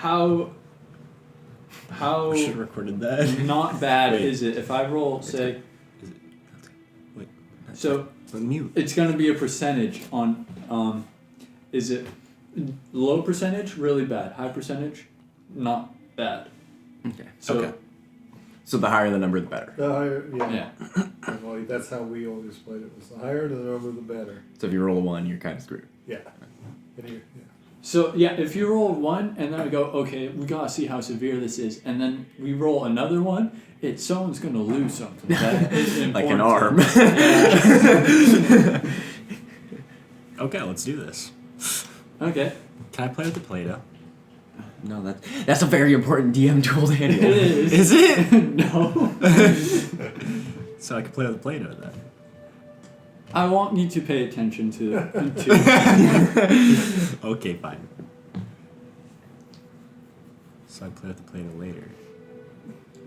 how we should have recorded that. not bad is it if I roll, say... Is it? Wait. So, mute. it's going to be a percentage on... is it low percentage? Really bad. High percentage? Not bad. Okay. So, So the higher the number, the better. The higher, Yeah. Well, that's how we always played it. Was the higher the number, the better. So if you roll a 1, you're kind of screwed. Yeah. Yeah. So, yeah, if you roll 1, and then I go, okay, we got to see how severe this is, and then we roll another one, someone's going to lose something. That is Like an important. arm. Okay, let's do this. Okay. Can I play with the Play-Doh? No, that's a very important DM tool to handle. It is. Is it? No. So I can play with the Play-Doh then. I want you to pay attention to Okay, fine. So I play with the Play-Doh later.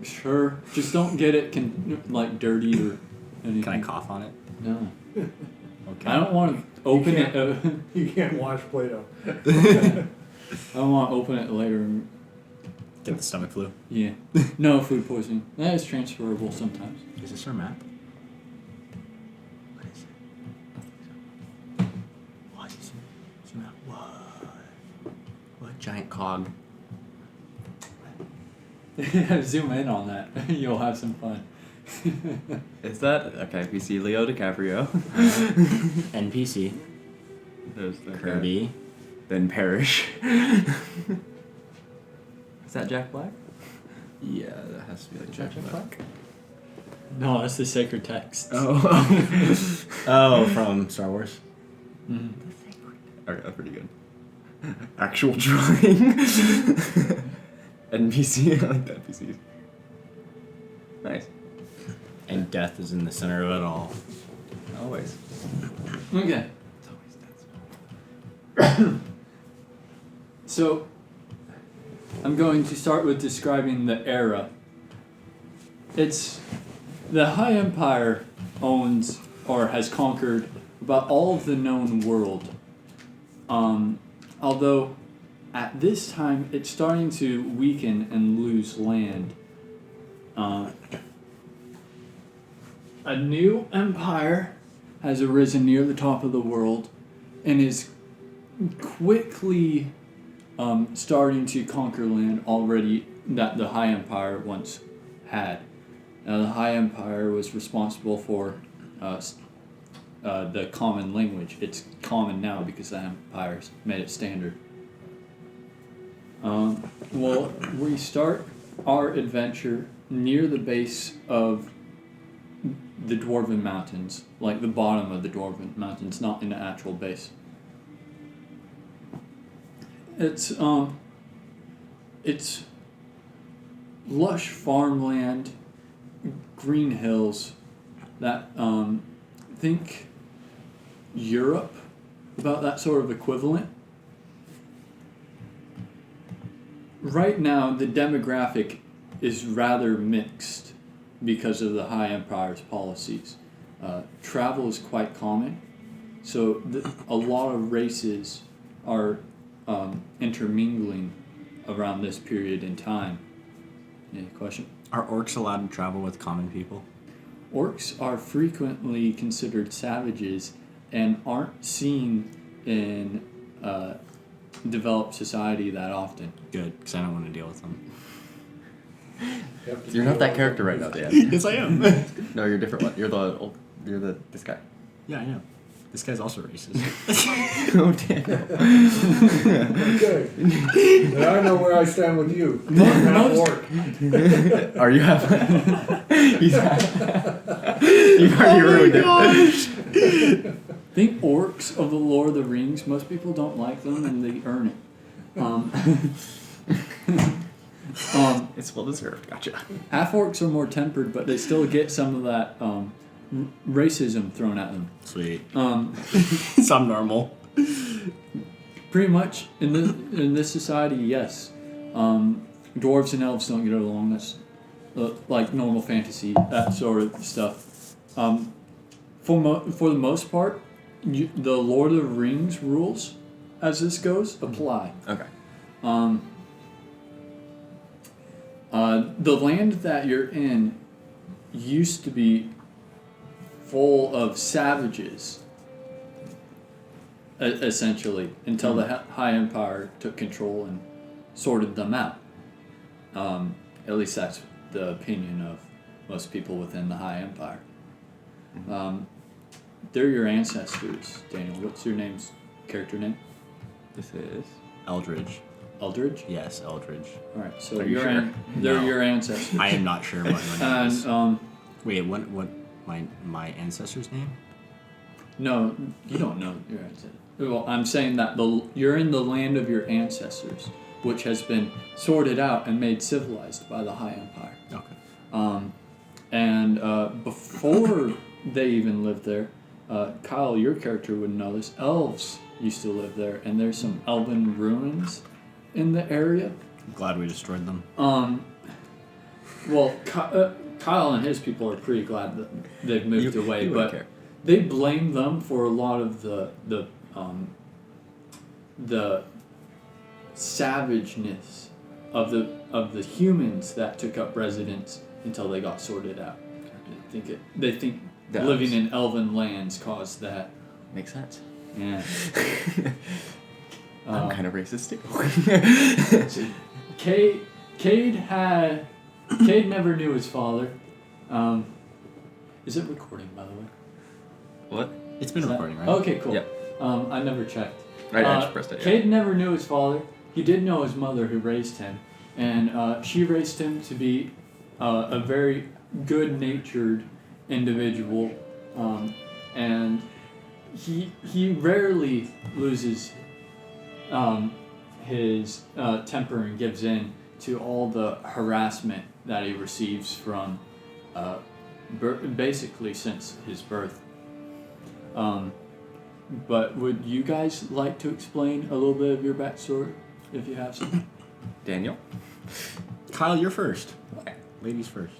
Sure. Just don't get it dirty or anything. Can I cough on it? No. Okay. I don't want to open it. You can't wash Play-Doh. I don't want to open it later. And, Get the stomach flu. yeah. No food poisoning. That is transferable sometimes. Is this our map? What is it? What? Zoom out. What? Giant cog. Zoom in on that. You'll have some fun. Is that okay? We see Leo DiCaprio. NPC. There's the Kirby. Then Parrish. Is that Jack Black? Yeah, that has to be like Jack Black. No, that's the sacred text. Oh, from Star Wars. Mm-hmm. Okay, that's pretty good. Actual drawing. NPC. I like the NPCs. Nice. And death is in the center of it all. Always. Okay. It's always that. So, I'm going to start with describing the era. It's the High Empire owns or has conquered about all of the known world. Although at this time it's starting to weaken and lose land. A new empire has arisen near the top of the world and is quickly starting to conquer land already that the High Empire once had. Now, the High Empire was responsible for the common language. It's common now because the Empire's made it standard. Well, we start our adventure near the base of the Dwarven Mountains, like the bottom of the Dwarven Mountains, not in the actual base. It's lush farmland, green hills, that think Europe, about that sort of equivalent. Right now, the demographic is rather mixed because of the High Empire's policies. Travel is quite common, so a lot of races are intermingling around this period in time. Any question? Are orcs allowed to travel with common people? Orcs are frequently considered savages and aren't seen in developed society that often. Good, because I don't want to deal with them. You're not that character right now, Dan. Yes, I am. No, you're a different one. You're this guy. Yeah, I know. This guy's also racist. Oh, damn. Okay. And I know where I stand with you. I'm not orc. Are you half? You've already ruined it. Think orcs of the Lord of the Rings. Most people don't like them, and they earn it. It's well deserved. Gotcha. Half orcs are more tempered, but they still get some of that racism thrown at them. Sweet. Some normal. Pretty much in this society, yes. Dwarves and elves don't get along. That's like normal fantasy, that sort of stuff. For the most part, the Lord of the Rings rules, as this goes, apply. Okay. The land that you're in used to be full of savages, essentially, until the High Empire took control and sorted them out. At least that's the opinion of most people within the High Empire. They're your ancestors, Daniel. What's your character name? This is Eldridge. Eldridge? Yes, Eldridge. All right, so Are you sure? they're No. your ancestors. I am not sure what my name is. And Wait, what my ancestor's name? no, you don't know your ancestors. Well, I'm saying that you're in the land of your ancestors, which has been sorted out and made civilized by the High Empire. Okay. And before they even lived there, Kyle, your character would know this. Elves used to live there, and there's some elven ruins in the area. I'm glad we destroyed them. Well, Kyle and his people are pretty glad that they've moved away, you but care. they blame them for a lot of the savageness of the humans that took up residence until they got sorted out. They think That living was- in elven lands caused that. Makes sense. Yeah. I'm kind of racist too. Cade never knew his father. Is it recording, by the way? What? It's been Is that- recording, right? Okay, cool. Yep. I never checked. I just pressed it. Yeah. Cade never knew his father. He did know his mother, who raised him, and she raised him to be a very good-natured individual, and he rarely loses his temper and gives in to all the harassment that he receives from basically since his birth. But would you guys like to explain a little bit of your backstory, if you have some? Daniel? Kyle, you're first. Okay. Ladies first.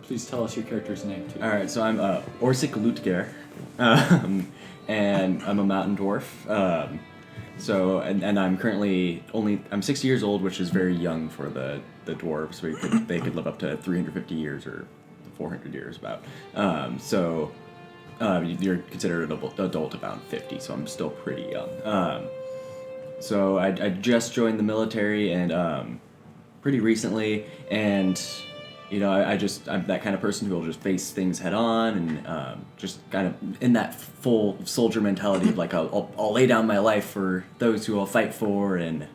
Please tell us your character's name, too. Alright, so I'm Orsik Lutger, and I'm a mountain dwarf. And I'm currently I'm 60 years old, which is very young for the dwarves. They could live up to 350 years or 400 years about. You're considered an adult about 50, so I'm still pretty young. So I just joined the military and pretty recently, and you know I'm that kind of person who will just face things head on and just kind of in that full soldier mentality of like I'll lay down my life for those who I'll fight for, and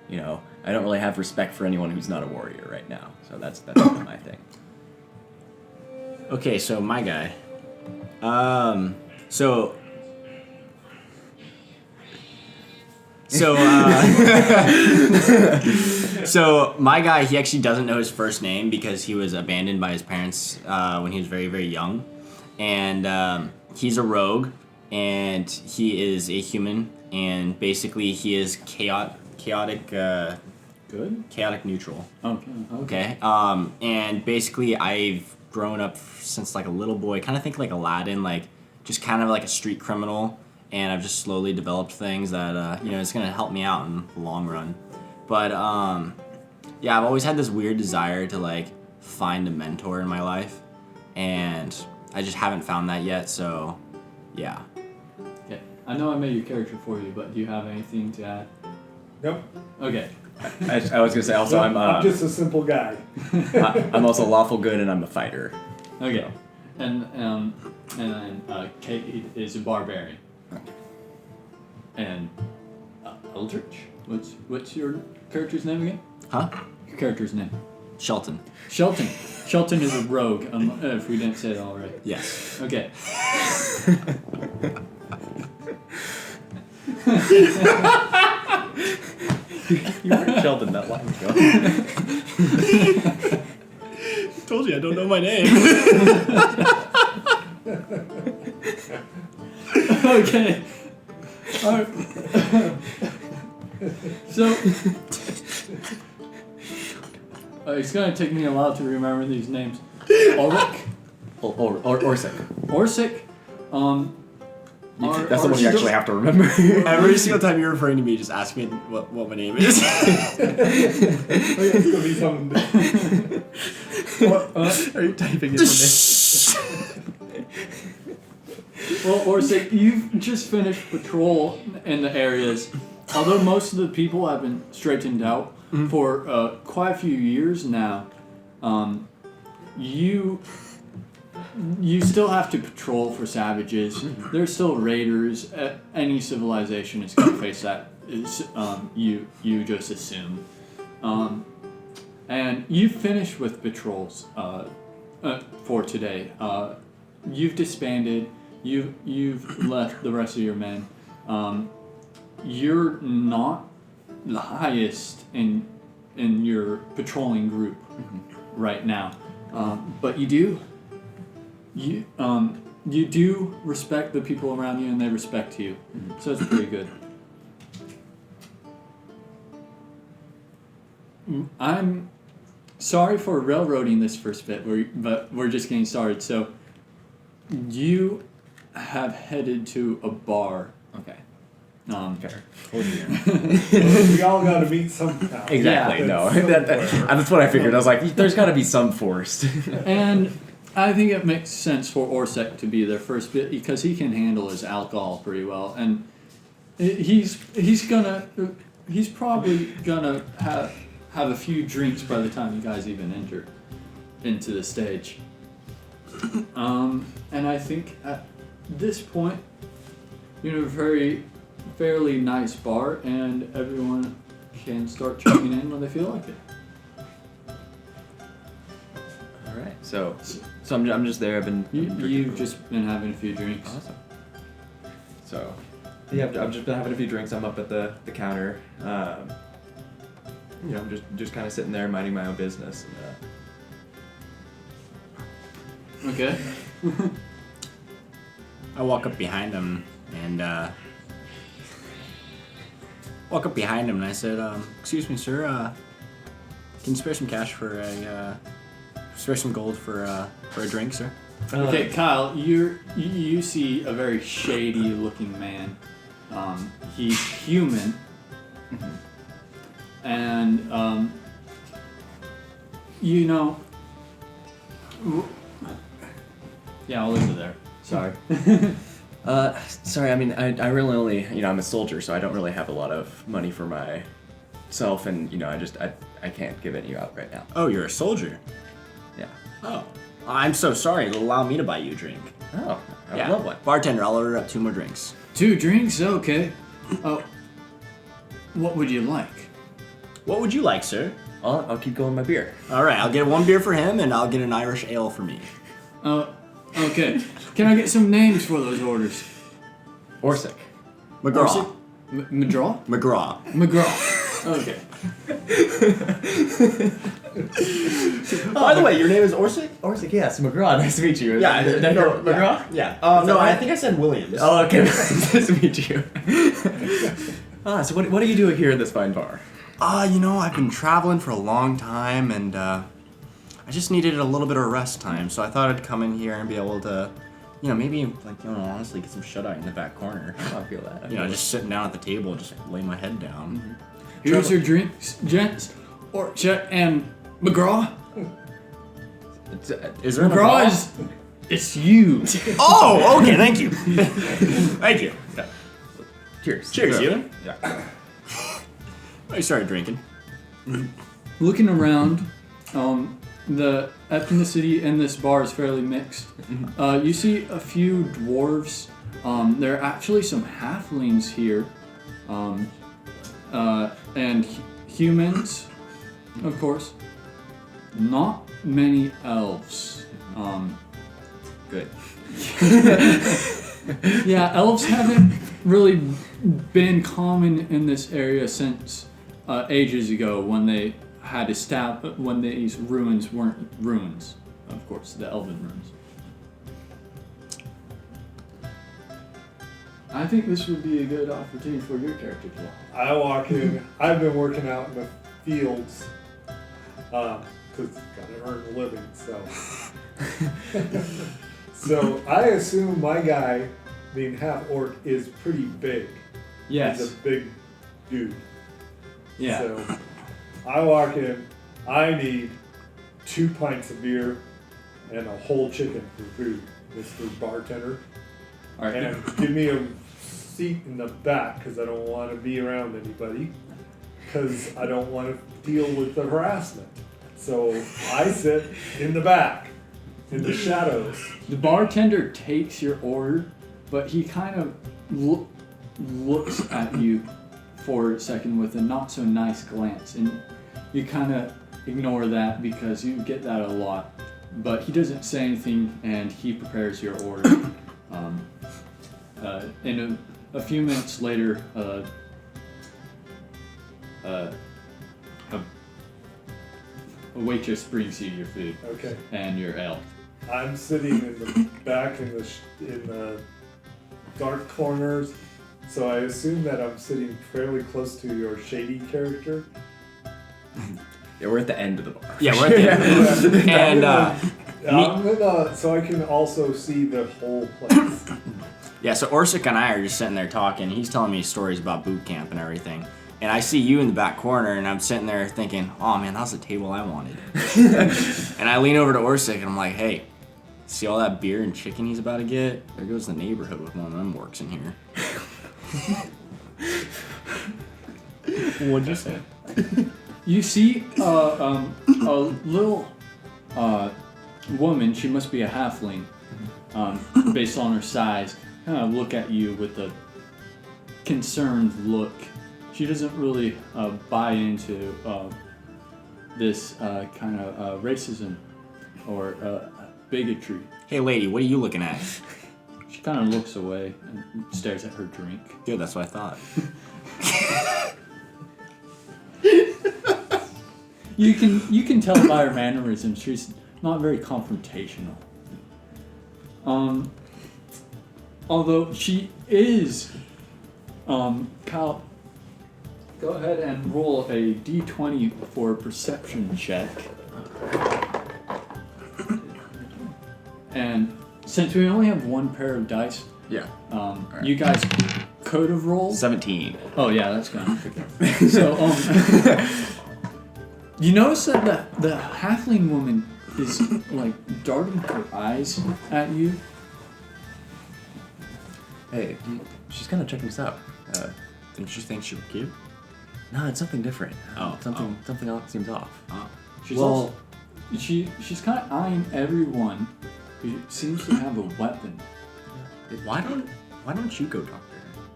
you know I don't really have respect for anyone who's not a warrior right now. So that's kind of my thing. Okay, so my guy. So my guy, he actually doesn't know his first name because he was abandoned by his parents when he was very, very young. And he's a rogue, and he is a human, and basically he is chaotic neutral. Okay. And basically I've grown up since like a little boy, kind of think like Aladdin, like just kind of like a street criminal, and I've just slowly developed things that it's gonna help me out in the long run. But yeah, I've always had this weird desire to like find a mentor in my life, and I just haven't found that yet. So yeah. Okay. I know I made your character for you, but do you have anything to add? Nope. Okay. I was gonna say also I'm just a simple guy. I'm also lawful good and I'm a fighter. Okay. And then Kate is a barbarian. And Eldritch? What's your character's name again? Huh? Your character's name. Shelton. Shelton. Shelton is a rogue, if we didn't say it already. Yes. Okay. You were Sheldon that long ago. Told you I don't know my name. Okay. All right. So, it's going to take me a while to remember these names. Ulrich? Orsik. Orsic. That's the one you actually have to remember. Every single time you're referring to me, just ask me what my name is. It's gonna be something. Are you typing it in? Well, Orsik, you've just finished patrol in the areas. Although most of the people have been straightened out for quite a few years now, you still have to patrol for savages. There's still raiders. Any civilization is going to face that. You just assume. And you've finished with patrols for today. You've disbanded. You've left the rest of your men. You're not the highest in your patrolling group right now, but you do respect the people around you, and they respect you. So it's pretty good. I'm sorry for railroading this first bit, but we're just getting started. So you have headed to a bar. Okay. Fair. We all gotta meet sometime. Exactly. Yeah. That's what I figured. I was like, there's got to be some forced. And I think it makes sense for Orsek to be their first bit because he can handle his alcohol pretty well, and he's probably gonna have a few drinks by the time you guys even enter into the stage. And I think at this point, you're in a fairly nice bar, and everyone can start checking in when they feel like it. All right. So I'm just there. I've been. You've just been having a few drinks. Awesome. So, yeah, I've just been having a few drinks. I'm up at the counter. Just kind of sitting there minding my own business. And, Okay. I walk up behind him and I said, "Excuse me, sir. Can you spare some cash for spare some gold for a drink, sir?" Okay, Kyle, you see a very shady-looking man. He's human, and yeah, I'll leave it there. Sorry. Sorry, I mean, I really only, I'm a soldier, so I don't really have a lot of money for myself, and, I can't give any out right now. Oh, you're a soldier. Yeah. Oh, I'm so sorry. Allow me to buy you a drink. Oh, I would love one. Bartender, I'll order up 2 more drinks. 2 drinks? Okay. Oh, what would you like? What would you like, sir? I'll keep going my beer. All right, I'll get 1 beer for him, and I'll get an Irish ale for me. Okay. Can I get some names for those orders? Orsik. McGraw. McGraw? McGraw. McGraw. Okay. By the way, your name is Orsik? Orsik, yes. McGraw, nice to meet you. Yeah, McGraw? Yeah. No, I think I said Williams. Oh, okay. Nice to meet you. So what are you doing here in this fine bar? I've been traveling for a long time, and I just needed a little bit of rest time, so I thought I'd come in here and be able to, maybe, honestly get some shut-eye in the back corner. I feel that. Just sitting down at the table, just lay my head down. Mm-hmm. Here's your drinks, gents. Orsik and McGraw. Is there a McGraw is... It's you. Oh, okay, thank you. Thank you. Yeah. Cheers. Cheers, Yeah. you. Yeah. I started drinking. Looking around, the ethnicity in this bar is fairly mixed. You see a few dwarves. There are actually some halflings here, and humans, of course. Not many elves. Good. Yeah, elves haven't really been common in this area since ages ago when they had when these ruins weren't ruins, of course, the elven ruins. I think this would be a good opportunity for your character to walk. I walk in. I've been working out in the fields because gotta earn a living. So, so I assume my guy being half orc is pretty big. Yes. He's a big dude. Yeah. So I walk in, I need 2 pints of beer and a whole chicken for food, Mr. Bartender. All right. And give me a seat in the back because I don't want to be around anybody because I don't want to deal with the harassment. So I sit in the back, in the shadows. The bartender takes your order, but he kind of looks at you for a second with a not so nice glance, and you kind of ignore that because you get that a lot. But he doesn't say anything, and he prepares your order. And a few minutes later, a waitress brings you your food Okay. and your ale. I'm sitting in the back in the dark corners, so I assume that I'm sitting fairly close to your shady character. Yeah, we're at the end of the bar. Yeah, we're at the end. And So I can also see the whole place. yeah, so Orsic and I are just sitting there talking. He's telling me stories about boot camp and everything. And I see you in the back corner, and I'm sitting there thinking, oh man, that was the table I wanted. And I lean over to Orsic, and I'm like, hey, see all that beer and chicken he's about to get? There goes the neighborhood with one of them works in here. What'd you say? You see a little woman, she must be a halfling, based on her size, kind of look at you with a concerned look. She doesn't really buy into this kind of racism or bigotry. Hey lady, what are you looking at? She kind of looks away and stares at her drink. Good, that's what I thought. You can tell by her mannerisms she's not very confrontational. Although she is, Kyle, go ahead and roll a d20 for a perception check. And since we only have one pair of dice, Yeah. Alright. you guys could have rolled. 17. Oh yeah, that's gonna tricky. So you notice that the halfling woman is like darting her eyes at you. Hey, she's kind of checking us out. Didn't you think she was cute? No, it's something different. Oh, Something else seems off. Oh. She's Well- also, she's kind of eyeing everyone who seems to have a weapon. Why don't you go talk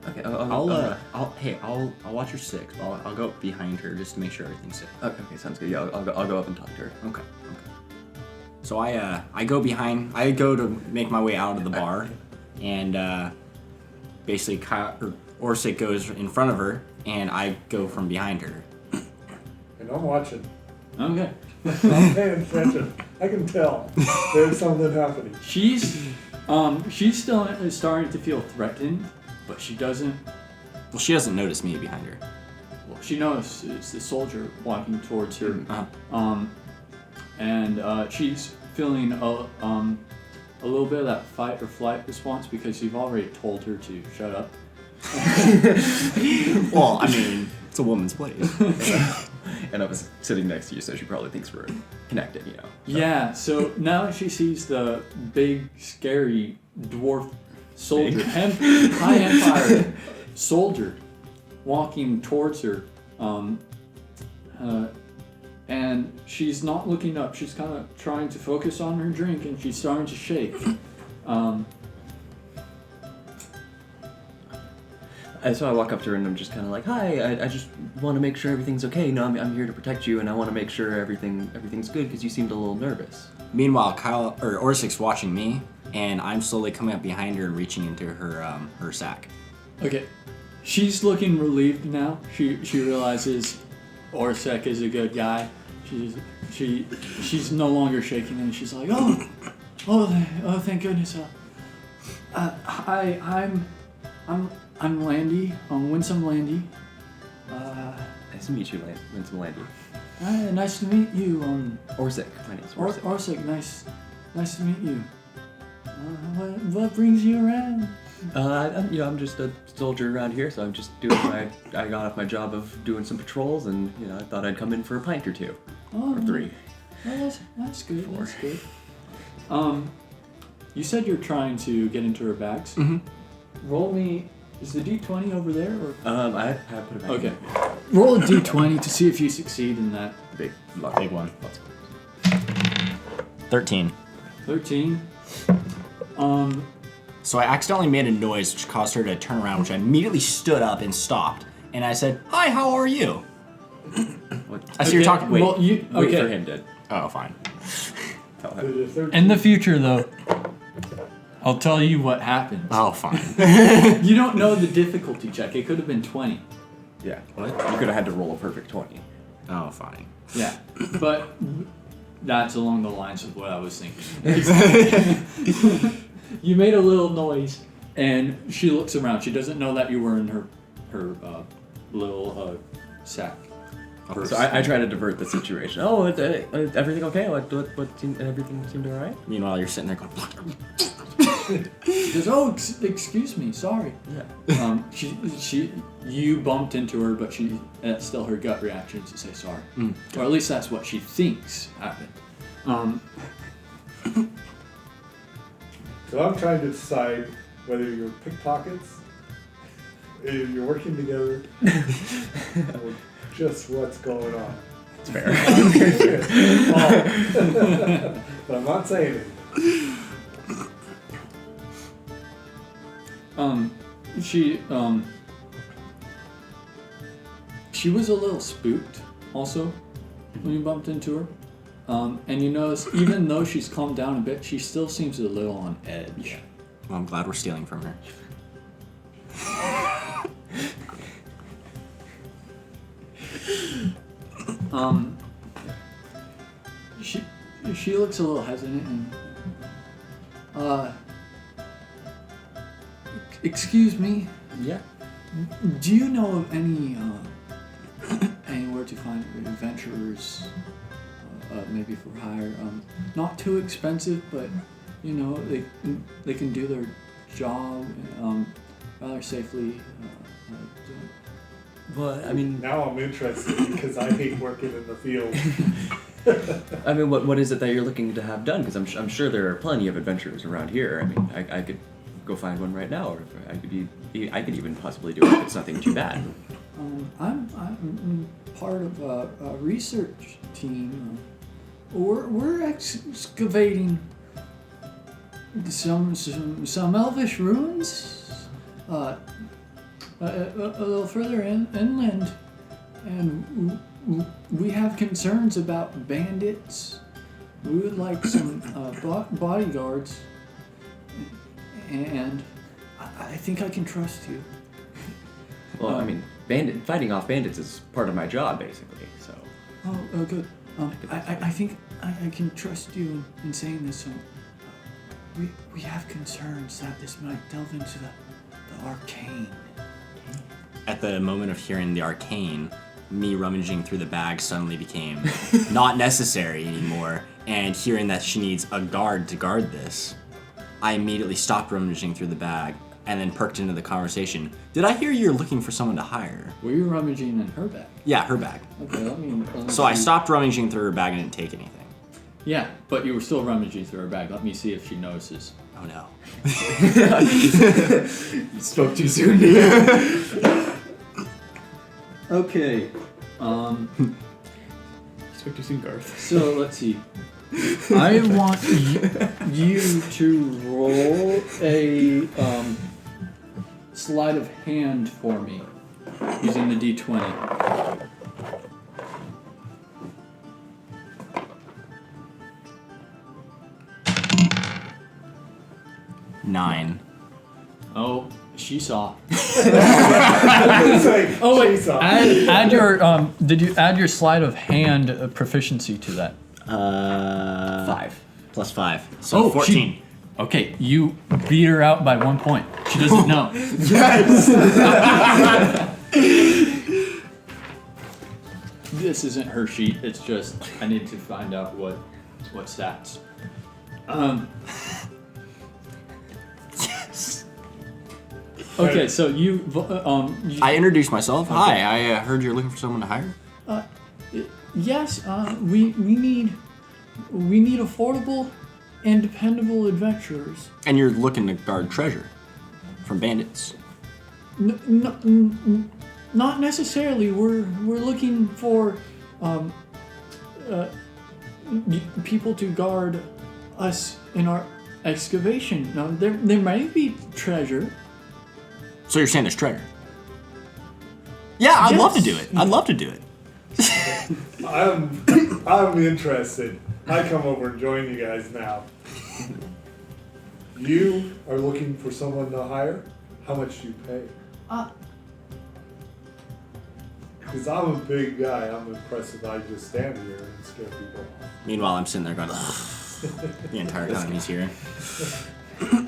to her? Okay, I'll watch her six. I'll go up behind her just to make sure everything's safe. okay, sounds good. Yeah, I'll go up and talk to her. Okay. So I go to make my way out of the bar, and basically Orsic goes in front of her, and I go from behind her. And I'm watching. Okay. I'm paying attention. I can tell there's something happening. She's still starting to feel threatened, but she doesn't. Well, she doesn't notice me behind her. Well, she knows it's the soldier walking towards her. Uh-huh. And she's feeling a little bit of that fight or flight response because you've already told her to shut up. Well, I mean, it's a woman's place. And I was sitting next to you, so she probably thinks we're connected, you know. Yeah, so now she sees the big, scary dwarf soldier, high empire soldier, walking towards her. And she's not looking up. She's kind of trying to focus on her drink, and she's starting to shake. And so I walk up to her and I'm just kind of like, hi, I just want to make sure everything's okay. No, I'm here to protect you, and I want to make sure everything's good because you seemed a little nervous. Meanwhile, Orsic's watching me, and I'm slowly coming up behind her and reaching into her sack. Okay, she's looking relieved now. She realizes Orsic is a good guy. She's no longer shaking, and she's like, oh, thank goodness. I'm Landy, Winsome Landy. Nice to meet you, Winsome Landy. Nice to meet you. Orsic. My name's Orsic. Orsic, nice to meet you. What brings you around? I'm just a soldier around here, so I'm just doing I got off my job of doing some patrols, and I thought I'd come in for a pint or two, or 3. Well, that's good. 4. That's good. You said you're trying to get into her bags. Mm-hmm. Roll me. Is the D20 over there? Or? I have put it back. Okay. Roll a D20 to see if you succeed in that. Big one. 13. 13. So I accidentally made a noise which caused her to turn around, which I immediately stood up and stopped. And I said, "Hi, how are you?" I see you're talking. Wait, well, wait for him to Oh, fine. tell him. In the future, though, I'll tell you what happens. Oh, fine. You don't know the difficulty check. It could have been 20. Yeah. What? You could have had to roll a perfect 20. Oh, fine. Yeah, but that's along the lines of what I was thinking. You made a little noise, and she looks around. She doesn't know that you were in her little sack. So I try to divert the situation. Oh, everything okay? What everything seemed alright? Meanwhile, you're sitting there going, She goes, "Oh, excuse me, sorry." Yeah. You bumped into her, but that's still her gut reaction to say sorry, or at least that's what she thinks happened. So I'm trying to decide whether you're pickpockets, if you're working together, or just what's going on. It's fair. But I'm not saying it. She was a little spooked also when you bumped into her. And you notice, even though she's calmed down a bit, she still seems a little on edge. Yeah. Well, I'm glad we're stealing from her. She looks a little hesitant and excuse me. Yeah. Do you know of any anywhere to find adventurers, maybe for hire? Not too expensive, but they can do their job rather safely. Well, I mean, Now I'm interested because I hate working in the field. I mean, what is it that you're looking to have done? Because I'm sure there are plenty of adventurers around here. I mean, I could go find one right now, or I could even possibly do it if it's nothing too bad. I'm part of a research team. We're excavating some elvish ruins a little further inland, and we have concerns about bandits. We would like some bodyguards, and I think I can trust you. Well, I mean, fighting off bandits is part of my job, basically. So. Oh, good. I think I can trust you in saying this. So, we have concerns that this might delve into the arcane. At the moment of hearing the arcane, me rummaging through the bag suddenly became not necessary anymore, and hearing that she needs a guard to guard this, I immediately stopped rummaging through the bag and then perked into the conversation. Did I hear you're looking for someone to hire? Were you rummaging in her bag? Yeah, her bag. Okay, let me So I stopped rummaging through her bag and didn't take anything. Yeah, but you were still rummaging through her bag. Let me see if she notices. Oh no. You spoke too soon. Okay. Spoke too soon, Garth. So let's see. I want you to roll a sleight of hand for me using the D20. Nine. Oh, she saw. It's like, Oh wait, Jesus. add your did you add your sleight of hand proficiency to that? 5 plus 5. So Oh, 14. Okay, you beat her out by 1 point. She doesn't know. Yes. This isn't her sheet. It's just I need to find out what stats. Yes. Okay, so you I introduced myself. Hi, I heard you're looking for someone to hire. yes, we need affordable and dependable adventurers. And you're looking to guard treasure from bandits. Not necessarily. We're looking for people to guard us in our excavation. Now, there might be treasure. So you're saying there's treasure? Yeah, I'd love to do it. I'd love to do it. I'm interested. I come over and join you guys now. You are looking for someone to hire? How much do you pay? Because I'm a big guy. I'm impressed if I just stand here and scare people off. Meanwhile, I'm sitting there going, ugh. The entire time he's here. Let's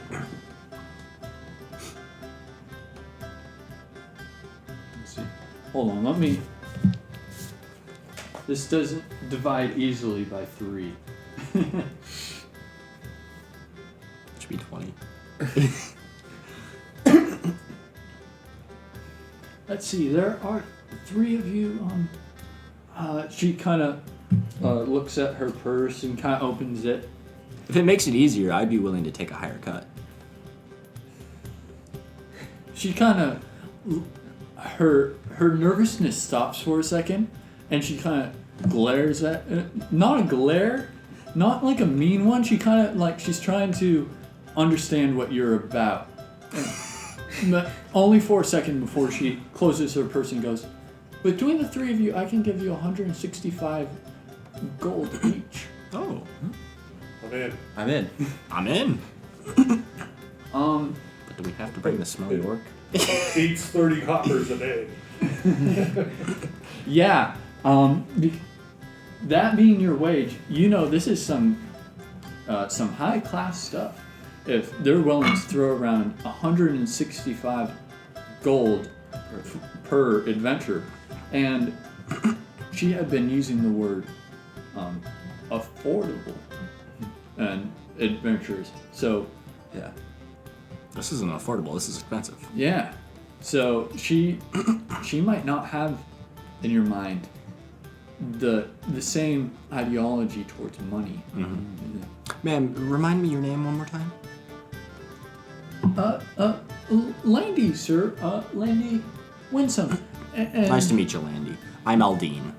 see. Hold on, let me. This doesn't divide easily by 3. Should be 20. Let's see. There are 3 of you. She kind of looks at her purse and kind of opens it. If it makes it easier, I'd be willing to take a higher cut. She kind of her nervousness stops for a second, and she kind of glares at not a glare, not like a mean one. She kind of like she's trying to understand what you're about, but only for a second before she closes her purse and goes, "Between the 3 of you, I can give you 165 gold each." Oh. I'm in. I'm in. I'm in. But do we have to bring the smelly orc? Eats 30 coppers a day. Yeah. That being your wage, you know this is some high class stuff. If they're willing to throw around 165 gold per adventure, and she had been using the word affordable and adventures. So Yeah. This isn't affordable. This is expensive. yeah, so she might not have in your mind the same ideology towards money. Mm-hmm. Ma'am, remind me your name one more time. Landy, sir. Landy Winsome. And, Nice to meet you, Landy. I'm Aldine.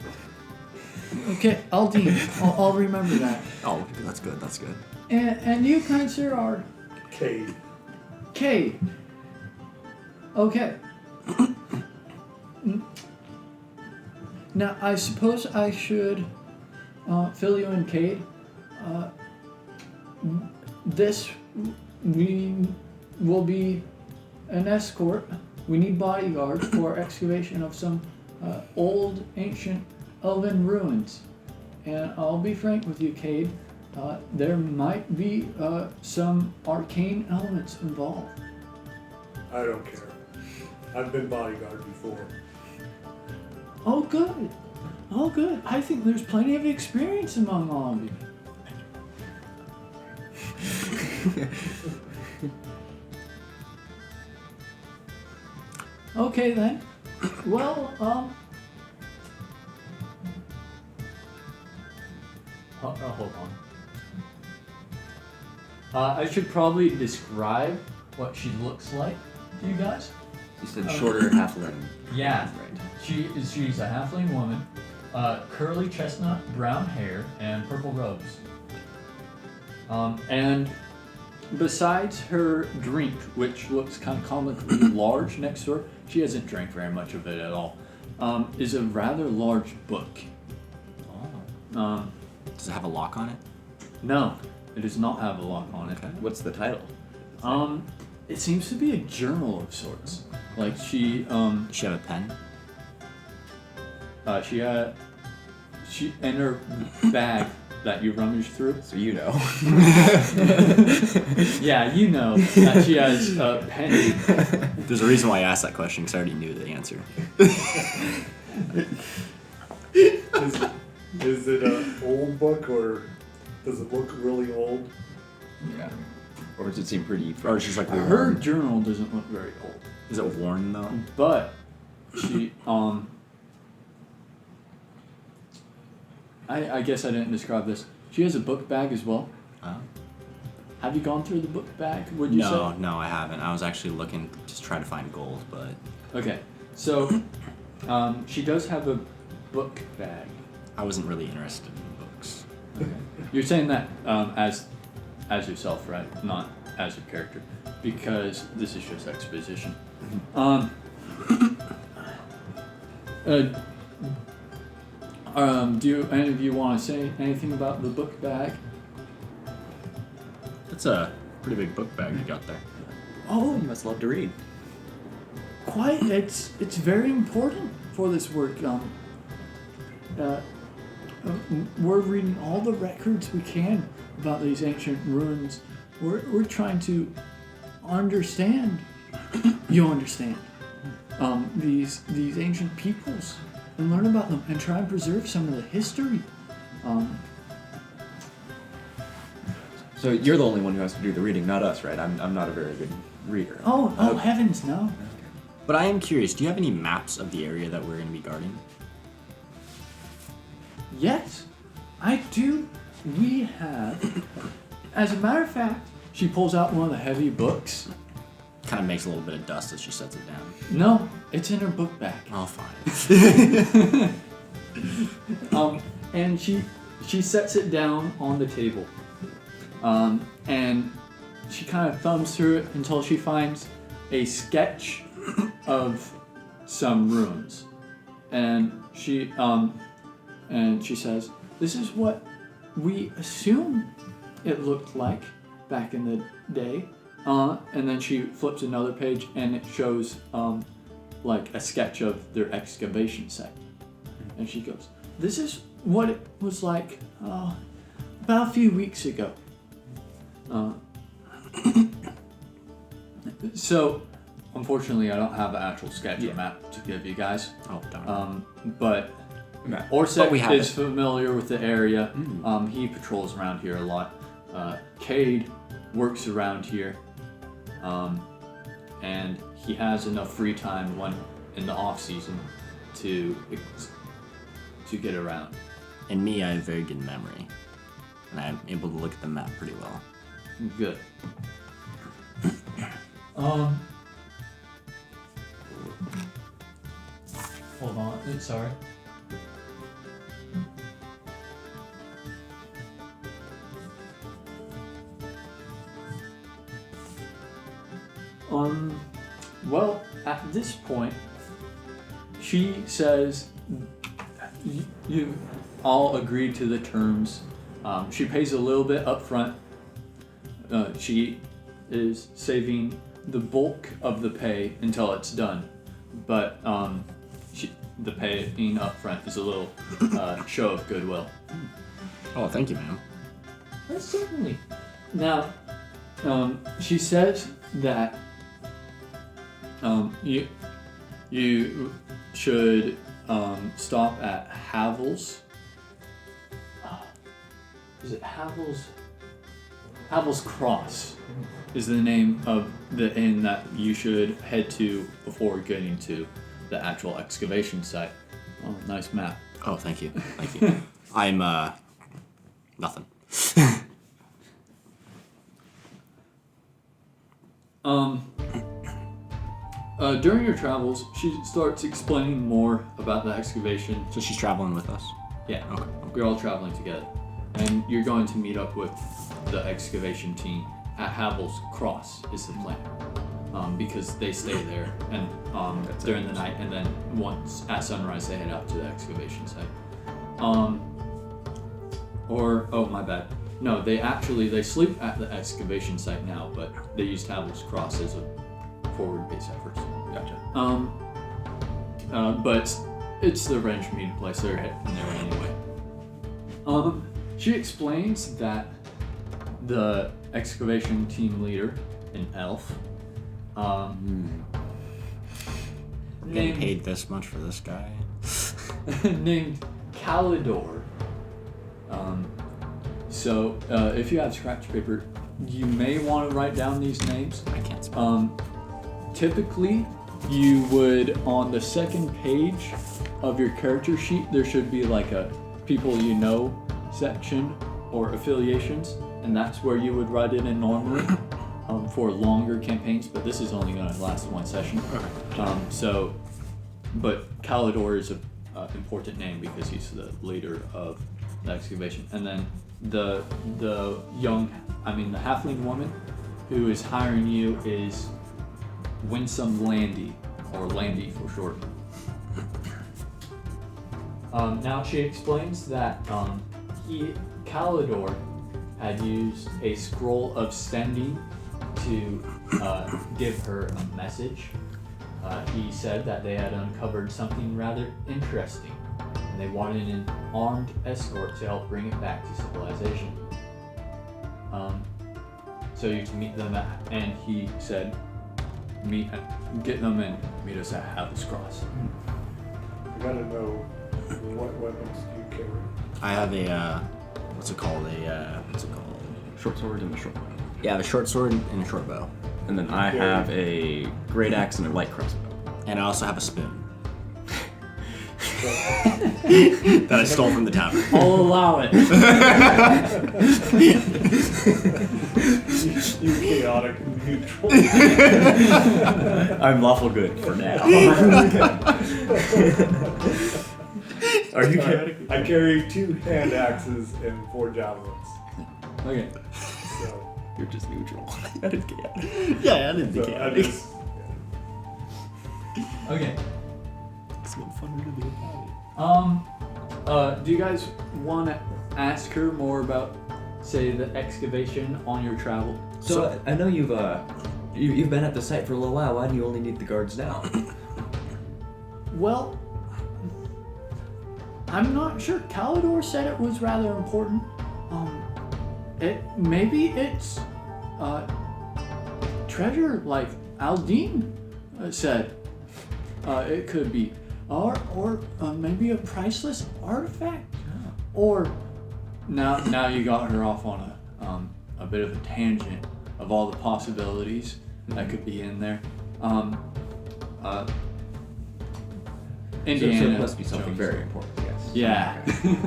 Okay, Aldine. I'll remember that. Oh, that's good. That's good. And you, kind sir, are Cade. Cade. Okay. Now, I suppose I should fill you in, Cade. This will be an escort. We need bodyguards for excavation of some old, ancient elven ruins. And I'll be frank with you, Cade. There might be some arcane elements involved. I don't care. I've been bodyguard before. Oh, good. Oh, good. I think there's plenty of experience among all of you. Okay, then. Well, hold on. I should probably describe what she looks like to you guys. You said shorter halfling. Yeah. Right. She's a halfling woman, curly chestnut brown hair and purple robes. And besides her drink, which looks kind of comically large next to her, she hasn't drank very much of it at all, is a rather large book. Oh. Does it have a lock on it? No, it does not have a lock on it. Okay. What's the title? It seems to be a journal of sorts. Like she Does she have a pen? she in her bag that you rummage through. So you know. Yeah, you know that she has a pen. There's a reason why I asked that question, because I already knew the answer. Is it an old book, or does it look really old? Yeah. Or does it seem pretty fresh? Or it's just like Her journal doesn't look very old. Is it worn though? But she I guess I didn't describe this. She has a book bag as well. Have you gone through the book bag? Would you say? No, I haven't. I was actually looking to try to find gold, but Okay, so she does have a book bag. I wasn't really interested in books. Okay. You're saying that as yourself, right? Not as a character, because this is just exposition. Do any of you want to say anything about the book bag? That's a pretty big book bag you got there. Oh, You must love to read. quite. It's very important for this work. We're reading all the records we can about these ancient ruins. We're trying to understand. You understand these ancient peoples and learn about them and try and preserve some of the history. So you're the only one who has to do the reading, not us, right? I'm not a very good reader. Oh heavens, no. But I am curious, do you have any maps of the area that we're going to be guarding? Yes, I do. We have. As a matter of fact, she pulls out one of the heavy books. Kind of makes a little bit of dust as she sets it down. No, it's in her book bag. Oh, fine. And she sets it down on the table. And she kind of thumbs through it until she finds a sketch of some ruins. And she says, "This is what we assume it looked like back in the day." And then she flips another page and it shows like a sketch of their excavation site. And she goes, "This is what it was like about a few weeks ago." So, unfortunately, I don't have an actual sketch or map to give you guys. Oh, darn. But But Orsek we have is it. familiar with the area. He patrols around here a lot. Cade works around here. And he has enough free time when in the off season to get around. And me, I have very good memory. And I'm able to look at the map pretty well. Good. Hold on. Sorry. Well, at this point, she says you all agreed to the terms. She pays a little bit up front. She is saving the bulk of the pay until it's done, but the paying up front is a little show of goodwill. Oh, thank you, ma'am. Certainly. Now, she says that you should stop at Havels. Is it Havels? Havels Cross is the name of the inn that you should head to before getting to the actual excavation site. Oh, nice map. Oh, thank you. Thank you. I'm, nothing. During your travels, she starts explaining more about the excavation. So she's traveling with us? Yeah, Okay. you're all traveling together. And you're going to meet up with the excavation team at Havel's Cross is the plan. Because they stay there and during the night, and then once at sunrise they head out to the excavation site. My bad. No, they sleep at the excavation site now, but they used Havel's Cross as a forward base at first. Gotcha. But it's the range meeting place. They're heading there anyway. She explains that the excavation team leader, an elf, Getting paid this much for this guy? named Calidor. So if you have scratch paper, you may want to write down these names. I can't spell. Typically, you would, on the second page of your character sheet, there should be like a people you know section or affiliations, and that's where you would write it in normally for longer campaigns, but this is only going to last one session. But Calidor is an important name because he's the leader of the excavation. And then the halfling woman who is hiring you is Winsome Landy, or Landy for short. Now she explains that Calidor had used a scroll of sending to give her a message. He said that they had uncovered something rather interesting, and they wanted an armed escort to help bring it back to civilization. So you can meet them and he said, get them and meet us at Havels Cross. I gotta know what weapons do you carry. I have a what's it called? Short sword and a short bow. Yeah, I have a short sword and a short bow, And then I have a great axe and a light crossbow. and I also have a spoon that I stole from the tavern. I'll allow it. You chaotic neutral. I'm lawful good for now. Are you kidding? I carry 2 hand axes and 4 javelins. Okay. So, You're just neutral. That is chaotic. Yeah, I didn't so I just, Okay. It's been fun to be Do you guys want to ask her more about, say, the excavation on your travel? So I know you've been at the site for a little while. Why do you only need the guards now? Well, I'm not sure. Calidor said it was rather important. Maybe it's treasure, like Aldine said. It could be, or maybe a priceless artifact. Or now you got her off on a bit of a tangent of all the possibilities that could be in there. Indiana So it must be something Jones. very important, yes. Yeah.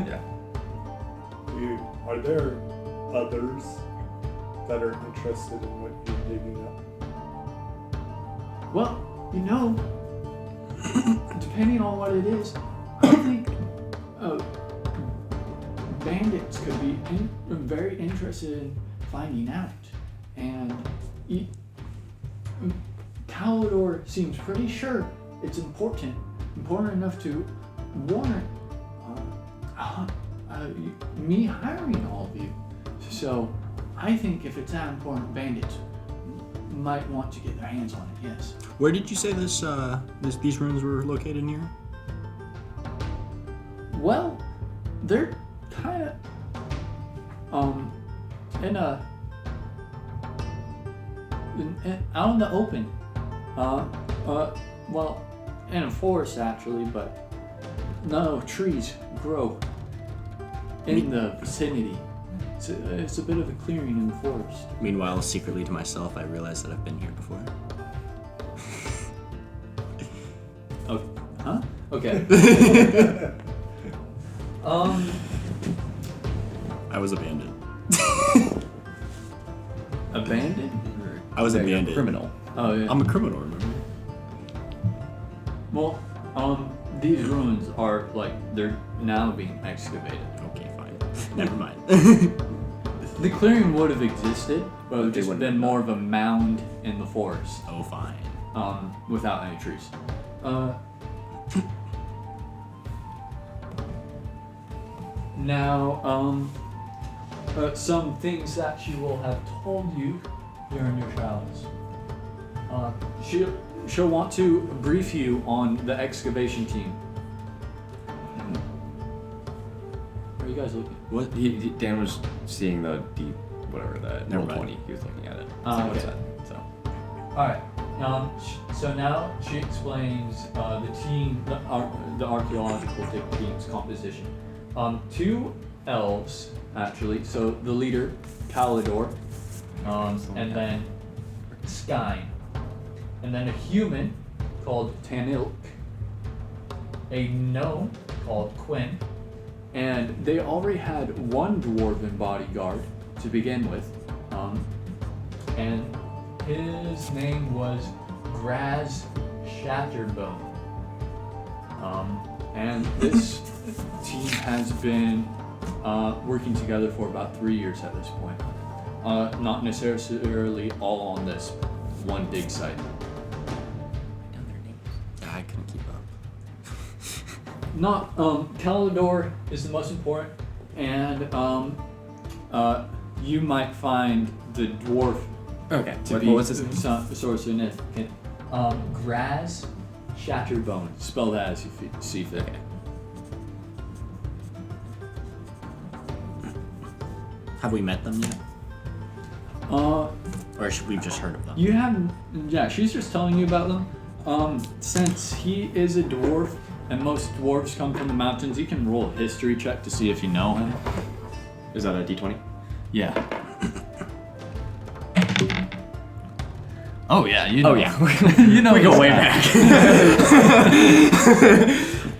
Yeah. are there others that are interested in what you're digging up? Well, depending on what it is, I think bandits could be very interested in finding out. And Calidor seems pretty sure it's important enough to warrant me hiring all of you. So I think if it's that important, bandits might want to get their hands on it, yes. Where did you say these runes were located near? Well, they're kind of out in the open. Well, in a forest actually, but no trees grow in the vicinity. It's a bit of a clearing in the forest. Meanwhile, secretly to myself, I realized that I've been here before. Oh, huh? Okay. I was abandoned. Abandoned? I was Yeah, you're a abandoned. criminal. Oh yeah. I'm a criminal, remember? Well, these ruins are they're now being excavated. Okay, fine. Never mind. The clearing would have existed, but it would They just wouldn't been have more of a mound in the forest, Oh, fine. without any trees. Now, some things that she will have told you during your travels. She'll want to brief you on the excavation team. Where are you guys looking? What? Dan was seeing the deep, whatever that. Never Roll mind. 20. He was looking at it. Oh, What's okay. that? So. Alright, so now she explains the team, the archaeological team's composition. 2 elves, actually, so the leader, Calidor, and then Skyne. And then a human, called Tanilk, a gnome called Quinn, and they already had one dwarven bodyguard to begin with, and his name was Graz Shatterbone. And this team has been working together for about 3 years at this point. Not necessarily all on this one dig site. I couldn't keep up. Not Calidor is the most important, and you might find the dwarf Okay. to What be was his name? sort of significant. Graz Shatterbone. Spell that as you see fit. Okay. Have we met them yet? Or should we just heard of them? You haven't. Yeah, she's just telling you about them. Since he is a dwarf, and most dwarves come from the mountains, you can roll a history check to see if you know him. Is that a D20? Yeah. Oh yeah, you know. Oh yeah. You know we go this way guy. back.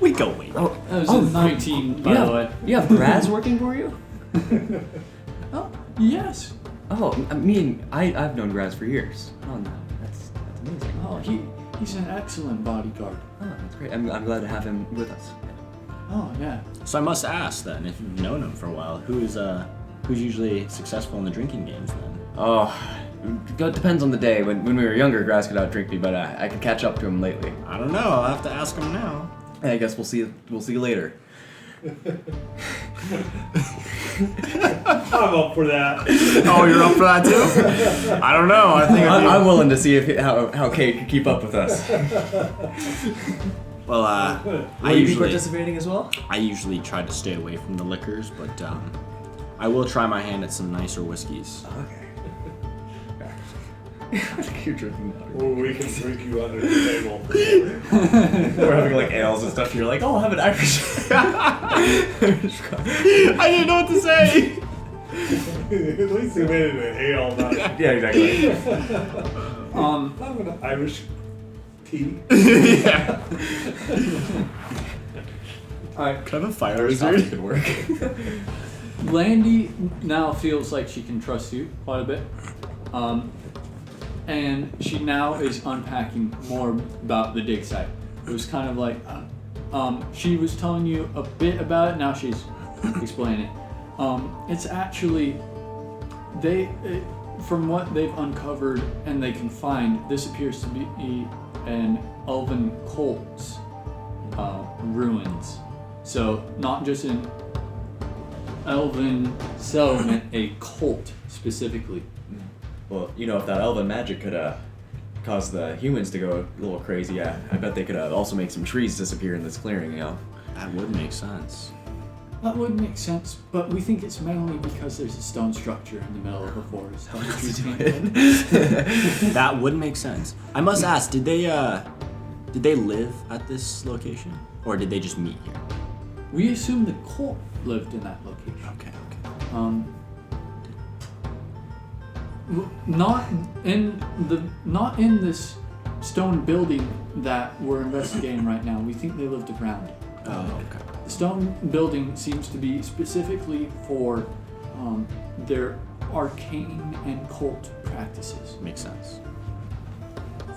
We go way back. Oh, That was a 19, by the way. you have Graz working for you? Oh, yes. Oh, I've known Graz for years. Oh no, that's amazing. Oh, he's an excellent bodyguard. Oh, that's great. I'm glad to have him with us. Oh yeah. So I must ask then, if you've known him for a while, who's usually successful in the drinking games then? Oh, it depends on the day. When we were younger, Graz could outdrink me, but I could catch up to him lately. I don't know. I'll have to ask him now. I guess we'll see. We'll see you later. I'm up for that. Oh, you're up for that too? I don't know. I think I'm willing to see how Kate can keep up with us. Well, I Will you be usually participating as well? try to stay away from the liquors, but I will try my hand at some nicer whiskeys. Okay. You're drinking water. Well, we can drink you under the table. We're having like ales and stuff. And you're like, oh, I'll have an Irish. I didn't know what to say. At least you made it an ale, not Yeah, exactly. have an Irish tea. Yeah. Alright. Can I have a fire That could work. Landy now feels like she can trust you quite a bit. And she now is unpacking more about the dig site. It was kind of like, she was telling you a bit about it, now she's explaining it. It's actually, from what they've uncovered and they can find, this appears to be an elven cult's ruins. So, not just an elven settlement, a cult specifically. Well, if that elven magic could cause the humans to go a little crazy, I bet they could also make some trees disappear in this clearing, That would make sense. That would make sense, but we think it's mainly because there's a stone structure in the middle of the forest. That would make sense. I must ask, did they live at this location, or did they just meet here? We assume the cult lived in that location. Okay. Not in this stone building that we're investigating right now. We think they lived around it. Oh, okay. The stone building seems to be specifically for their arcane and cult practices. Makes sense.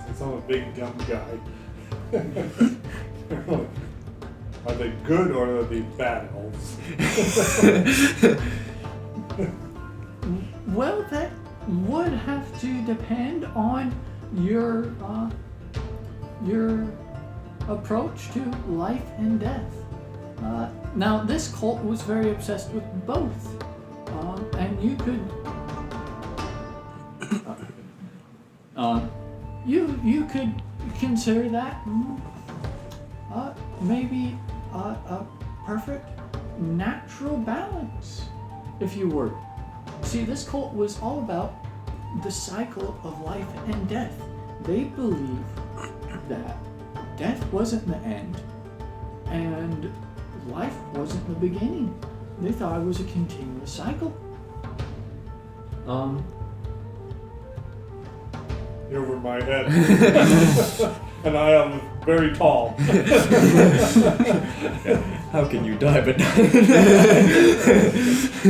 Since I'm a big dumb guy. Are they good or are they bad elves? Well, that would have to depend on your approach to life and death. Now, this cult was very obsessed with both, and you could you could consider that maybe a perfect natural balance, if you were. See, this cult was all about the cycle of life and death. They believe that death wasn't the end and life wasn't the beginning. They thought it was a continuous cycle. You're over my head. and I am very tall. How can you die but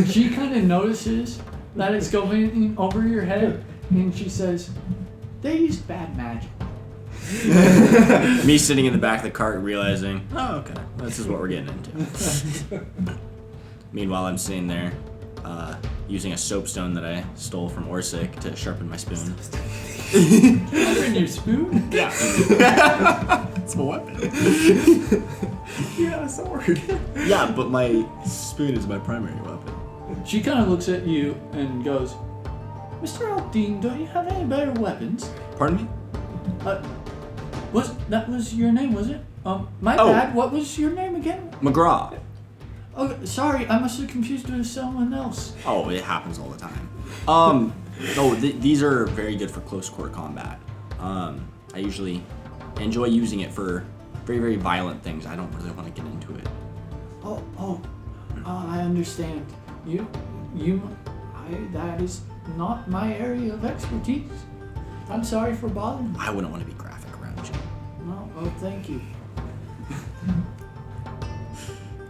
She kind of notices that it's going over your head, and she says, "They used bad magic." Me sitting in the back of the cart realizing, oh, okay, this is what we're getting into. Meanwhile, I'm sitting there using a soapstone that I stole from Orsic to sharpen my spoon. Sharpen your spoon? Yeah. It's a weapon. Yeah, sword. Yeah, but my spoon is my primary weapon. She kind of looks at you and goes, "Mr. Aldean, don't you have any better weapons?" Pardon me? That was your name, was it? My Oh. bad. What was your name again? McGraw. Oh, sorry, I must have confused you with someone else. Oh, it happens all the time. These are very good for close quarter combat. I usually enjoy using it for very, very violent things. I don't really want to get into it. I understand. That is not my area of expertise. I'm sorry for bothering you. I wouldn't want to be graphic around you. No, oh, thank you.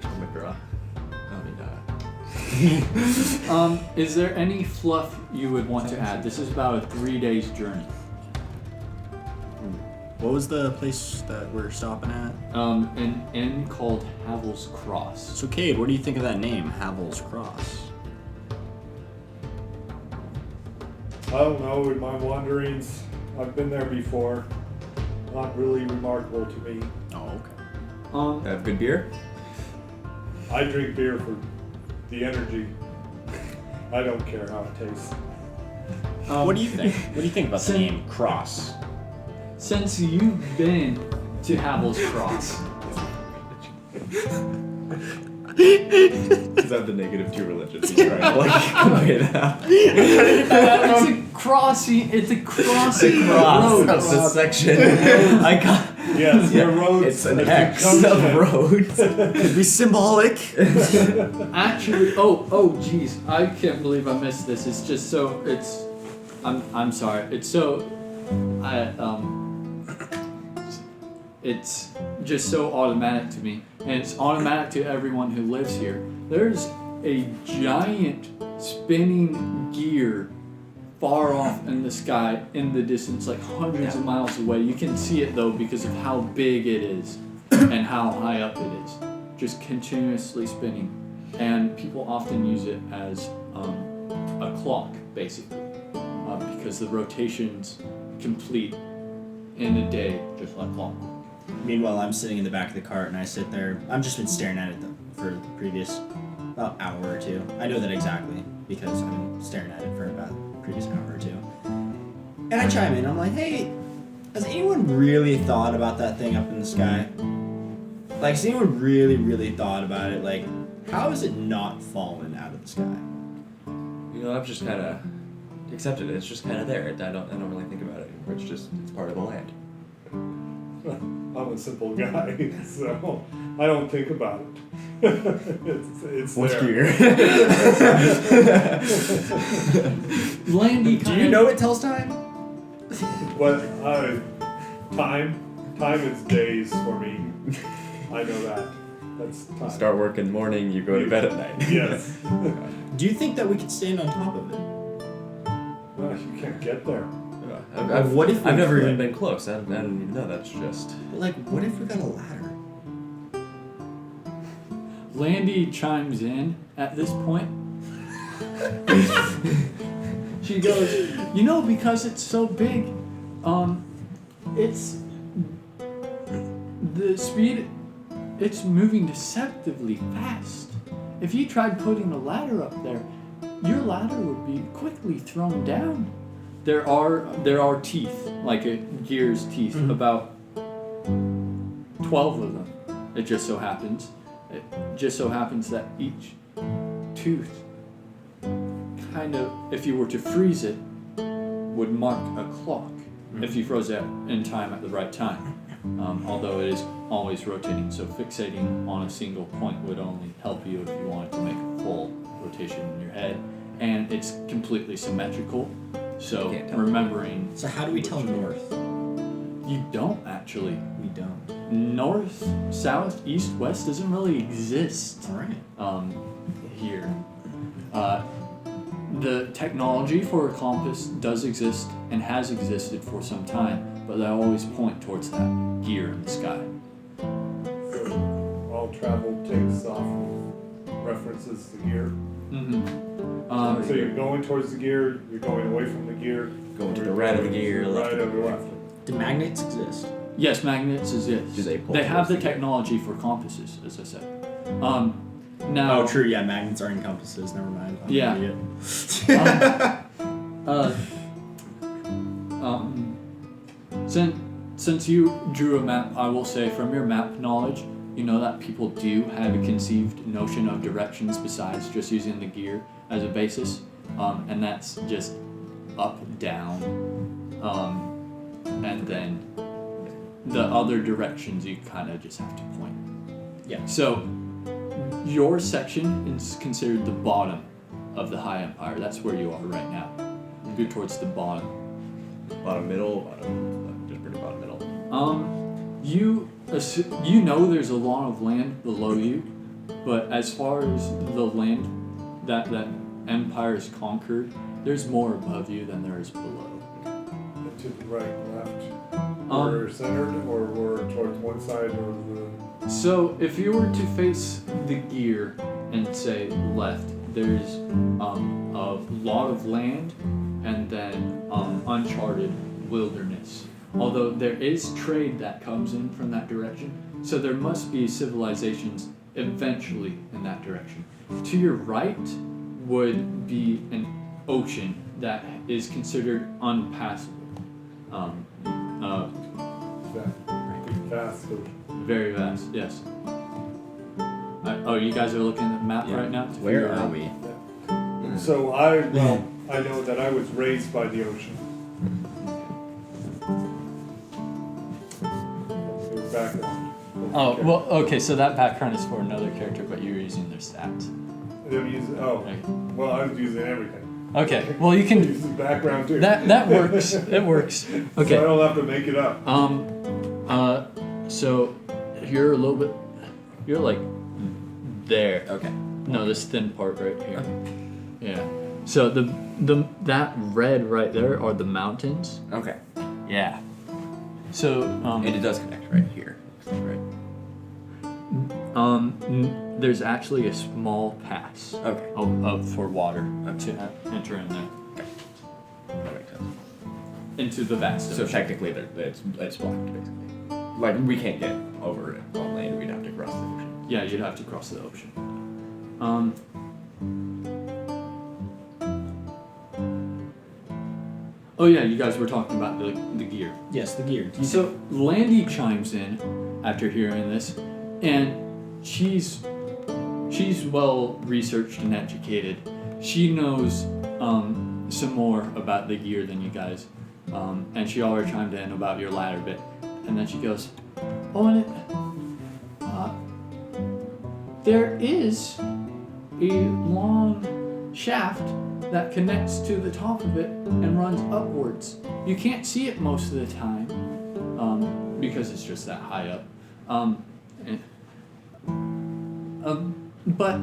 McGraw. Is there any fluff you would want to add? This is about a 3 days journey. What was the place that we're stopping at? An inn called Havel's Cross. So, Cade, what do you think of that name, Havel's Cross? I don't know, in my wanderings, I've been there before. Not really remarkable to me. Oh, okay. Have good beer? I drink beer for the energy. I don't care how it tastes. What do you think? What do you think about the name Cross? Since you've been to Havel's Cross, Because I have the negative 2 religions. He's trying to convey that. it's a crossing. It's a crossing road. That's the section. I got. Yes, the roads. It's an at the X of junction. roads. Could be symbolic. Actually, geez, I can't believe I missed this. It's just so. I'm sorry. It's so. It's just so automatic to me, and it's automatic to everyone who lives here. There's a giant spinning gear far off in the sky, in the distance, like hundreds of miles away. You can see it though because of how big it is and how high up it is, just continuously spinning. And people often use it as a clock, basically, because the rotations complete in a day, just like clock. Meanwhile, I'm sitting in the back of the cart and I sit there. I've just been staring at it for the previous about hour or two. I know that exactly because I've been staring at it for about the previous hour or two. And I chime in. I'm like, hey, has anyone really thought about that thing up in the sky? Like, has anyone really, really thought about it? Like, how has it not fallen out of the sky? You know, I've just kind of accepted it. It's just kind of there. I don't really think about it. It's part of the land. I'm a simple guy, so I don't think about it. it's What's there. here? Landy Do you know it tells time? But time is days for me. I know that. That's time. Start work in the morning, you go to bed at night. Yes. Do you think that we could stand on top of it? Well, you can't get there. What if we I've never could? even been close. I don't even know. That's just. But like, what if we got a ladder? Landy chimes in at this point. She goes, because it's so big, it's the speed, it's moving deceptively fast. If you tried putting a ladder up there, your ladder would be quickly thrown down. There are teeth, like a gear's teeth, about 12 of them. It just so happens that each tooth kind of, if you were to freeze it, would mark a clock if you froze it in time at the right time. Although it is always rotating, so fixating on a single point would only help you if you wanted to make a full rotation in your head. And it's completely symmetrical, so Can't tell. remembering... So how do we tell north? You don't actually. We don't. North, south, east, west doesn't really exist All right. here. The technology for a compass does exist and has existed for some time, but they always point towards that gear in the sky. So all travel takes off of references to gear. So you're going towards the gear, you're going away from the gear. Going to or the you're right of the going gear, to the left right of of the the gear. left. Do magnets exist? Yes, magnets exist. Do they pull They have towards the the gear? technology for compasses, as I said. Now, Oh, true. Yeah, magnets are in compasses. Never mind. I'm Yeah. an idiot. Since you drew a map, I will say from your map knowledge, you know that people do have a conceived notion of directions besides just using the gear as a basis, and that's just up, down, and then the other directions you kind of just have to point. Yeah. So your section is considered the bottom of the High Empire. That's where you are right now. Go towards the bottom. Bottom middle, just pretty bottom middle. You know there's a lot of land below you, but as far as the land that empire is conquered, there's more above you than there is below. To the right and left. We're centered, or we're towards one side or the. So if you were to face the gear and say left, there's a lot of land and then uncharted wilderness. Although there is trade that comes in from that direction, so there must be civilizations eventually in that direction. To your right would be an ocean that is considered unpassable. Fast. Very vast, yes. You guys are looking at the map Yeah. right now? to Where figure are out? we? So I know that I was raised by the ocean. Your background. Oh, well, okay, so that background is for another character, but you're using their stats. They're using, Okay. well, I was using everything. Okay, well, you I can. use the background too. That works. It works. So Okay. I don't have to make it up. So you're a little bit. You're like there. Okay. No, this thin part right here. Yeah. So that red right there are the mountains. Okay. Yeah. So And it does connect right here. Right. there's actually a small pass. Okay. For water to enter in there That makes sense. into the vast. So ocean. technically, it's blocked basically. Like we can't get over it on land. We'd have to cross the ocean. Yeah, you'd have to cross the ocean. Oh yeah, you guys were talking about the gear. Yes, the gear. So Landy chimes in after hearing this, and she's well researched and educated. She knows some more about the gear than you guys, and she already chimed in about your ladder bit, and then she goes, "Oh, and there is a long shaft that connects to the top of it and runs upwards. You can't see it most of the time because it's just that high up. But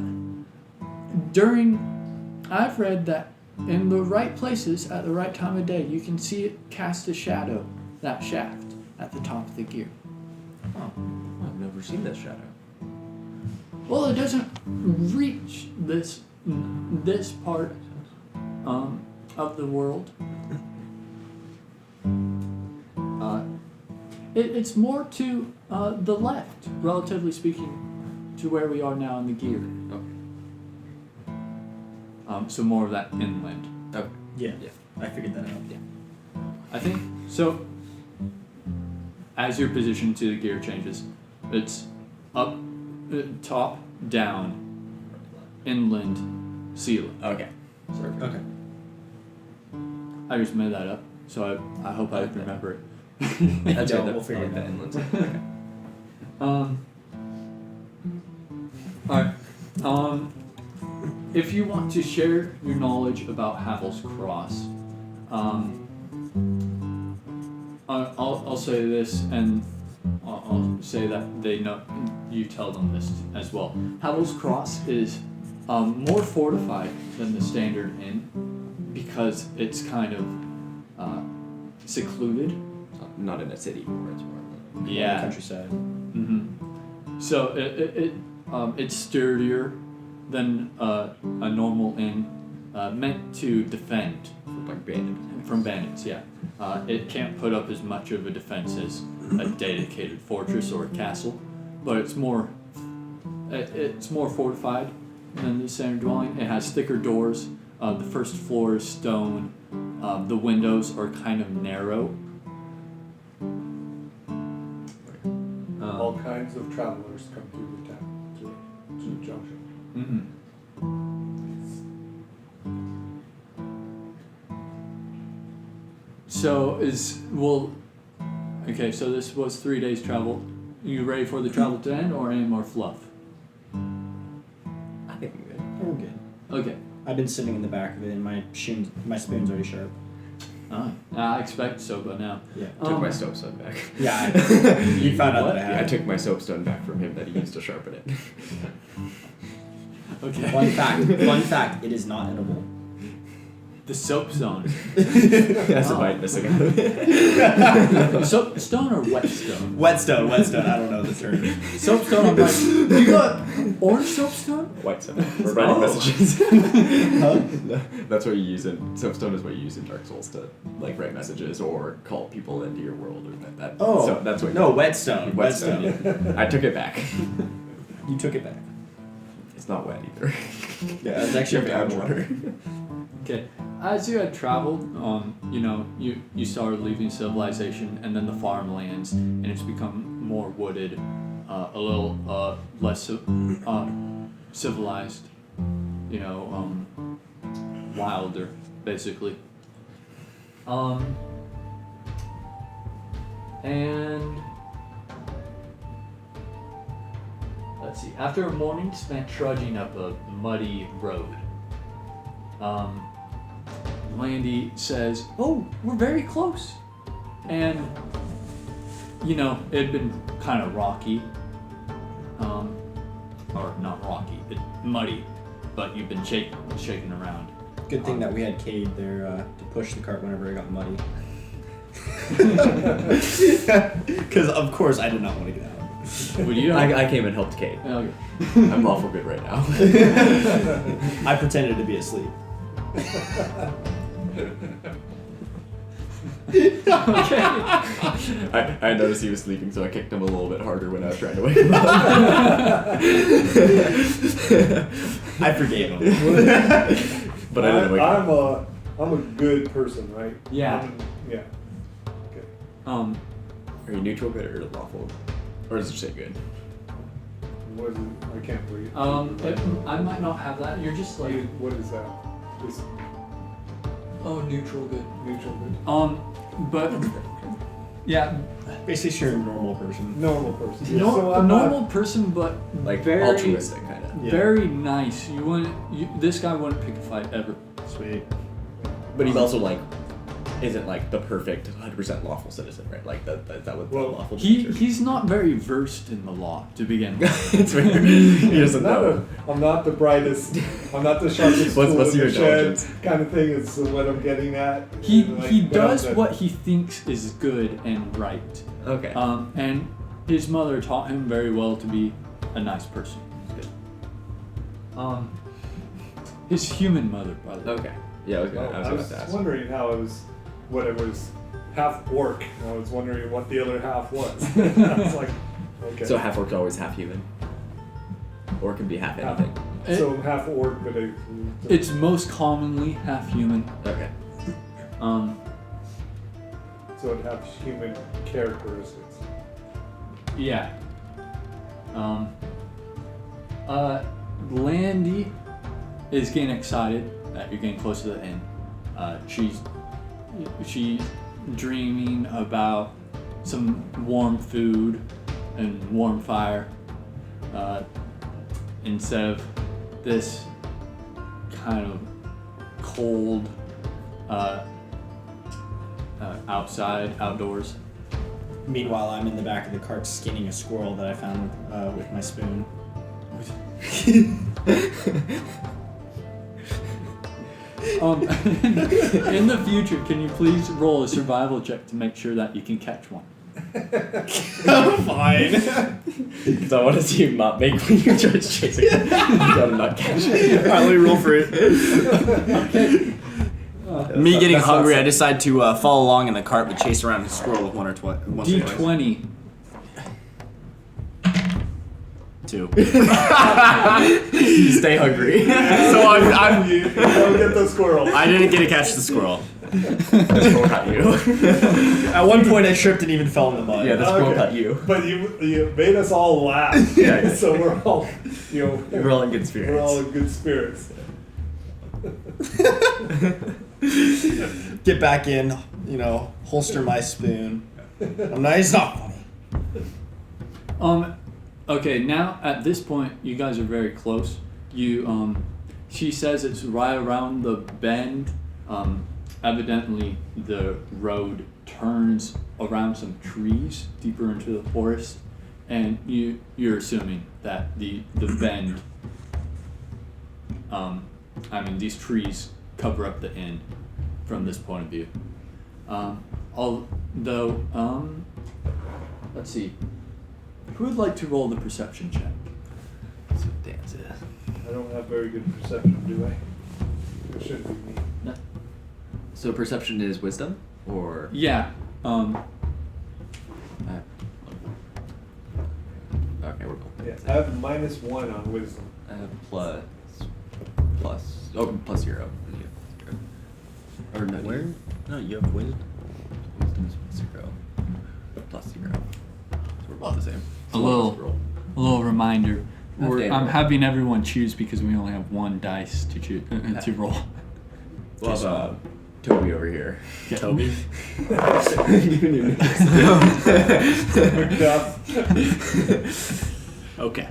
I've read that in the right places at the right time of day, you can see it cast a shadow, that shaft, at the top of the gear. Oh, I've never seen this shadow. Well, it doesn't reach this part of the world. It's more to the left, relatively speaking, to where we are now in the gear. Okay. So more of that inland. Okay. Yeah. I figured that out. Yeah. I think so. As your position to the gear changes, it's up, top, down, inland, ceiling. Okay. Sorry. Okay. I just made that up, so I hope I remember it. That's Yeah, good. we'll figure it that out. inland side. Okay. Alright. If you want to share your knowledge about Havel's Cross, I'll say this, and I'll say that they know. You tell them this as well. Havel's Cross is more fortified than the standard inn because it's kind of secluded. Not in a city, more it's more in the Yeah. Countryside. Mm-hmm. So it's sturdier than a normal inn, meant to defend like bandit. from bandits. Yeah, it can't put up as much of a defense as a dedicated fortress or a castle, but it's more fortified than the standard dwelling. It has thicker doors. The first floor is stone. The windows are kind of narrow. All kinds of travelers come through the town to the junction. Mm-hmm. So okay, so this was 3 days travel. You ready for the travel to end or any more fluff? I think I'm good. We're good. Okay. I've been sitting in the back of it, and my spoon's already sharp. I expect so by now. Yeah. Took my soapstone back. Yeah. You found out that I Yeah, I had. took my soapstone back from him that he used to sharpen it. Okay. Fun fact. It is not edible. The soapstone. That's a bite missing out of it. Soapstone or whetstone? Whetstone. I don't know the term. Soapstone. I'm like, you got orange soapstone? White soap. For writing Oh. messages. Huh? That's what you use in soapstone is what you use in Dark Souls to like write messages or call people into your world or that. Oh. So that's what. No, whetstone. Whetstone. Yeah. I took it back. You took it back. It's not wet either. Yeah, it's actually You have to add water. Okay. As you had traveled, you started leaving civilization and then the farmlands, and it's become more wooded, a little less civilized, wilder, basically. And let's see. After a morning spent trudging up a muddy road, Landy says, "Oh, we're very close," and it had been kind of rocky, or not rocky, muddy, but you've been shaking around. Good thing that we had Cade there to push the cart whenever it got muddy. Because of course I did not want to get out. Would you? I came and helped Kate. Okay. I'm lawful good right now. I pretended to be asleep. Okay. I noticed he was sleeping, so I kicked him a little bit harder when I was trying to wake him up. I forgave him. But I didn't wake him up. I'm a good person, right? Yeah. Yeah. Okay. Are you neutral good or lawful? Or does it say good? What is it? I can't read. I might not have that. You're just like, What is that? Is neutral good. neutral good? But yeah, Basically, you're a normal person. Normal person. no, So a I'm not- normal person, but Like very, altruistic kind of. Yeah. very nice. This guy wouldn't pick a fight ever. Sweet. But he's also like, isn't like the perfect 100% lawful citizen, right? Like that would be Well, lawful. He's not very versed in the law to begin with. It's very. He doesn't know. I'm not the brightest. I'm not the sharpest What's tool in your the shed. intelligence? Kind of thing is what I'm getting at. He Like, does but what he thinks is good and right. Okay. And his mother taught him very well to be a nice person. His human mother, by the way. Okay. Yeah, I was Well, about I was to ask. wondering what it was half orc. I was wondering what the other half was. I was like, okay. So half orc's always half human, or it can be half anything. So half orc, but It's most commonly half human. Okay. so it has human characteristics. Yeah. Landy is getting excited that you're getting close to the end. She's dreaming about some warm food and warm fire instead of this kind of cold outside, outdoors. Meanwhile, I'm in the back of the cart skinning a squirrel that I found with my spoon. In the future, can you please roll a survival check to make sure that you can catch one? Fine. Because I want to see you not make when you're just chasing it. I'm not catching it. Alright, let me roll for it. Okay. Me getting that's not hungry, I safe. decide to follow along in the cart but chase around the squirrel with once or twice. D20. 2. You stay hungry. So I'm You don't get the squirrel. I didn't get to catch the squirrel. The squirrel caught you. At one point, I tripped and even fell in the mud. Yeah, the squirrel Okay. caught you. But you made us all laugh. Yeah. So we're all, you know, We're all in good spirits. we're all in good spirits. Get back in, holster my spoon. It's not funny. Okay, now at this point, you guys are very close. She says it's right around the bend. Evidently, the road turns around some trees deeper into the forest, and you're assuming that the bend. These trees cover up the end from this point of view. Although, let's see. Who would like to roll the perception check? That's what Dan's is. I don't have very good perception, do I? It shouldn't be me. No. So perception is wisdom? Or... Yeah. Okay, we're both. Yeah, I have -1 on wisdom. I have plus 0. Or no, Where? No, you have wisdom. Wisdom is +0. +0. So we're both the same. A little reminder. Okay. I'm having everyone choose because we only have one dice to choose to roll. We'll have Toby over here. Yeah. Toby? Macduff. Okay.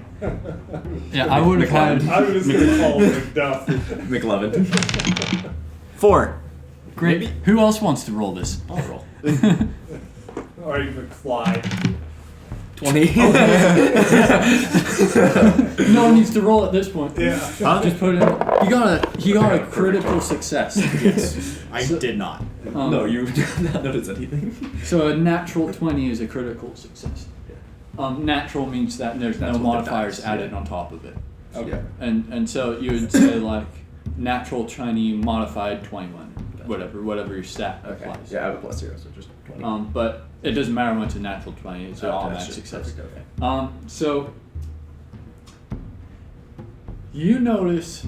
Yeah, I would have had. I'm just gonna call him Macduff. McLovin. 4. Great. Maybe. Who else wants to roll this? I'll roll. Or McFly. 20. No one needs to roll at this point. Yeah. I'll just put it. He got a critical success. Yes. I did not. No, you did not notice anything. So a natural 20 is a critical success. Natural means that there's That's no what the modifiers dice, added yeah. on top of it. Okay. And so you would say like natural 20 modified 21, whatever your stat Okay. applies. Yeah, I have a +0, so just 20. But it doesn't matter when it's a natural 20, it's an Okay, automatic that's just success. perfect, okay. So you notice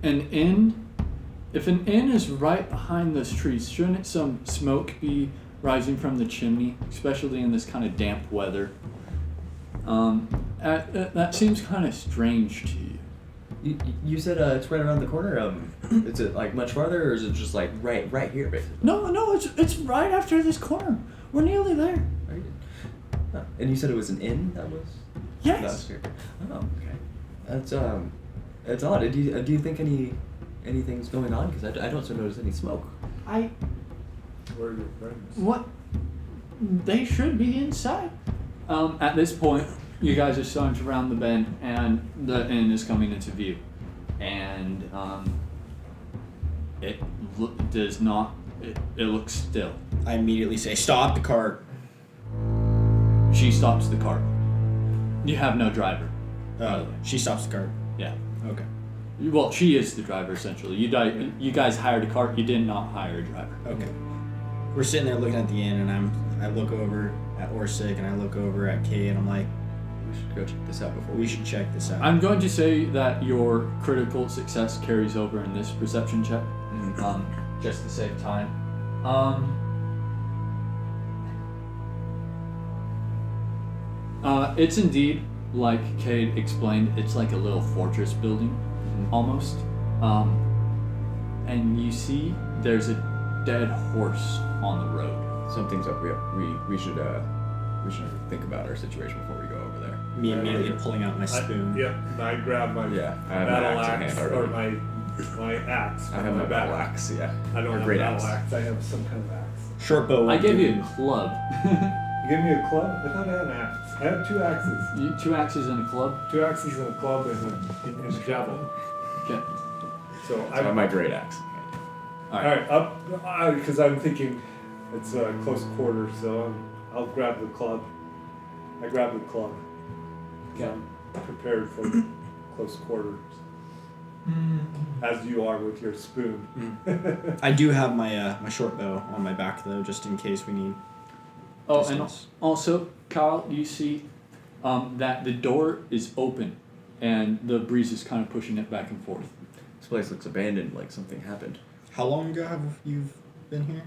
an inn. If an inn is right behind those trees, shouldn't some smoke be rising from the chimney, especially in this kind of damp weather? That seems kind of strange to you. You said it's right around the corner. Is it like much farther, or is it just like right here, basically? No, it's right after this corner. We're nearly there. Right. Oh. And you said it was an inn that was. Yes. That was here. Oh, okay. That's odd. Do you think anything's going on? Because I don't notice any smoke. I Where are your friends? What? They should be inside. At this point, you guys are starting to round the bend, and the inn is coming into view. And it does not. It looks still. I immediately say, stop the cart. She stops the cart. You have no driver. She stops the cart. Yeah. Okay. Well, she is the driver essentially. You guys hired a cart. You did not hire a driver. Okay. We're sitting there looking at the inn, and I look over at Orsic, and I look over at Kay, and I'm like, We should go check this out before we should check this out. I'm going to say that your critical success carries over in this perception check, just to save time. It's indeed, like Cade explained, it's like a little fortress building, almost. And you see there's a dead horse on the road. Something's up. We should think about our situation before we go over there. Me immediately pulling out my spoon. Yep, and I grab my Yeah, I have my battle axe in axe hand or already. my my axe. I have my battle axe, yeah. I don't Or have a great battle axe. axe. I have some kind of axe. Short bow. I will gave do. you a club. You gave me a club? I thought I had an axe. I have 2 axes. 2 axes and a club. 2 axes and a club and a javelin. Okay. So I have my great axe. Alright, up, because I'm thinking it's close quarters, so I'll grab the club. I grab the club. Okay. I'm prepared for close quarters. As you are with your spoon. I do have my my short bow on my back though, just in case we need. Oh, distance. and also, Kyle, you see that the door is open, and the breeze is kind of pushing it back and forth. This place looks abandoned, like something happened. How long ago have you been here?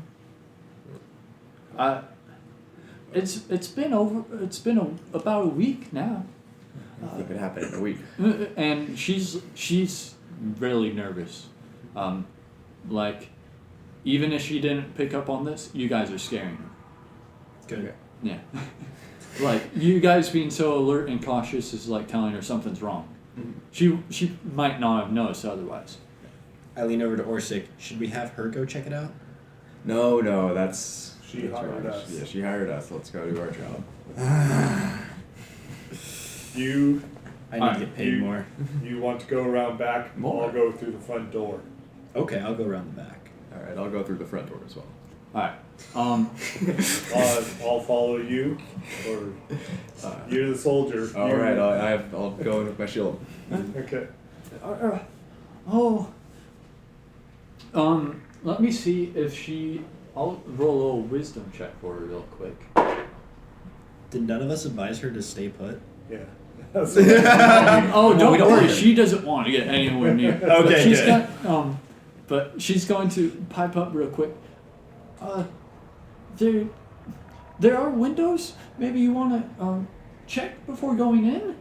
It's been about a week now, It could happen in a week. and she's really nervous. Like, even if she didn't pick up on this, you guys are scaring her. Good. Yeah. Like, you guys being so alert and cautious is like telling her something's wrong. She might not have noticed otherwise. I lean over to Orsic. Should we have her go check it out? No, that's... She that's hired wrong. us. Yeah, she hired us. Let's go do our job. You I need to get paid more. you want to go around back? More. I'll go through the front door. Okay, I'll go around the back. Alright, I'll go through the front door as well. Alright. I'll follow you, or you're the soldier. Alright, I'll go in with my shield. Okay. Let me see if she. I'll roll a little wisdom check for her real quick. Did none of us advise her to stay put? Yeah. Oh, don't worry. She doesn't want to get anywhere near. Okay, She's good. got. But she's going to pipe up real quick. There are windows. Maybe you want to check before going in.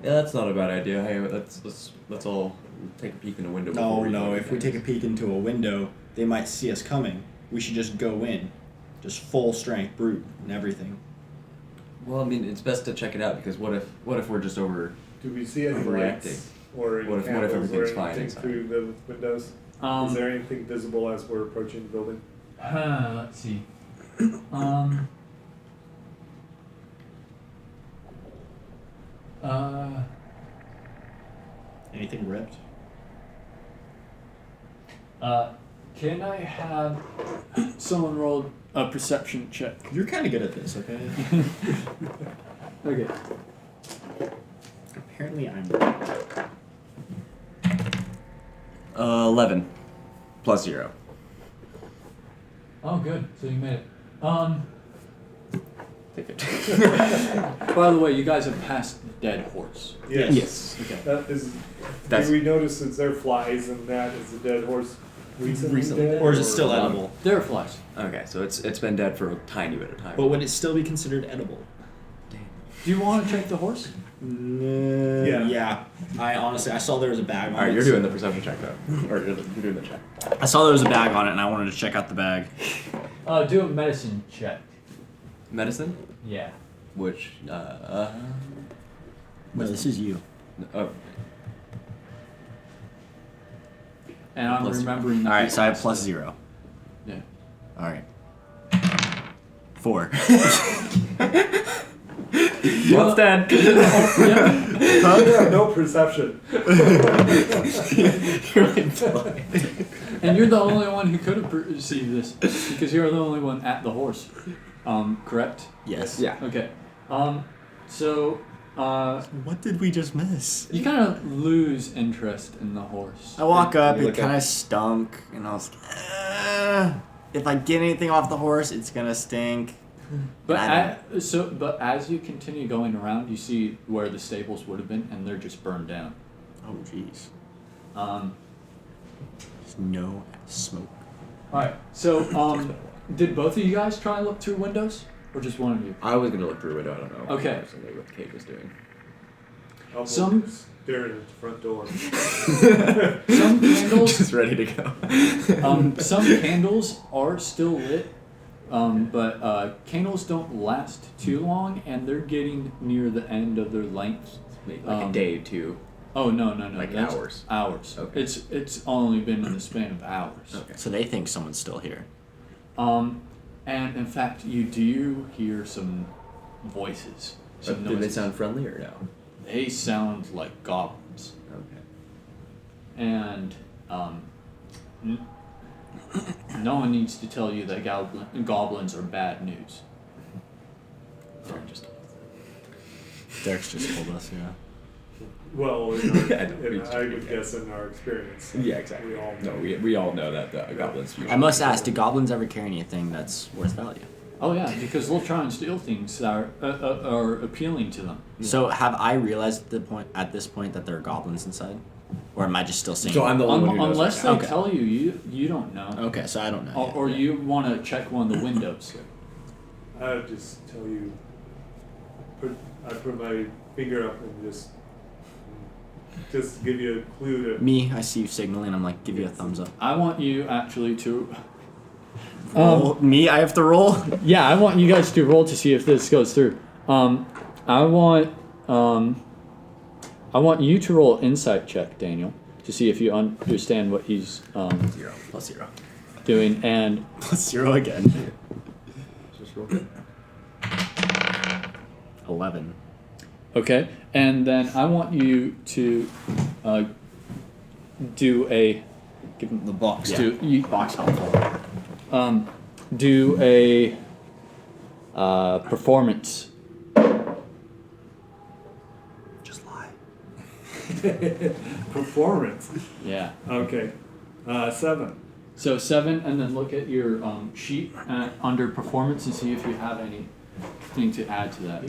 Yeah, that's not a bad idea. Hey, let's all take a peek in the window. before No. go If we in. take a peek into a window, they might see us coming. We should just go in, just full strength brute and everything. Well, I mean, it's best to check it out because what if we're just over? Do we see any Overreacting. lights or any What if candles everything's or fine anything inside? through the windows? Is there anything visible as we're approaching the building? Let's see. Anything ripped? Can I have someone roll a perception check? You're kind of good at this, okay? Okay. Apparently I'm. 11 plus 0. Oh, good. So you made it. Take it. By the way, you guys have passed the dead horse. Yes. Okay. That is. That's- Do we notice that there are flies in that? Is the dead horse recently dead? Or is it still edible? There are flies. Okay, so it's been dead for a tiny bit of time. But would it still be considered edible? Do you want to check the horse? Yeah. Yeah. I honestly, I saw there was a bag on it. Alright, you're doing the perception check though. Or you're doing the check. I saw there was a bag on it, and I wanted to check out the bag. Do a medicine check. Medicine? Yeah. Which, No, this is you. oh, And I'm Plus- remembering. All right, so I have plus 0. Yeah. All right. 4. well, dead. Yeah. You have no perception. And you're the only one who could have perceived this because you're the only one at the horse. Correct? Yes. Yeah. Okay. So What did we just miss? you kind of lose interest in the horse. I walk up, You it look kind up. of stunk, and I was like, if I get anything off the horse, it's gonna stink. But I but as you continue going around, you see where the stables would have been, and they're just burned down. Oh, jeez. There's no smoke. All right. So did both of you guys try and look through windows, or just one of you? I was gonna look through a window, I don't know. Okay. Personally, what Kate was doing. I'll Some- go staring at the front door. Some candles. Just ready to go. Some candles are still lit, but candles don't last too long, and they're getting near the end of their length. Maybe like a day or two. Oh no. Like that's hours? Hours. Okay. It's only been in the span of hours. Okay. So they think someone's still here. And in fact, you do hear some voices. Some Do they noises. sound friendly or no? They sound like goblins. Okay. And no one needs to tell you that goblins are bad news. Derek's just told us, yeah. Well, I know, we I would guess in our experience. Yeah, exactly. We all No, we all know that the goblins. I must ask, do goblins ever carry anything that's worth value? Oh yeah, because they'll try and steal things that are appealing to them. So have I realized at this point that there are goblins inside? Or am I just still seeing So I'm the only one who knows Unless right they now. Okay. tell you don't know. Okay, so I don't know. Or yet. you want to check one of the windows. I would just tell you. I put my finger up and just give you a clue to. Me, I see you signaling, I'm like, give you a thumbs up. I want you actually to. Roll. Me, I have to roll? Yeah, I want you guys to roll to see if this goes through. I want you to roll insight check, Daniel, to see if you understand what he's 0 plus 0. doing. And Plus 0 again. Just roll good. 11. okay, and then I want you to do a give him the box Yeah. to you, Box helpful. do a performance. Just lie. Performance. Yeah. Okay. 7. So 7, and then look at your sheet under performance and see if you have anything to add to that.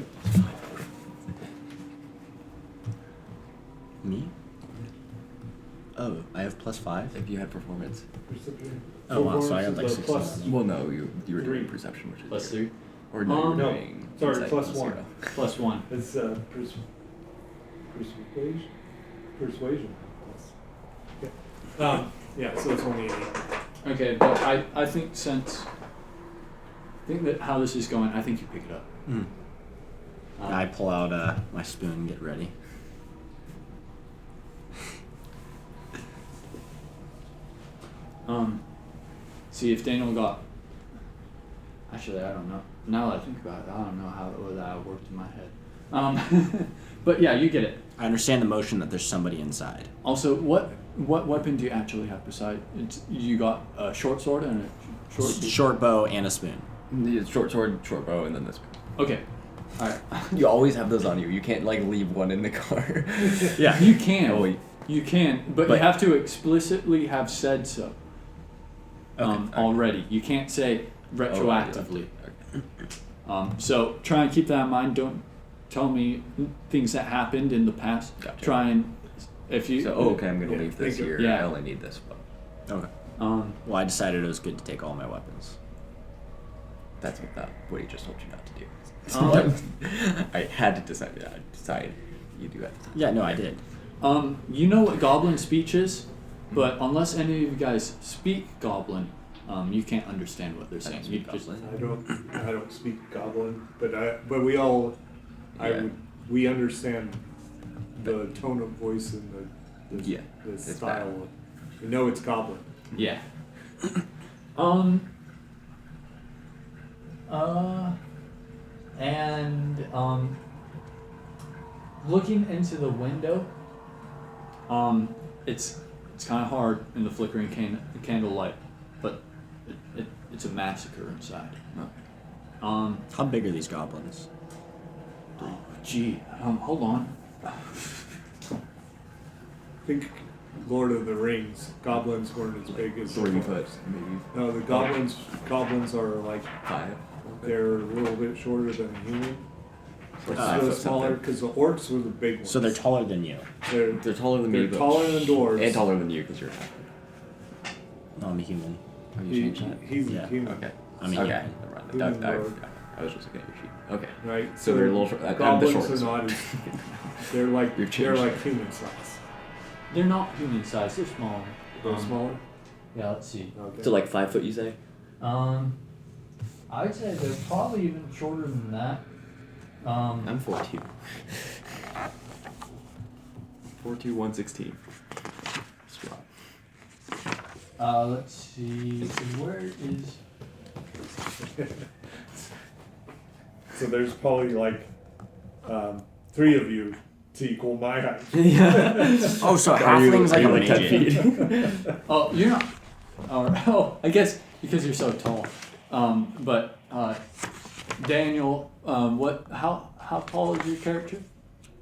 Me? Oh, I have plus 5? If you had performance. Oh wow, so I had like Performance is 16. a Well, no, you were Three. doing perception, which is Plus zero. 3. Or no, you were No, doing sorry, insight plus plus 1. 0. Plus 1. It's persuasion. Persuasion. Yeah. Yeah. So it's only 8. Okay, but I think that how this is going, I think you pick it up. I pull out my spoon and get ready. See if Daniel got. Actually, I don't know. Now that I think about it, I don't know how that worked in my head. But yeah, you get it. I understand the motion that there's somebody inside. Also, what weapon do you actually have beside? You got a short sword and a short. Short bow and a spoon. The short sword, short bow, and then this. Okay. All right. You always have those on you. You can't like leave one in the car. Yeah, you can. Oh, wait. You can, but you have to explicitly have said so. Already. You can't say retroactively. So try and keep that in mind. Don't tell me things that happened in the past. Gotcha. Try and if you. So, okay, I'm gonna leave this here. Yeah. I only need this one. Okay. Well, I decided it was good to take all my weapons. That's what he just told you not to do. Um, I had to decide. You do have to. Yeah, no, I did. you know what Goblin speech is, but unless any of you guys speak Goblin, you can't understand what they're saying. You just, I don't speak Goblin, but we all, Yeah. we understand the tone of voice and the It's style. bad. We know it's Goblin. yeah. Looking into the window, it's kind of hard in the flickering candlelight, but it's a massacre inside. How big are these goblins? Gee, hold on. Think Lord of the Rings. Goblins weren't as big as 3 foot, maybe No, the goblins are like 5. they're a little bit shorter than a human. Like So 5 foot smaller something. because the orcs were the big ones. So they're taller than you. They're taller than me. They're but- taller than dwarves. And taller than you because you're. No, I'm a human. Have you changed that? He's Yeah. a human. Okay. I mean, okay. yeah. Never mind. Human I lord. I was just looking at your sheet. Okay. Right. So they're a little short. I'm the Goblins shortest. are not as. They're like You've changed they're it. like human size. They're not human sized. They're smaller. They're smaller. Yeah, let's see. Okay. So like 5 foot, you say? I'd say they're probably even shorter than that. I'm 4'2". 42116. Let's see. So where is? So there's probably like 3 of you to equal my height. Oh, so halfling's like a midget. Oh, you're not. Oh, I guess because you're so tall. But Daniel, what? How tall is your character?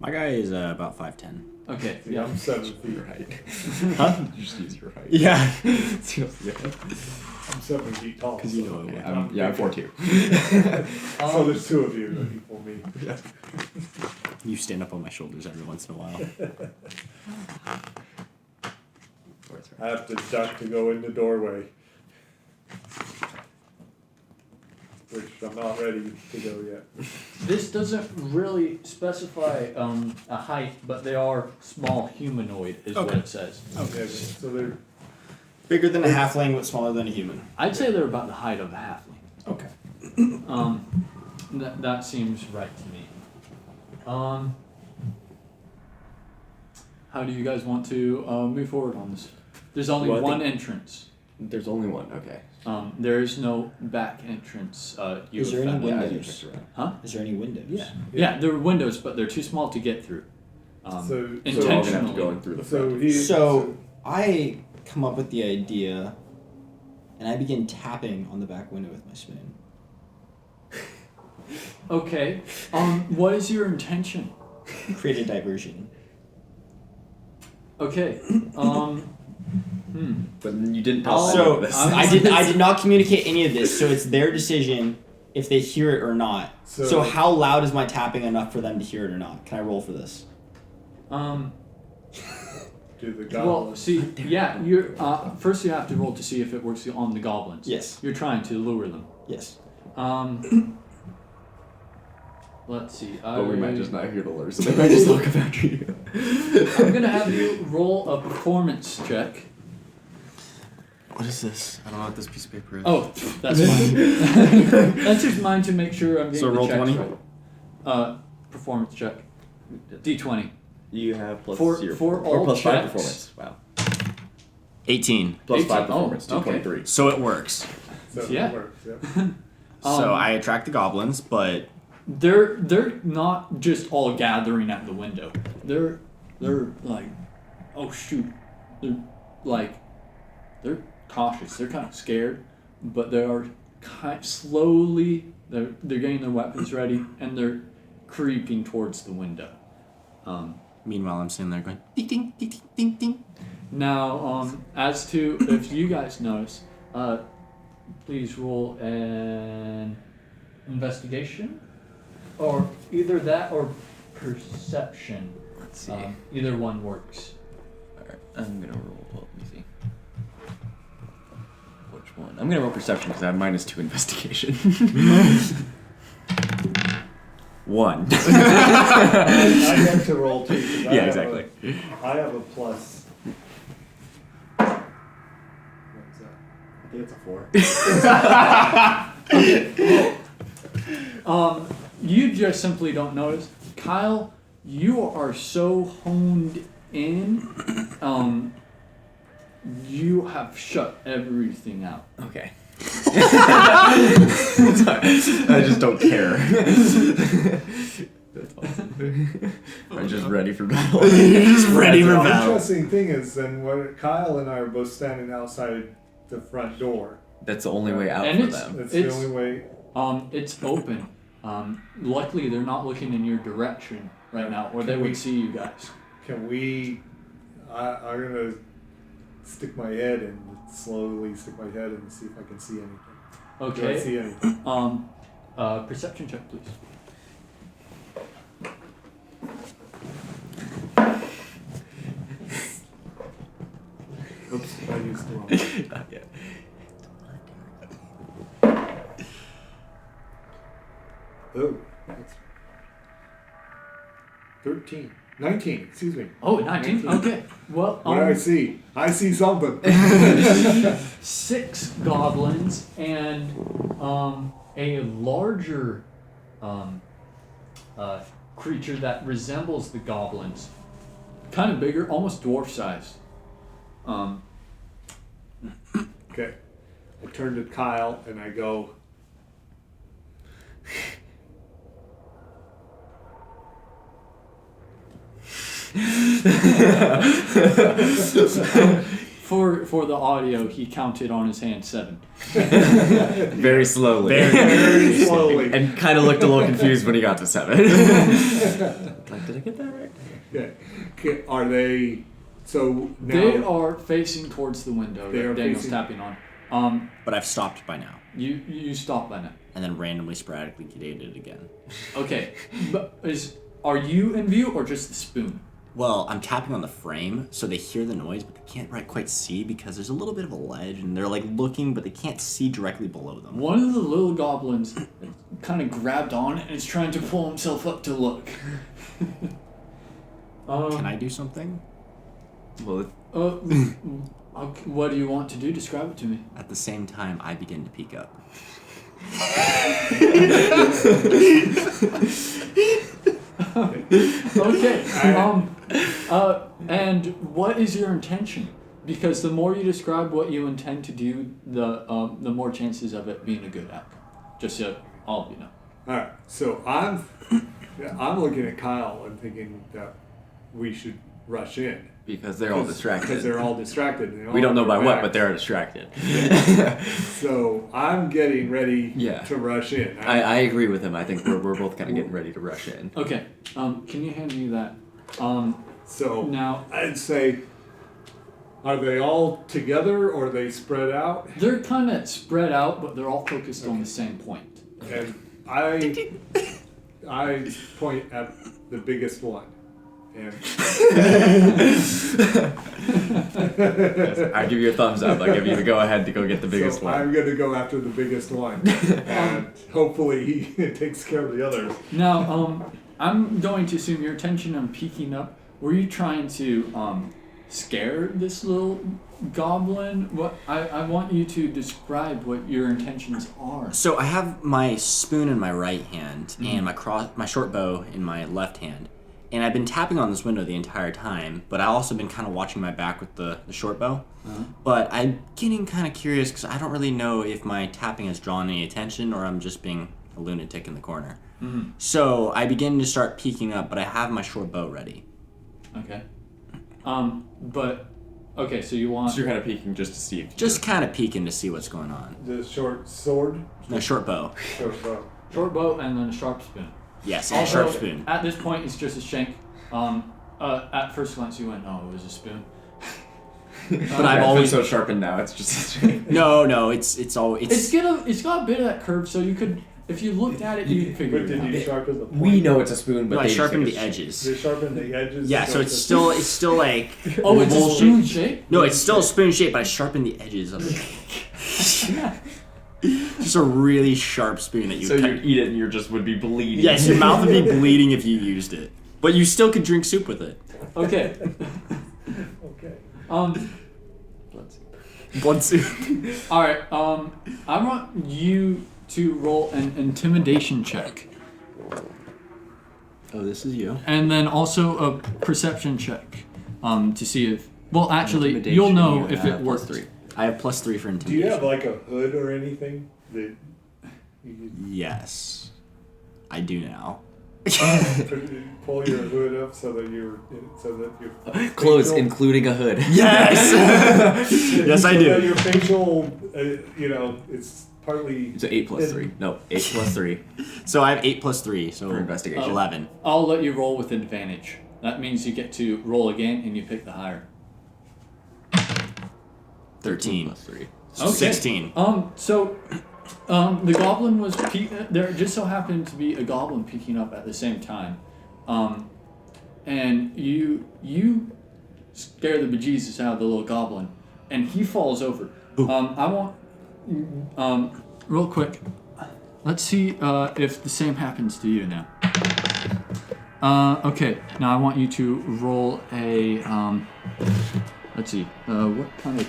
My guy is about 5'10". Okay. See, Yeah. I'm 7 feet. Your height. Huh? Just use your height. Yeah. I'm 7 feet tall. Because you so- know it. Okay, I'm 4'2". So there's 2 of you that equal me. Yeah. You stand up on my shoulders every once in a while. I have to duck to go in the doorway. Which I'm not ready to go yet. This doesn't really specify a height, but they are small humanoid, is what Okay. it says. Okay, so they're Bigger than a halfling, but smaller than a human. I'd say they're about the height of a halfling. Okay. That seems right to me. How do you guys want to move forward on this? There's only Well, I one think- entrance. There's only one. Okay. There is no back entrance. Is there any found. Yeah, I windows? just checked around. Huh? Is there any windows? Yeah, there are windows, but they're too small to get through. So- So we're all gonna have to Intentionally. go in through the so front. he So I come up with the idea, and I begin tapping on the back window with my spoon. Okay. What is your intention? Create a diversion. Okay. But you didn't tell Oh, us So any of this. I did not communicate any of this, so it's their decision if they hear it or not. So how loud is my tapping enough for them to hear it or not? Can I roll for this? do the Well, goblin. see, yeah, you're first you have to roll to see if it works on the goblins. Yes. You're trying to lure them. Yes. Let's see. But we might just not hear the lures, so they might just look up after you. I'm gonna have you roll a performance check. What is this? I don't know what this piece of paper is. Oh, that's fine. That's just mine to make sure I'm getting So the roll checks 20? right. Performance check. D20. You have plus For- 0. for or all plus 5 checks. performance. Wow. 18. Plus 5 18. performance. Oh, okay. 223. So it works. So yeah. it works, yeah. So I attract the goblins, but They're not just all gathering at the window. They're like, oh shoot. They're cautious. They're kind of scared, but they are slowly. They're getting their weapons ready and they're creeping towards the window. meanwhile I'm sitting there going ding ding ding ding ding ding. Now, as to if you guys notice, please roll an investigation, or either that or perception. Let's see. Either one works. Alright, I'm gonna roll. Let me see. Which one? I'm gonna roll perception because I have -2 investigation. 1. I have to roll too. 'Cause Yeah, exactly. I have a plus. What's that? I think it's a 4. You just simply don't notice. Kyle, you are so honed in. You have shut everything out. Okay. I just don't care. That's awesome. I'm just ready for battle. You're just ready for The battle. interesting thing is then what Kyle and I are both standing outside the front door. That's the only way out And for it's- them. That's It's- the only way. It's open. Luckily, they're not looking in your direction right now, or they would see you guys. Can we? I'm gonna stick my head and slowly stick my head and see if I can see anything. Do I Okay. see anything? Perception check, please. Oops, I used the wrong. Not yet. Oh, that's 13. 19, excuse me. Oh, 19? Okay. Well, What do I see? I see something. 6 goblins and a larger creature that resembles the goblins kind of bigger, almost dwarf sized. Okay. I turn to Kyle and I go, For the audio, he counted on his hand 7. Very slowly. very slowly. And kind of looked a little confused when he got to 7. Like, did I get that right? Okay. Are they, so now. They are facing towards the window They are that Daniel's facing- tapping on. But I've stopped by now, You stop by now. and then randomly, sporadically did it again. Okay, but are you in view or just the spoon? Well, I'm tapping on the frame, so they hear the noise, but they can't quite see because there's a little bit of a ledge, and they're like looking, but they can't see directly below them. One of the little goblins kind of grabbed on and is trying to pull himself up to look. Can I do something? Well, Okay, what do you want to do? Describe it to me. At the same time, I begin to peek up. Okay. And what is your intention? Because the more you describe what you intend to do, the more chances of it being a good outcome. Just so all of you know. Alright, so I'm looking at Kyle and thinking that we should rush in. because they're all distracted. Because they're all distracted. And they all We don't know have by their what, backs. but they're distracted. So I'm getting ready Yeah. to rush in. I agree with him. I think we're both kind of getting ready to rush in. Okay. Can you hand me that? So Now I'd say, are they all together or are they spread out? they're kind of spread out, but they're all focused on the same point. And I point at the biggest one. And I give you a thumbs up. I give you the go ahead to go get the biggest so one. I'm going to go after the biggest one. And hopefully he takes care of the others. Now, I'm going to assume your attention on peeking up. Were you trying to scare this little goblin? What I want you to describe what your intentions are. So I have my spoon in my right hand and my short bow in my left hand. And I've been tapping on this window the entire time, but I've also been kind of watching my back with the short bow. But I'm getting kind of curious because I don't really know if my tapping has drawn any attention or I'm just being a lunatic in the corner. So I begin to start peeking up, but I have my short bow ready. Okay. But okay, so you want So you're kind of peeking just to see if Just kind of peeking to see what's going on. The short sword. No, short bow. Short bow. short bow and then a sharp spoon. Yes, and a sharp Although, spoon. At this point, it's just a shank. At first glance, you went, "Oh, it was a spoon." But I've always so sharpened now. It's just no. It's It's got a bit of that curve, so you could, if you looked at it, you'd figure But it did out. you sharpen the point? we know it's a spoon, but no, I they just sharpened think the it's- edges. You sharpen the edges. Yeah, so it's still like Oh, it's a oval spoon shape. shape. No, it's still a spoon shape, but I sharpened the edges of it. Just a really sharp spoon that you so cut. you eat it and you just would be bleeding. Yes, your mouth would be bleeding if you used it, but you still could drink soup with it. Okay. Okay. Blood soup. All right. I want you to roll an intimidation check, Oh, this is you. and then also a perception check, to see if. Well, actually, Intimidation, you'll know you if have it works. +3. I have +3 for Do intimidation. you have like a hood or anything that you Yes, I do now. could pull your hood up so that your Clothes, facial- including a hood. Yes. Yes, I so that do. your facial, it's partly. It's 8 plus 3. No, 8 plus 3 So I have 8 + 3, so for investigation. 11. I'll let you roll with advantage. That means you get to roll again, and you pick the higher. 13. plus 3. Okay. 16. So, the goblin was there. Just so happened to be a goblin peeking up at the same time, and you scare the bejesus out of the little goblin, and he falls over. I want real quick. Let's see if the same happens to you now. Okay. Now I want you to roll a. Let's see. What kind of.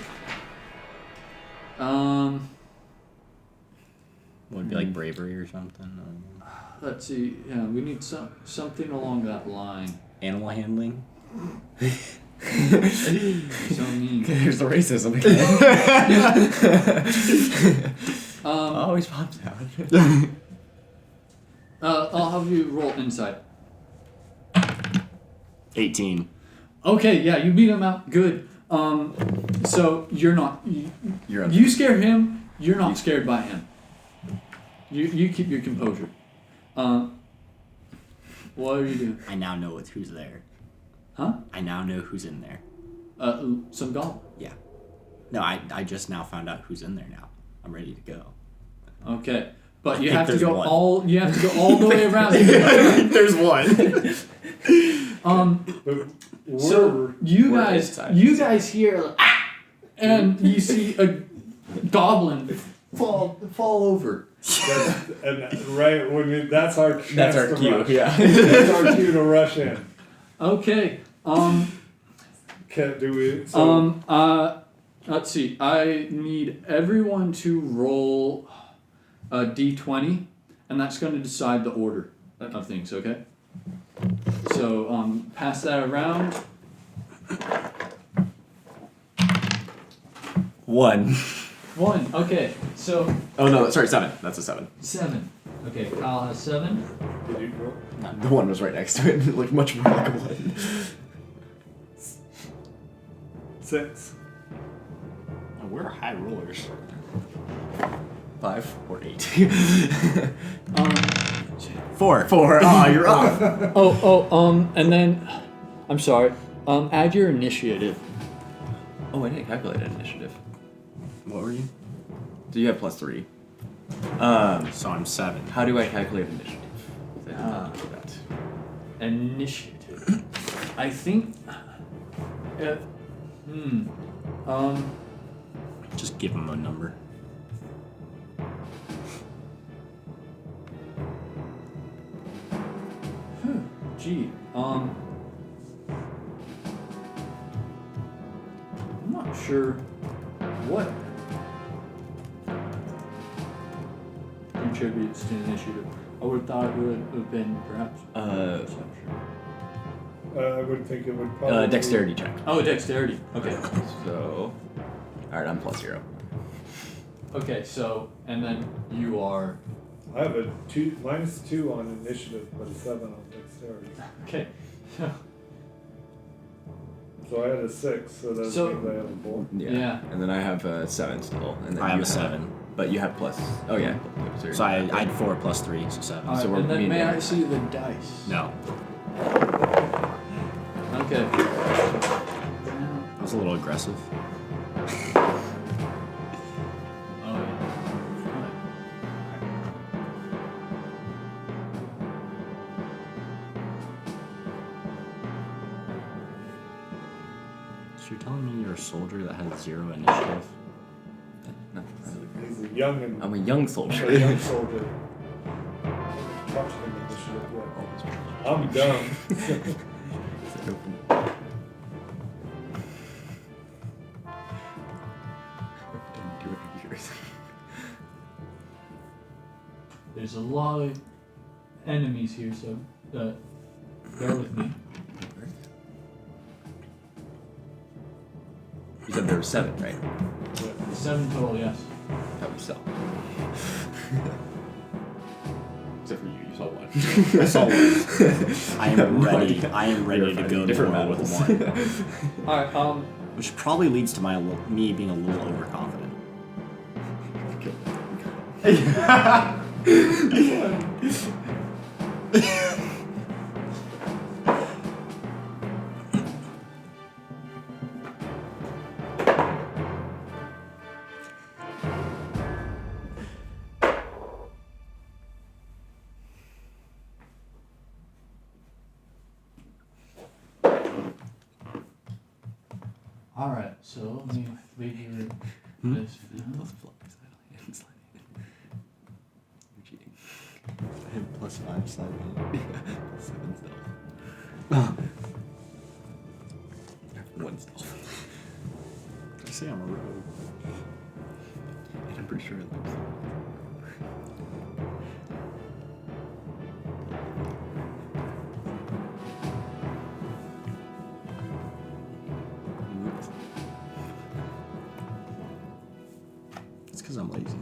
Would it be like bravery or something? Let's see. Yeah, we need something along that line. Animal handling? So mean. There's the racism again. Always pops out. I'll have you roll insight. 18. Okay, yeah, you beat him out. Good. So you're not. You're You scare him. You're not scared by him. You keep your composure. What are you doing? I now know who's there. Huh? I now know who's in there. Some goblin. Yeah. No, I just now found out who's in there now. I'm ready to go. Okay, but you think have to there's go one. all. You have to go all the way around. There's one. But So you we're guys inside. hear, like, "Ah!" and you see a goblin fall over. That's our chance That's our to cue. rush. Yeah. That's our cue to rush in. Okay. Can't do it. So Let's see. I need everyone to roll a d20, and that's going to decide the order of things. Okay. So pass that around. 1. 1. Okay. So Oh no, sorry, 7. That's a 7. 7. Okay. Kyle has 7. did you roll? The 1 was right next to it. It looked much more like a 1. 6. Oh, we're high rollers. 5 or 8. 4. 4. Oh, you're off. And then, I'm sorry. Add your initiative. Oh, I didn't calculate initiative. What were you? Do you have +3? So I'm 7. How do I calculate initiative? I did not do that. Initiative. I think. Just give him a number. Gee. I'm not sure what contributes to initiative. I would have thought it would have been perhaps perception. I would think it would probably. Dexterity check. Oh, dexterity. Okay. So, alright, I'm +0. Okay, so, and then you are. I have a -2 on initiative, but a 7 on dexterity. Okay. So I had a 6, so that So- means I have a 4. Yeah. And then I have a 7 still. And then I have you a 7. But you have plus. Oh yeah. So I had 4 + 3, so 7. Alright, So we're and then meeting may I there. see the dice? No. Okay. That was a little aggressive. Oh, yeah. So you're telling me you're a soldier that has 0 initiative? No, He's a young and I'm a young I'm soldier. a young soldier. Watch him initiative. Yeah. I'm dumb. There's a lot of enemies here, so bear with me. You said there were 7, right? 7 total, yes. Help yourself. Except for you saw 1. I saw 1. I am No ready. idea. I am ready You're to fighting go different to war with battles. 1. Alright, Which probably leads to me being a little overconfident. alright, so let me figure this out. You're cheating. I have +5 side. 7 stealth. 1 stealth. I say I'm a rogue. And I'm pretty sure it looks. It's because I'm lazy.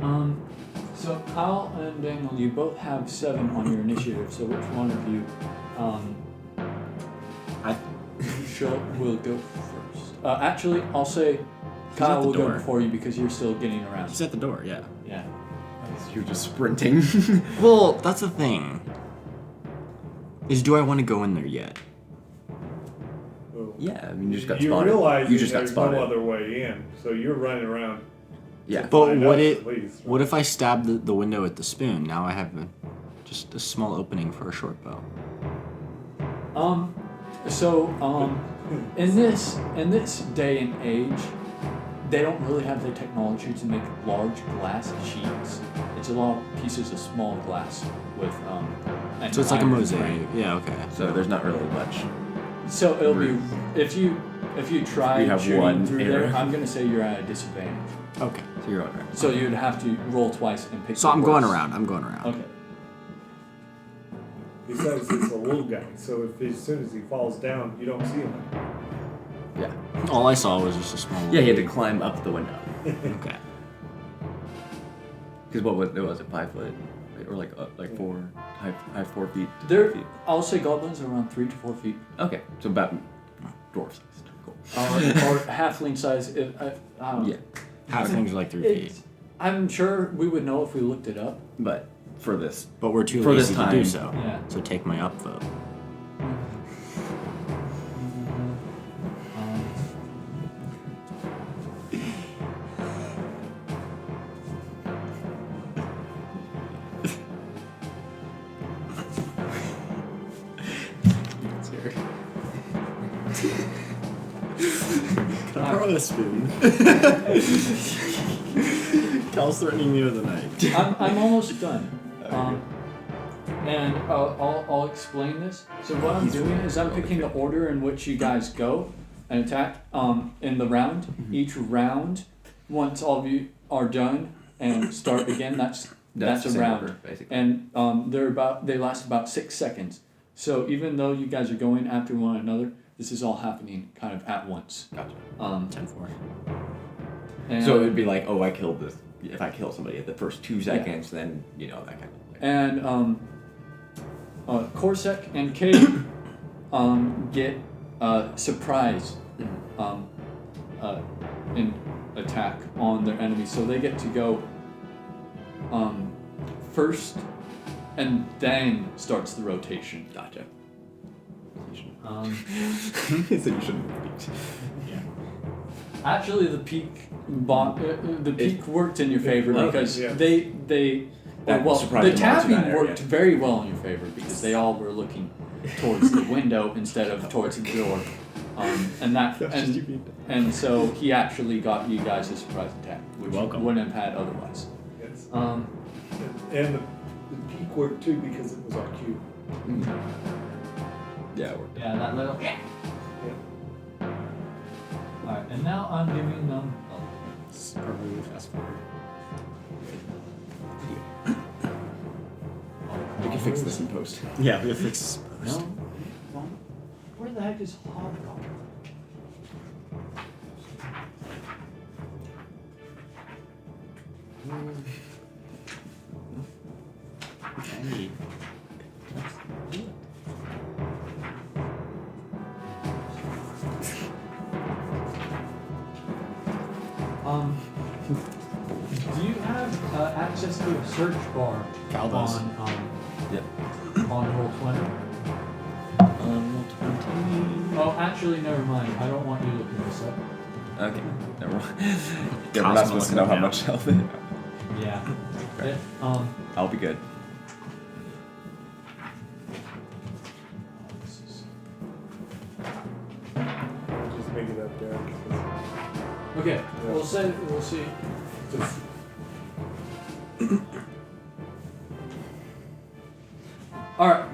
Oh. So Kyle and Daniel, you both have 7 on your initiative. So which one of you, will go first? Actually, I'll say Kyle at the will go door. before you because you're still getting around. He's at the door, yeah. Yeah. You're just sprinting. Well, that's the thing. Is do I want to go in there yet? Well, Yeah, I mean, you just got you spotted. realize You just got there's spotted. no other way in, so you're running around. Yeah. But Find what us it? at least, What right? if I stab the window with the spoon? Now I have just a small opening for a short bow. In this day and age, they don't really have the technology to make large glass sheets. It's a lot of pieces of small glass with an So it's like a iron mosaic. frame. Yeah. Okay. So there's not really much. So it'll be Roof. if you try You have shooting one through arrow. there, I'm gonna say you're at a disadvantage. Okay. So you're all right. So you'd have to roll twice and pick. So the I'm going worst. around. I'm going around. Okay. Besides, it's a little guy, so if as soon as he falls down, you don't see him. Yeah. All I saw was just a small. Yeah, he had to climb up the window. Okay. Because what was it? 5 foot, or like 4 high 4 feet. To 5 They're feet. I'll say goblins are around 3 to 4 feet, Okay, so about dwarf sized. Cool. or halfling size. I don't know. Yeah, Halflings are like 3 It's, feet, I'm sure we would know if we looked it up. but for this, but we're too For this lazy to do time. so. Yeah. So take my upvote. Can I borrow a spoon? Cal's threatening me with a knife. I'm almost done. And I'll explain this. So what I'm doing is I'm picking the order in which you guys go and attack in the round. Each round, once all of you are done and start again, that's a the same round. order, basically. And they last about 6 seconds. So even though you guys are going after one another, this is all happening kind of at once. Gotcha. 10-4. And, So it'd be like, oh, I killed this. If I kill somebody at the first 2 seconds, then that kind of. and Corsac and Kate get surprise in attack on their enemy, so they get to go first, and then starts the rotation. Gotcha. Um, So you shouldn't speak. yeah. Actually, the peak worked in your favor Okay, because yes. That surprised the them all to tapping that area. worked very well in your favor because they all were looking towards the window instead of towards the door, and so he actually got you guys a surprise attack, which you welcome. wouldn't have had otherwise. Yes. Um, And the peak worked too because it was our cube. Yeah, it worked. yeah, that little. Yeah. All right, and now I'm giving them. Probably fast forward. We can fix this in post. Yeah, we have fixed. No. Where the heck is Hobgoblin? Hey. Do you have access to a search bar Cal does. Yep. on Roll20? Oh, actually, never mind. I don't want you looking this up. Okay. Never mind. Yeah, we're Kyle's not supposed to know looking how now. much health. It. Yeah. Okay. I'll be good. Just make it up there. Okay, Yeah. we'll see. Just All right.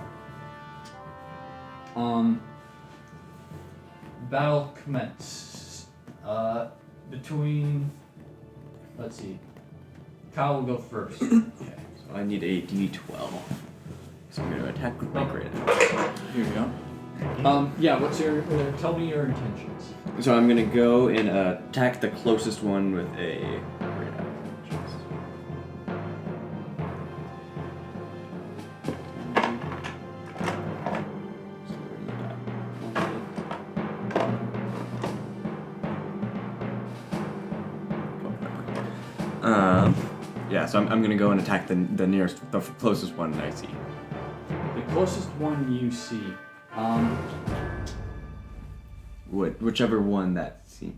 Battle commence. Between. Let's see. Kyle will go first. Okay, so I need a D12. So I'm going to attack with my great axe. Here we go. Yeah. What's your? Tell me your intentions. So I'm going to go and attack the closest one with a great axe. Yeah, so I'm gonna go and attack the closest one I see. The closest one you see. Whichever one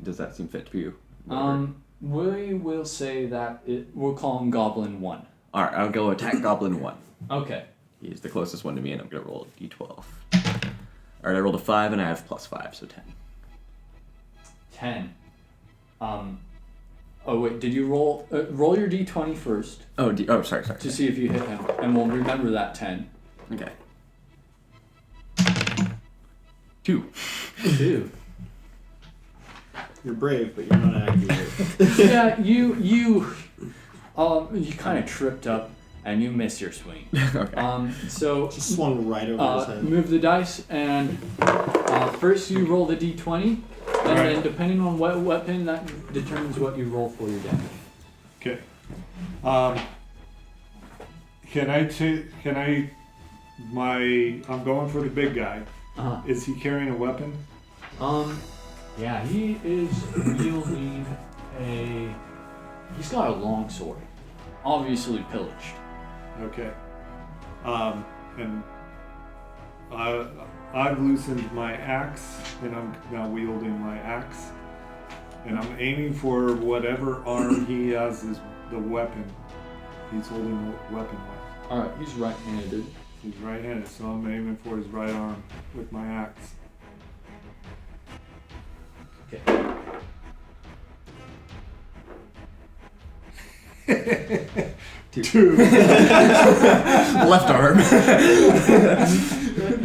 does that seem fit for you? We will say that we'll call him Goblin 1. Alright, I'll go attack Goblin 1. Okay. He's the closest one to me, and I'm gonna roll a D12. Alright, I rolled a 5, and I have +5, so 10. 10. Oh wait, did you roll your d20 first? Oh, sorry. To see if you hit him, and we'll remember that 10. Okay. 2. 2. You're brave, but you're not accurate. Yeah, you kind of tripped up and you missed your swing. Okay. So Just swung right over his head. move the dice, and first you roll the d20. And then, depending on what weapon, that determines what you roll for your damage. Okay. I'm going for the big guy. Uh-huh. Is he carrying a weapon? Yeah, he is wielding he's got a long sword. Obviously pillaged. Okay. And I've loosened my axe, and I'm now wielding my axe. And I'm aiming for whatever arm he has as the weapon. He's holding the weapon with. Alright, he's right-handed. He's right-handed, so I'm aiming for his right arm with my axe. Okay. 2. Left arm.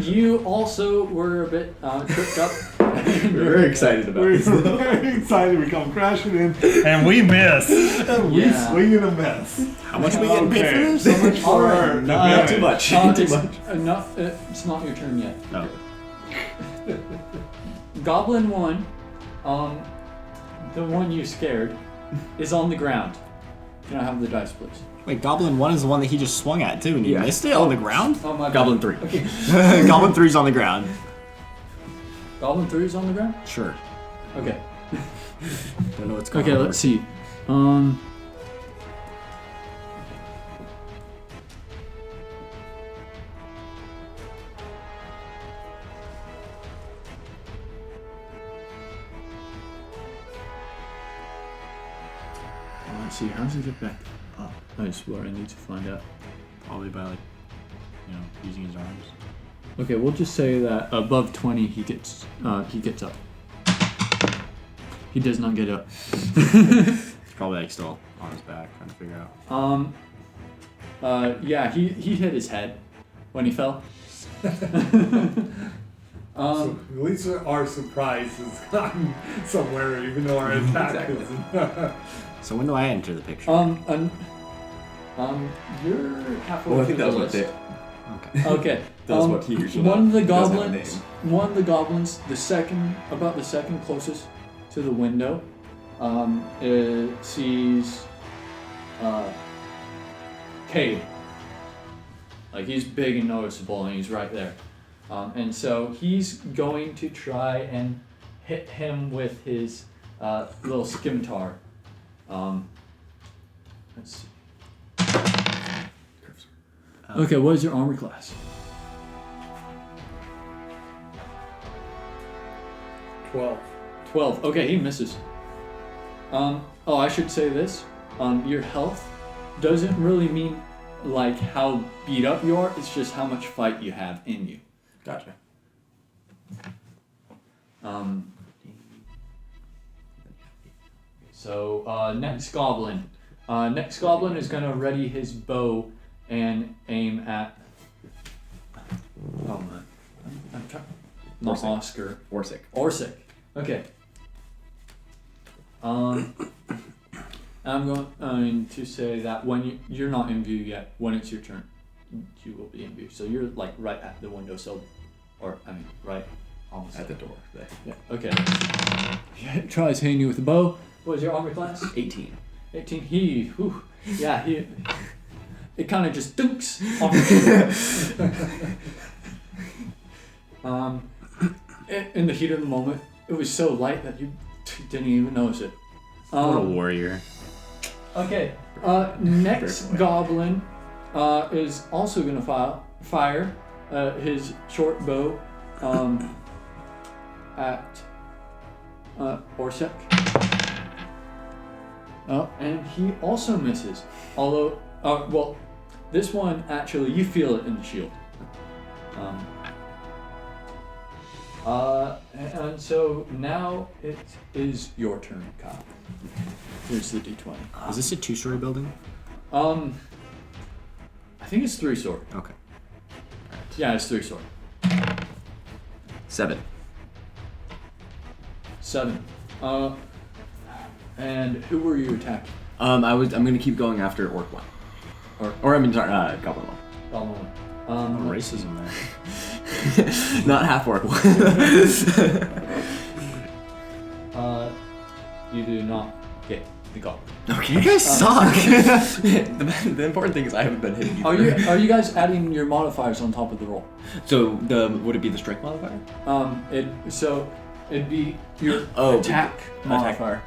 You also were a bit tripped up. We're very excited about We're this. very excited. We come crashing in, and we miss. We Yeah. swing and a miss. How much we getting paid for this? So much for Alright, Not too much. Enough. It's not your turn yet. No. Goblin 1, the one you scared, is on the ground. Can I have the dice, please? Wait, Goblin 1 is the one that he just swung at too, and you Yeah. missed it on the ground? Oh my Goblin God. 3. Okay. Goblin 3's on the ground. Goblin 3 is on the ground? Sure. Okay. Don't know what's going Okay, on. let's see. Let's see, how does it get back up? That's what I need to find out. Probably by using his arms. Okay, we'll just say that above 20 he gets up. He does not get up. Probably still on his back, trying to figure out. Yeah, he hit his head when he fell. So at least our surprise has gotten somewhere, even though our attack isn't. So when do I enter the picture? You're halfway Well, I through think that the was what list. Okay. Okay. That was what he usually One of the doesn't have a goblins. One of the goblins. The second closest to the window, sees Cade. Like, he's big and noticeable, and he's right there. And so he's going to try and hit him with his little scimitar. Let's see. Okay, what is your armor class? 12. 12. Okay, he misses. I should say this. Your health doesn't really mean like how beat up you are. It's just how much fight you have in you. Gotcha. So next goblin. Next goblin is gonna ready his bow and aim at. Oh man, I'm trying. not Orsic. Oscar. Orsic. Orsic. Okay. I'm going to say that when you're not in view yet, when it's your turn, you will be in view. So you're like right at the windowsill, or I mean, right almost At the door. There. Yeah. Okay. He tries hitting you with the bow. What is your armor class? 18. 18. He. It kind of just dunks off in the heat of the moment, it was so light that you didn't even notice it. What a warrior. Okay. Next goblin is also going to fire his short bow at Orsic. And he also misses. Although, well, this one actually, you feel it in the shield. And so now it is your turn, Kyle. Here's the D20. Is this a 2-story building? I think it's 3-story. Okay. Yeah, it's 3-story. 7. 7. And who were you attacking? I'm gonna keep going after Orc 1. Or I mean, sorry, Goblin 1. Goblin 1. Racism there. Not half Orc 1. You do not get the goblin. Okay. You guys suck. the important thing is I haven't been hitting you. Are you guys adding your modifiers on top of the roll? So would it be the strength modifier? It'd be your attack modifier.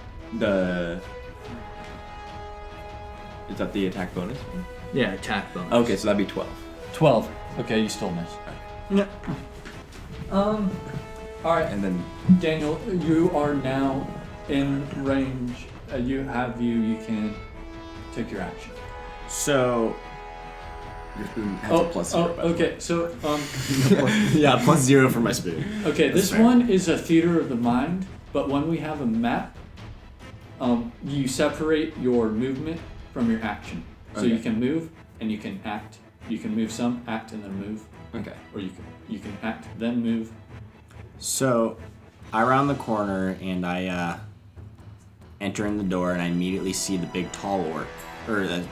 Is that the attack bonus? Yeah, attack bonus. Okay, so that'd be 12. 12. Okay, you still miss. Yeah. All right. And then Daniel, you are now in range. You have view. You can take your action. So, your spoon has a plus 0. Okay. So, yeah, +0 for my spoon. okay, That's this fair. one is a theater of the mind, but when we have a map, you separate your movement from your action. So Okay. you can move and you can act. You can move some, act, and then move. Okay. Or you can act, then move. So, I round the corner and I enter in the door and I immediately see the big tall orc, or the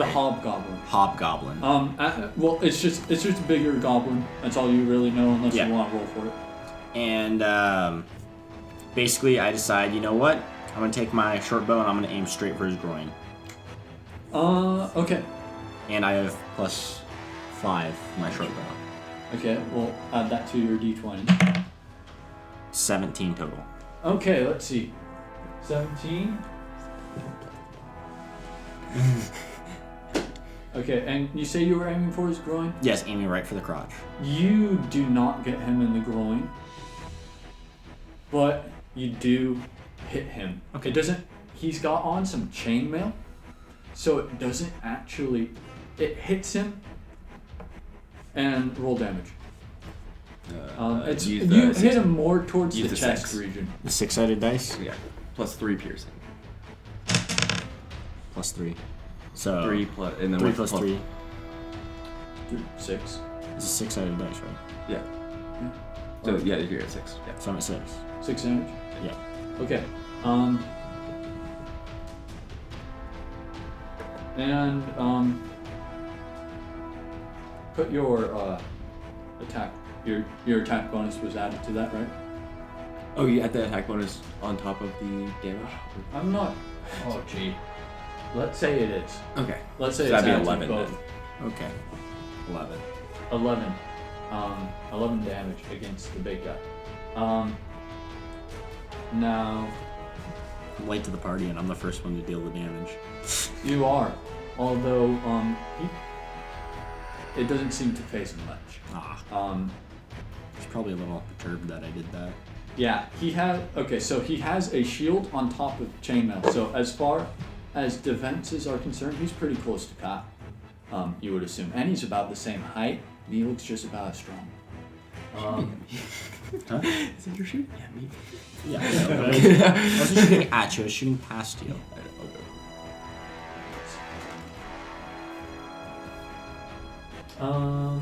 Hobgoblin. hobgoblin. Well, it's just a bigger goblin. That's all you really know, unless Yeah. you want to roll for it. And basically, I decide, you know what? I'm gonna take my short bow and I'm gonna aim straight for his groin. Okay. And I have +5 for my short bow. Okay, we'll add that to your D20. 17 total. Okay, let's see. 17. Okay, and you say you were aiming for his groin? Yes, aiming right for the crotch. You do not get him in the groin, but you do hit him. Okay. It doesn't. He's got on some chainmail, so it doesn't actually. It hits him and roll damage. It's use you the hit six- him more towards use the the chest 6. region. The 6-sided dice, Yeah. +3 piercing. +3. So 3 plus and then 3 what- plus 3 6. is a 6-sided dice, right? Yeah. So yeah, you're at 6. Yeah. So I'm at 6. 6 damage. Yeah. Okay. And put your attack. Your attack bonus was added to that, right? Oh, you add the attack bonus on top of the damage. I'm not. Oh, gee. Let's say it is. Okay. Let's say So it's that'd be added to 11 both. Okay. 11. 11. 11 damage against the big guy. Now I'm late to the party and I'm the first one to deal the damage. you are, although it doesn't seem to phase him much. He's probably a little perturbed that I did that. Yeah, he has a shield on top of chainmail. So as far as defenses are concerned, he's pretty close to Kyle. You would assume, and he's about the same height. And he looks just about as strong. Huh? Is that your shoot? Yeah, me. Yeah, I know. I wasn't shooting at you, I was shooting past you. Hold on.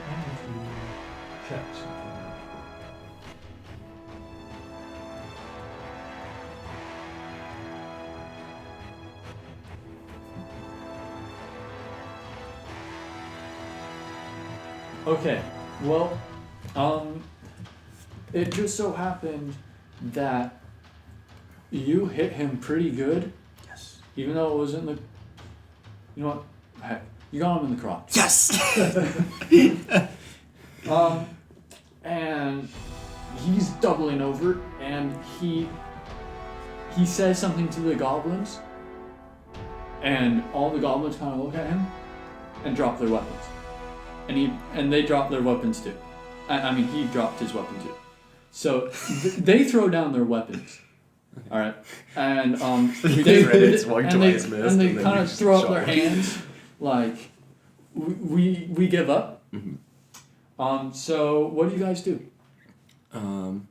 I need to check something. Okay, well, it just so happened that you hit him pretty good. Yes. Even though it wasn't the, you know what? Heck, you got him in the crotch. Yes. And he's doubling over, and he says something to the goblins, and all the goblins kind of look at him and drop their weapons, and they drop their weapons too. I mean, he dropped his weapon too. So they throw down their weapons. All right, and they kind of throw up their hands like we give up. Mm-hmm. So what do you guys do? Well,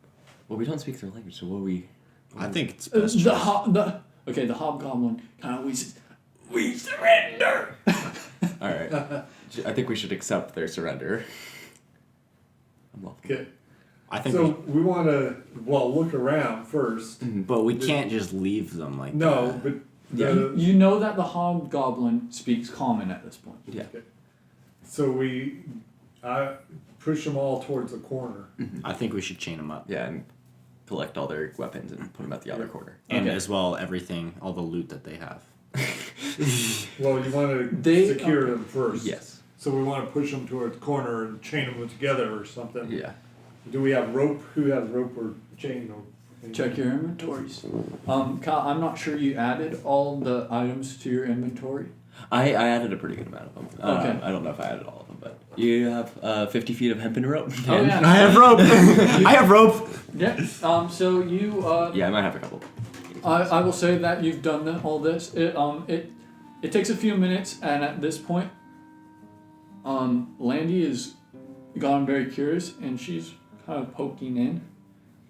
we don't speak their language, so what we? I think it's best. The hobgoblin kind of wheezes. We surrender. All right. I think we should accept their surrender. I'm welcome. Okay. I think. So we want to look around first. But we can't just leave them like No, that. but You know that the hobgoblin speaks common at this point. Yeah. so I push them all towards the corner. I think we should chain them up. Yeah, and collect all their weapons and put them at the other corner. And Okay. as well, all the loot that they have. Well, you want They- to secure them first. Yes. So we want to push them towards the corner and chain them together or something. Yeah. Do we have rope? Who has rope or chain? Or Check your inventories. Kyle, I'm not sure you added all the items to your inventory. I added a pretty good amount of them. Okay. I don't know if I added all of them, but you have 50 feet of hempen rope. Oh yeah. I have rope. I have rope. Yeah. So you. Yeah, I might have a couple. I will say that you've done all this. It takes a few minutes, and at this point, Landy has gotten very curious, and she's kind of poking in,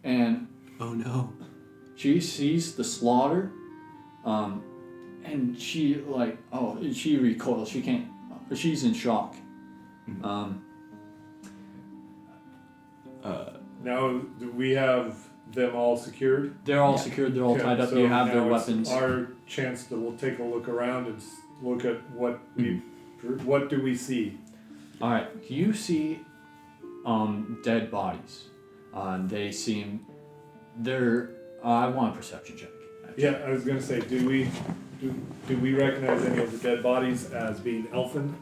and Oh no. she sees the slaughter, and she she recoils. She can't. She's in shock. Now, do we have them all secured? They're all Yeah. secured. They're all Okay, tied up. so You have their now it's weapons. Our chance to we'll take a look around and look at what what do we see? All right, you see, dead bodies. They seem, I want a perception check. Actually. Yeah, I was gonna say, do we recognize any of the dead bodies as being elfin?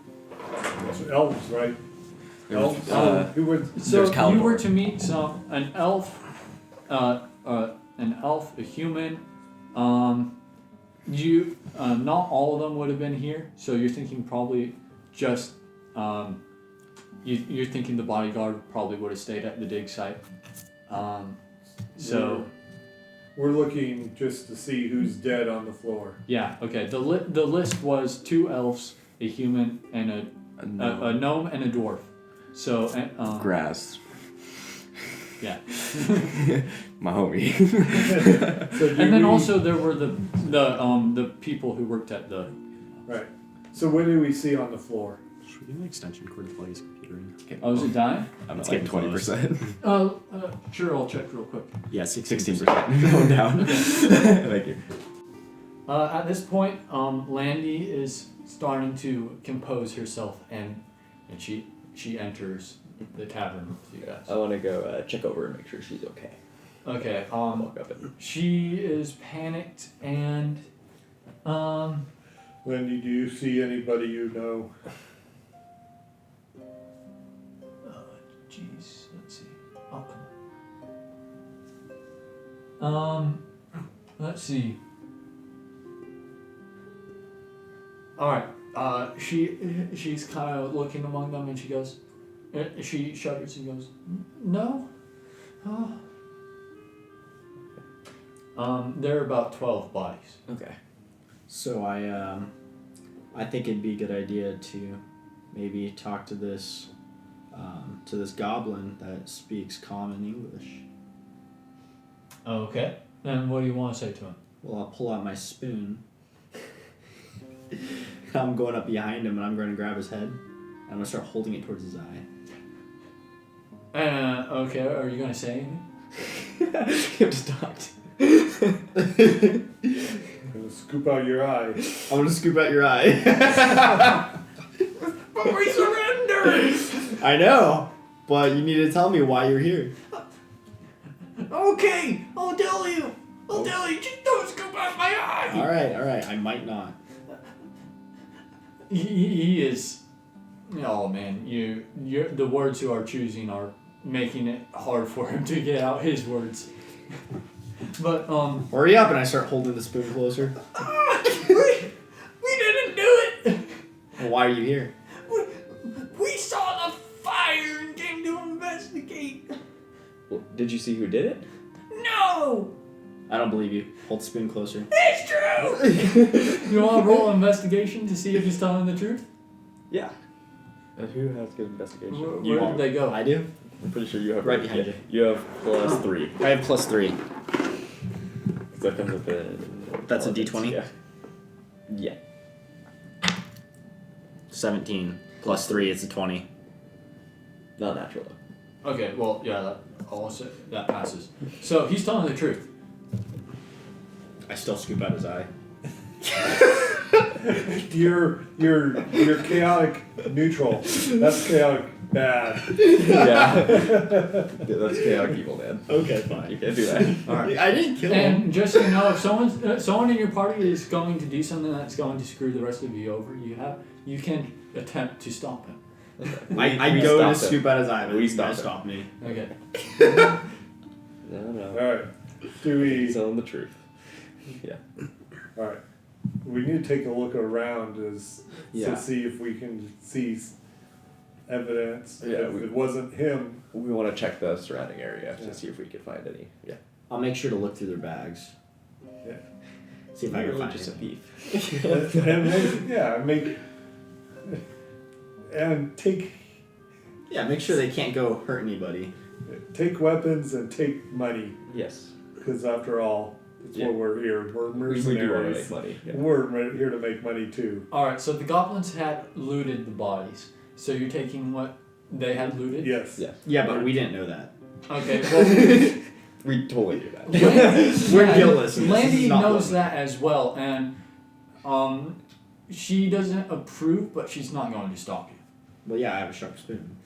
Elves, right? There was, Elves. Who would? So There's Calibor. you were to meet an elf, a human. You not all of them would have been here. So you're thinking probably just you're thinking the bodyguard probably would have stayed at the dig site. So We're looking just to see who's dead on the floor. yeah, okay. The list was 2 elves, a human, and a gnome and a dwarf. So grass. yeah. My homie. So do And then we- also there were the people who worked at the. right. So what do we see on the floor? Should we get an extension cord to plug his computer in? Oh, is it dying? I'm It's at like getting 20%. Sure. I'll check real quick. Yeah, 16%. Going down. Thank you. At this point, Landy is starting to compose herself, and she enters the tavern with you guys. I want to go check over and make sure she's okay. Okay. Walk up and She is panicked and Wendy, do you see anybody you know? Jeez, let's see. Oh, come on. Let's see. All right. She's kind of looking among them, and she goes. She shudders and goes, "No." There are about 12 bodies. okay. So I think it'd be a good idea to maybe talk to this goblin that speaks common English. Okay. And what do you want to say to him? Well, I'll pull out my spoon. I'm going up behind him and I'm going to grab his head. I'm going to start holding it towards his eye. Okay, are you gonna say anything? You have to talk to I'm gonna scoop out your eye. I'm gonna scoop out your eye. But we surrender! I know, but you need to tell me why you're here. Okay, I'll tell you. Just don't scoop out my eye. All right. I might not. He is. Oh man, you're the words you are choosing are making it hard for him to get out his words. But Hurry up, and I start holding the spoon closer. we didn't do it. Well, why are you here? We saw the fire and came to investigate. Well, did you see who did it? No, I don't believe you. Hold the spoon closer. it's true. You want to roll an investigation to see if he's telling the truth? Yeah. Who has good investigation? Where did they go? I do. I'm pretty sure you have Right behind you. You have +3. I have +3. So that comes with the. That's a D20? Yeah. Yeah. 17 plus 3, it's a 20. Not natural though. Okay, well, yeah, that passes. So he's telling the truth. I still scoop out his eye. You're chaotic neutral. That's chaotic bad. Yeah. That's chaotic evil, man. Okay, fine. You can't do that. All right. I didn't kill him. And just so you know, if someone in your party is going to do something that's going to screw the rest of you over, you can attempt to stop him. I We go to stopped him. scoop out his eye, but We you stopped guys him. stop me. Okay. No. Alright. Do we He's telling the truth. Yeah. alright. We need to take a look around Yeah. to see if we can see evidence. Yeah, If it wasn't him, We want to check the surrounding area Yeah. to see if we can find any. Yeah. I'll make sure to look through their bags. yeah. See if I You're can really find just a anything. thief. And take Yeah, make sure they can't go hurt anybody. weapons and take money, Yes. because after all, that's Yeah. what we're here. We're We do want to mercenaries. make money. Yeah. We're here to make money too. All right. So the goblins had looted the bodies. So you're taking what they had looted. Yes. Yeah. Yeah, but we didn't know that. Okay. Well, We totally do that. We're guiltless. Landy This is not knows one. that as well, and she doesn't approve, but she's not going to stop you. But yeah, I have a sharp spoon.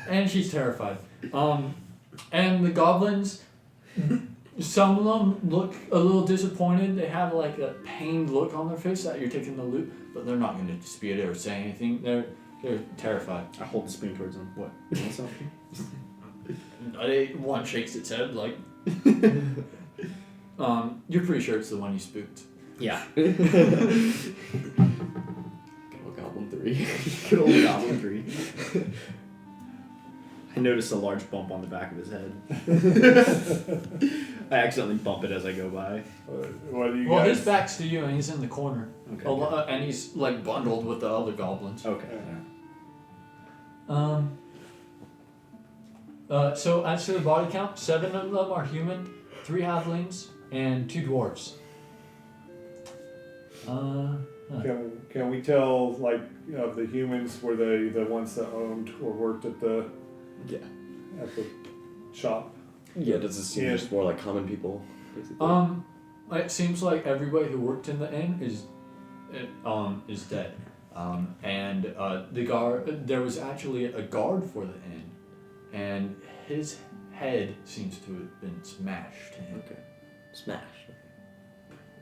And she's terrified. And the goblins, some of them look a little disappointed. They have like a pained look on their face that you're taking the loot, but they're not going to dispute it or say anything. They're terrified. I hold the spoon towards them. What? You want something? One shakes its head like. You're pretty sure it's the one you spooked. Yeah. Good old Goblin 3. Good old Goblin 3. I noticed a large bump on the back of his head. I accidentally bump it as I go by. What do you Well, guys? his back's to you, and he's in the corner. Okay. And he's like bundled with the other goblins. Okay. So as to the body count, 7 of them are human, 3 halflings, and 2 dwarves. Can we tell, like, of the humans, were they the ones that owned or worked at the Yeah. shop? Yeah, does it seem Yeah. just more like common people, basically? It seems like everybody who worked in the inn is dead. And the guard, there was actually a guard for the inn, and his head seems to have been smashed in. Okay. Smash.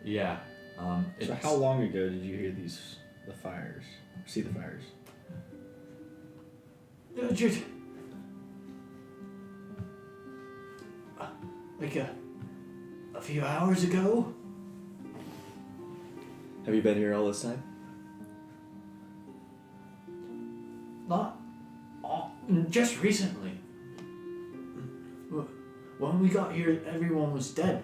Yeah. So it's- how long ago did you hear the fires? See the fires? Just like a few hours ago. Have you been here all this time? Not just recently. When we got here, everyone was dead,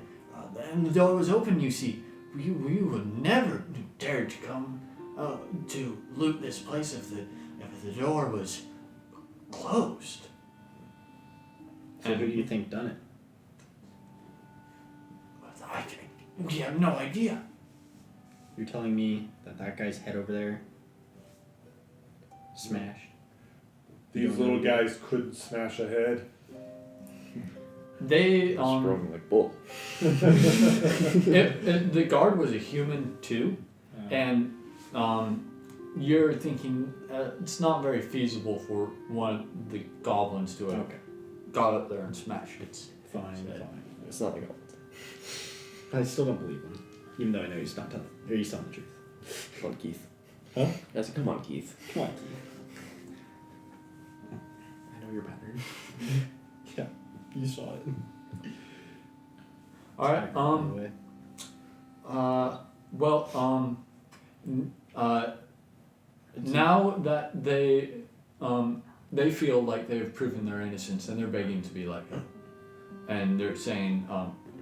and the door was open. You see, we would never dare to come to loot this place if the door was closed. So who do you think done it? We have no idea. You're telling me that guy's head over there smashed? these little guys couldn't smash a head. They Strong like bull. the guard was a human too, and you're thinking it's not very feasible for one of the goblins to have got up there and smashed its Fine. It's not like goblins. I still don't believe him, even though I know he's not telling. Or he's telling the truth. Come on, Keith. Huh? I said, come on, Keith. Come on, Keith. I know your pattern. Yeah, you saw it. All right. Now that they feel like they've proven their innocence and they're begging to be let go, and they're saying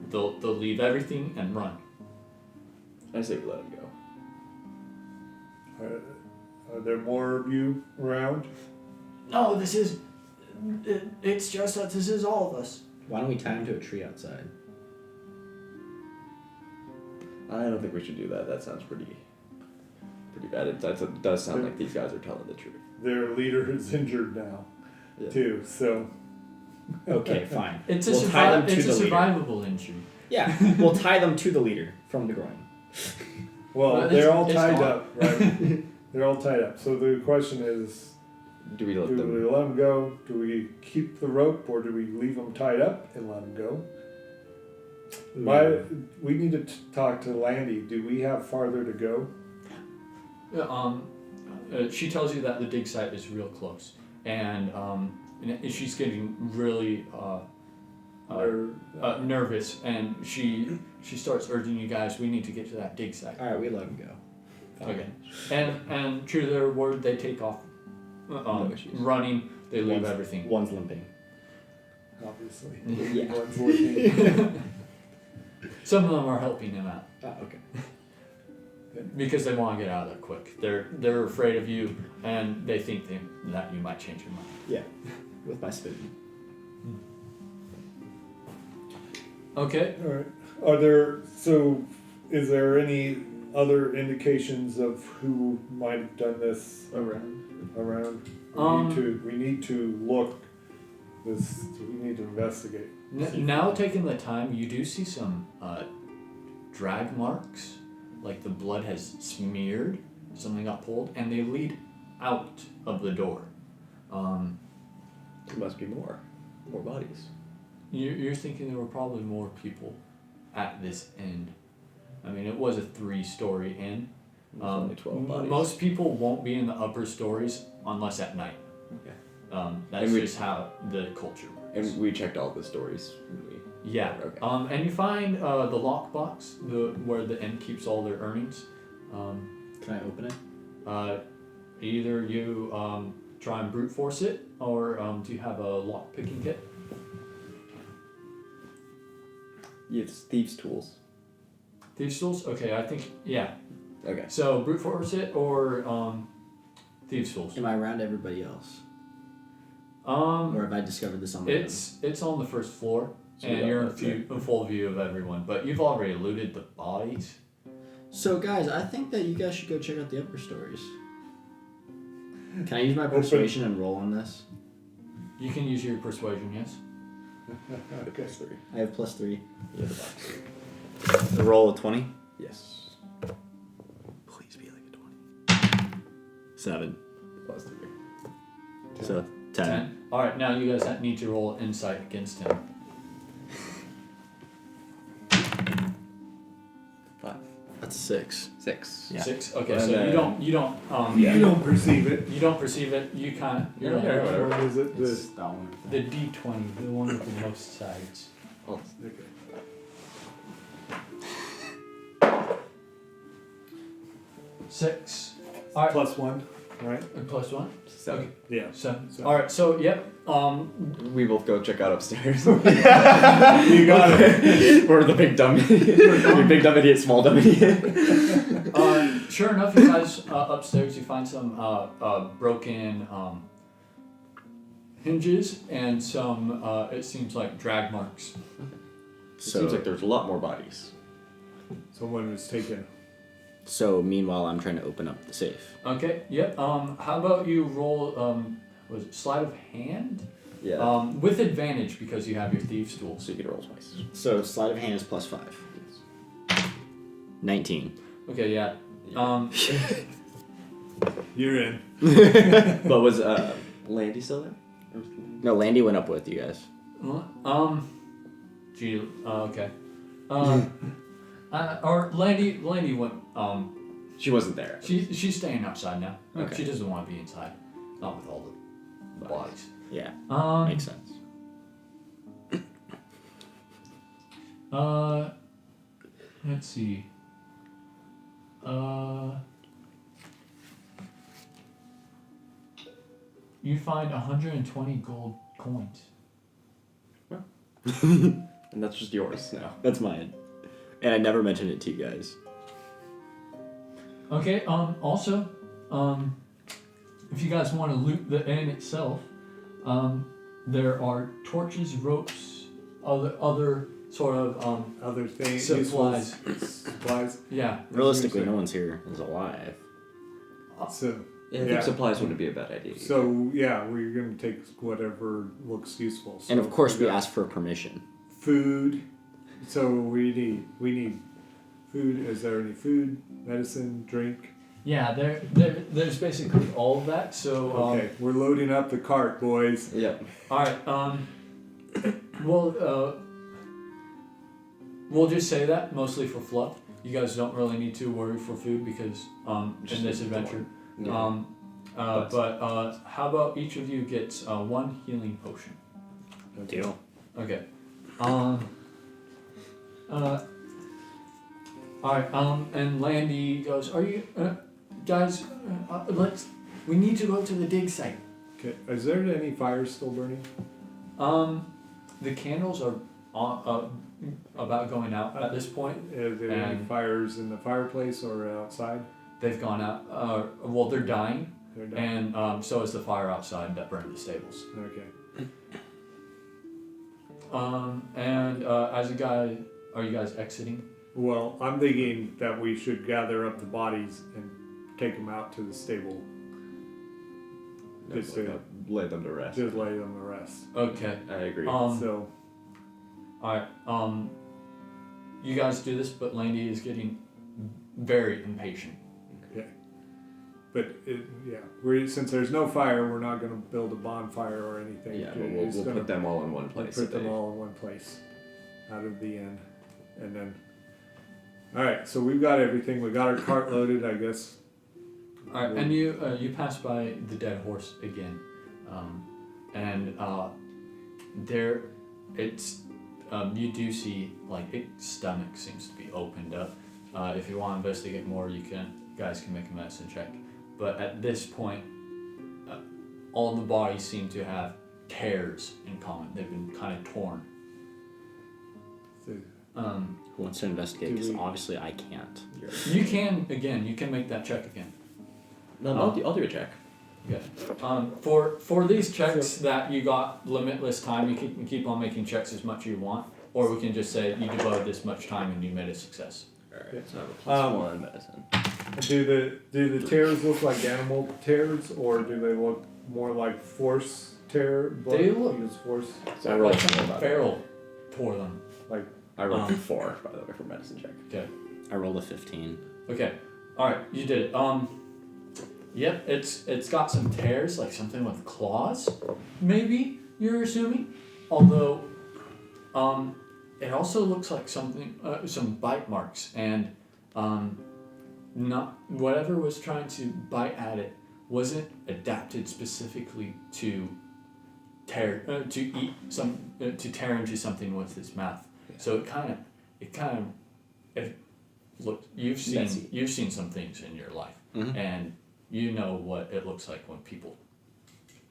they'll leave everything and run. I say we let him go. Are there more of you around? No, it's just that this is all of us. Why don't we tie him to a tree outside? I don't think we should do that. That sounds pretty bad. It does sound like these guys are telling the truth. Their leader is injured now, too. So Okay, fine. It's We'll tie them to it's a the leader. survivable injury. Yeah, we'll tie them to the leader from the groin. well, But they're all it's tied gone. up, right? They're all tied up. So the question is, Do we let do them? we let them go? Do we keep the rope, or do we leave them tied up and let them go? We need to talk to Landy. Do we have farther to go? She tells you that the dig site is real close, and she's getting really nervous, and she starts urging you guys. We need to get to that dig site. All right, we let him go. Okay, and true to their word, they take off, No issues. running. They leave One's- everything. One's limping. Obviously. Yeah. One's looking. Some of them are helping him out Okay. because they want to get out of there quick. They're afraid of you, and they think that you might change your mind. Yeah, with my spoon. Okay. All right. Is there any other indications of who might have done this around? We need to look. We need to investigate. Now taking the time, you do see some drag marks, like the blood has smeared, something got pulled, and they lead out of the door. There must be more bodies. You're thinking there were probably more people at this end. I mean, it was a 3-story inn. There's only 12 bodies. Most people won't be in the upper stories unless at night. Okay. That's just how the culture works. And we checked all the stories. Yeah. Okay. And you find the lockbox, where the inn keeps all their earnings. Can I open it? Either you try and brute force it, or do you have a lock picking kit? It's thieves' tools. Thieves' tools? Okay, I think, yeah. Okay. So brute force it or thieves' tools? Am I around everybody else? Or have I discovered this on my own? It's on the first floor, So and we you're got in full view of everyone, but you've already looted the bodies. So guys, I think that you guys should go check out the upper stories. Can I use my persuasion and roll on this? You can use your persuasion, yes? Okay. 3. I have +3. Yeah, the box. The roll of 20? Yes. Please be like a 20. 7. Plus 3. So 10. Alright, now you guys need to roll insight against him. 5. That's 6. 6. Yeah. 6? Okay, And so then- you don't You don't perceive it. you don't perceive it, you kind of, you're Okay, like, whatever. What is it? It's that one. the D20, the one with the most sides. Oh, Okay. 6. Alright. +1, right? +1? 7. Yeah. 7. So- Alright, so yep. We both go check out upstairs. You got it. We're the big dummy. You're big dumb idiot, small dumb idiot. Sure enough, you guys upstairs you find some broken hinges and some it seems like drag marks. It seems like there's a lot more bodies. Someone was taken. So meanwhile, I'm trying to open up the safe. Okay, yep. How about you roll was it sleight of hand? Yeah. With advantage because you have your thieves' tools. So you can roll twice. So sleight of hand is +5. 19. Okay, yeah. You're in. But was Landy still there? Or was Landy- No, Landy went up with you guys. Gee, okay. Or Landy went. She wasn't there. She's staying outside now. Okay. She doesn't want to be inside. Not with all the bodies. Yeah, makes sense. Let's see. You find 120 gold coins. And that's just yours now. That's mine. And I never mentioned it to you guys. Okay. Also, if you guys want to loot the inn itself, there are torches, ropes, other sort of Other things. supplies. Supplies. Yeah. Realistically, no one's here is alive. So. Yeah, I think supplies wouldn't be a bad idea. So yeah, we're gonna take whatever looks useful. So And of course, we got ask for permission. food. So we need food. Is there any food, medicine, drink? Yeah. There's basically all of that. So. Okay, we're loading up the cart, boys. Yep. All right. We'll just say that mostly for fluff. You guys don't really need to worry for food because Just in this the adventure. Yeah. But how about each of you gets one healing potion? Deal. Okay. All right. And Landy goes, "Are you guys? We need to go to the dig site." Okay, is there any fires still burning? The candles are about going out at this point. Are there any And- fires in the fireplace or outside? They've gone out. Well, they're dying, They're done. and so is the fire outside that burned the stables. Okay. And as a guy, are you guys exiting? Well, I'm thinking that we should gather up the bodies and take them out to the stable. Just to lay them to rest. just lay them to rest. Okay. I agree. So Alright, you guys do this, but Landy is getting very impatient. okay. But since there's no fire, we're not going to build a bonfire or anything. Yeah, We're we'll just put gonna them all in one place. put them all in one place, out of the inn, and then. All right, so we've got everything. We got our cart loaded, I guess. Alright, and you pass by the dead horse again, and there, it's you do see like its stomach seems to be opened up. If you want to investigate more, you guys can make a medicine check. But at this point, all the bodies seem to have tears in common. They've been kind of torn. So, Who wants to investigate? Do Because we- obviously I can't. You can make that check again. No, I'll do a check. Okay. For these checks that you got limitless time, you can keep on making checks as much as you want, or we can just say you devoted this much time and you made a success. Alright, so I have a plus one medicine. do the tears look like animal tears, or do they look more like force tear? They look- Use force. So I rolled Like 4 some by the way. feral tore them. Like I rolled 4 by the way for medicine check. Okay. I rolled a 15. Okay. All right, you did it. Yep. It's got some tears, like something with claws. Maybe you're assuming, although, it also looks like something, some bite marks, and not whatever was trying to bite at it wasn't adapted specifically to tear to eat some to tear into something with its mouth. So it look. Messy. You've seen some things in your life, Mhm. and you know what it looks like when people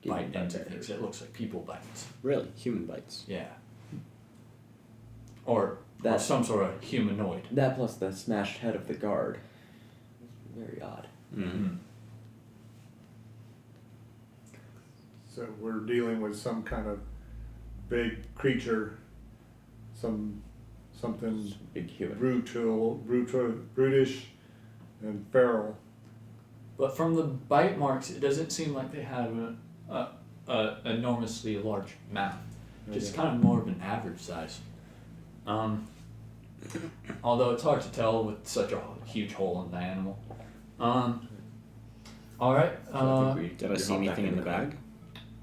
bite Human into bite things. It looks like people bites. Really? Human bites. Yeah. Or That- some sort of humanoid. That plus the smashed head of the guard. Very odd. Mm-hmm. so, we're dealing with some kind of big creature, something Big human. brutish, and feral. But from the bite marks, it doesn't seem like they have enormously large mouth, just kind of more of an average size. Although it's hard to tell with such a huge hole in the animal. All right. Did I see anything in the bag?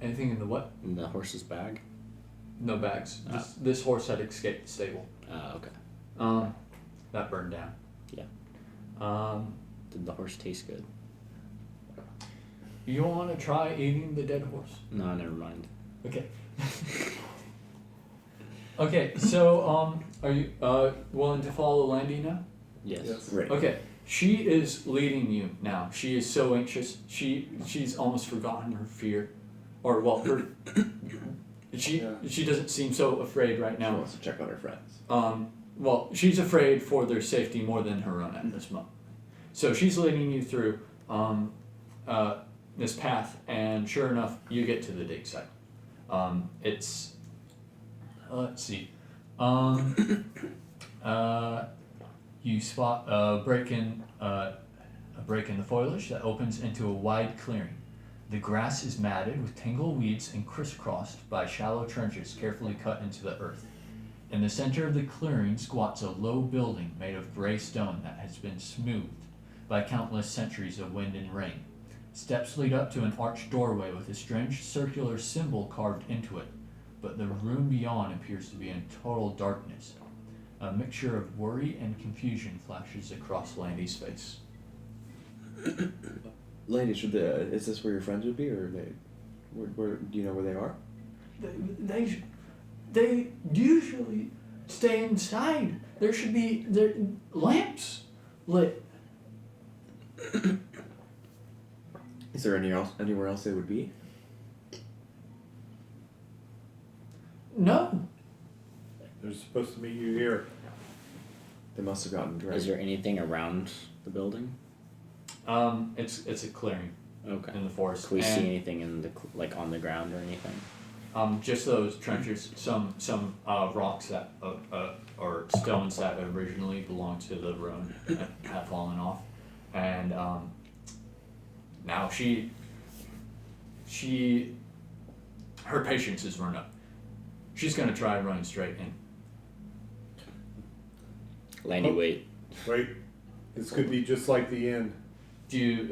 Anything in the what? In the horse's bag? No bags. This horse had escaped the stable. Okay. That burned down. Yeah. Did the horse taste good? You want to try eating the dead horse? No, never mind. Okay. Okay, so are you willing to follow Landy now? Yes. Right. Okay, she is leading you now. She is so anxious. She's almost forgotten her fear, or well, her. She doesn't seem so afraid right She now. wants to check on her friends. Well, she's afraid for their safety more than her own at this moment. So she's leading you through this path, and sure enough, you get to the dig site. It's let's see. You spot a break in the foliage that opens into a wide clearing. The grass is matted with tangled weeds and crisscrossed by shallow trenches carefully cut into the earth. In the center of the clearing squats a low building made of gray stone that has been smoothed by countless centuries of wind and rain. Steps lead up to an arched doorway with a strange circular symbol carved into it, but the room beyond appears to be in total darkness. A mixture of worry and confusion flashes across Landy's face. Landy, is this where your friends would be, or where do you know where they are? They usually stay inside. There should be lamps lit. Is there anywhere else they would be? No. They're supposed to meet you here. They must have gotten dragged. Is there anything around the building? It's a clearing Okay. in the forest. Can we and, see anything in the like on the ground or anything? Just those trenches, some rocks that or stones that originally belonged to the road have fallen off, and now her patience is run up. She's gonna try running straight in. Landy, Oh. wait. Wait, this could be just like the inn. Do you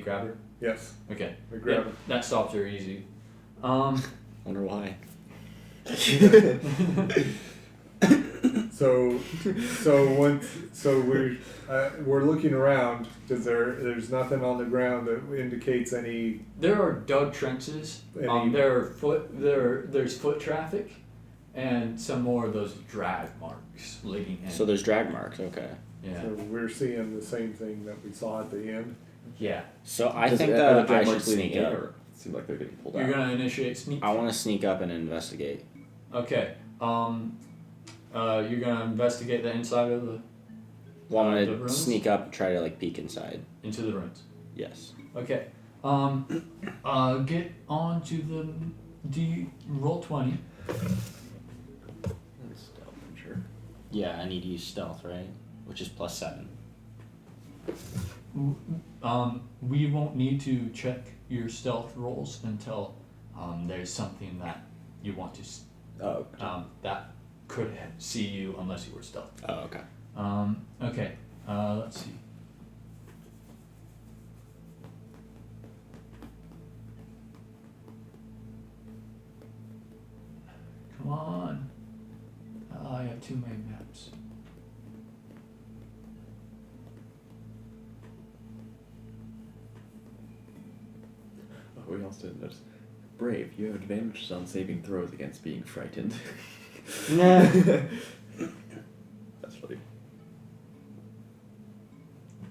grab her? Yes, Okay. we grab Yeah, that stops her easy. Wonder why. So we're looking around. There's nothing on the ground that indicates any. There are dug trenches. Any- There's foot traffic, and some more of those drag marks leading in. So there's drag marks. Okay. Yeah. So we're seeing the same thing that we saw at the end. Yeah. So I Does think it- are that the I drag should marks leading sneak in, up. or it seems like they're getting pulled You're out. gonna initiate sneak. I want to sneak up and investigate. Okay. You're gonna investigate the inside of the Well, I'm the gonna rooms? sneak up and try to like peek inside. into the rooms. Yes. Okay. Get on to the roll 20. That's stealth, I'm sure. Yeah, I need to use stealth, right? Which is +7. We won't need to check your stealth rolls until there's something that you want to Oh, that could see you unless you were stealth. Oh, okay. Okay. Let's see. Come on. I have too many maps. oh, we also didn't notice. Brave, you have advantages on saving throws against being frightened. That's funny.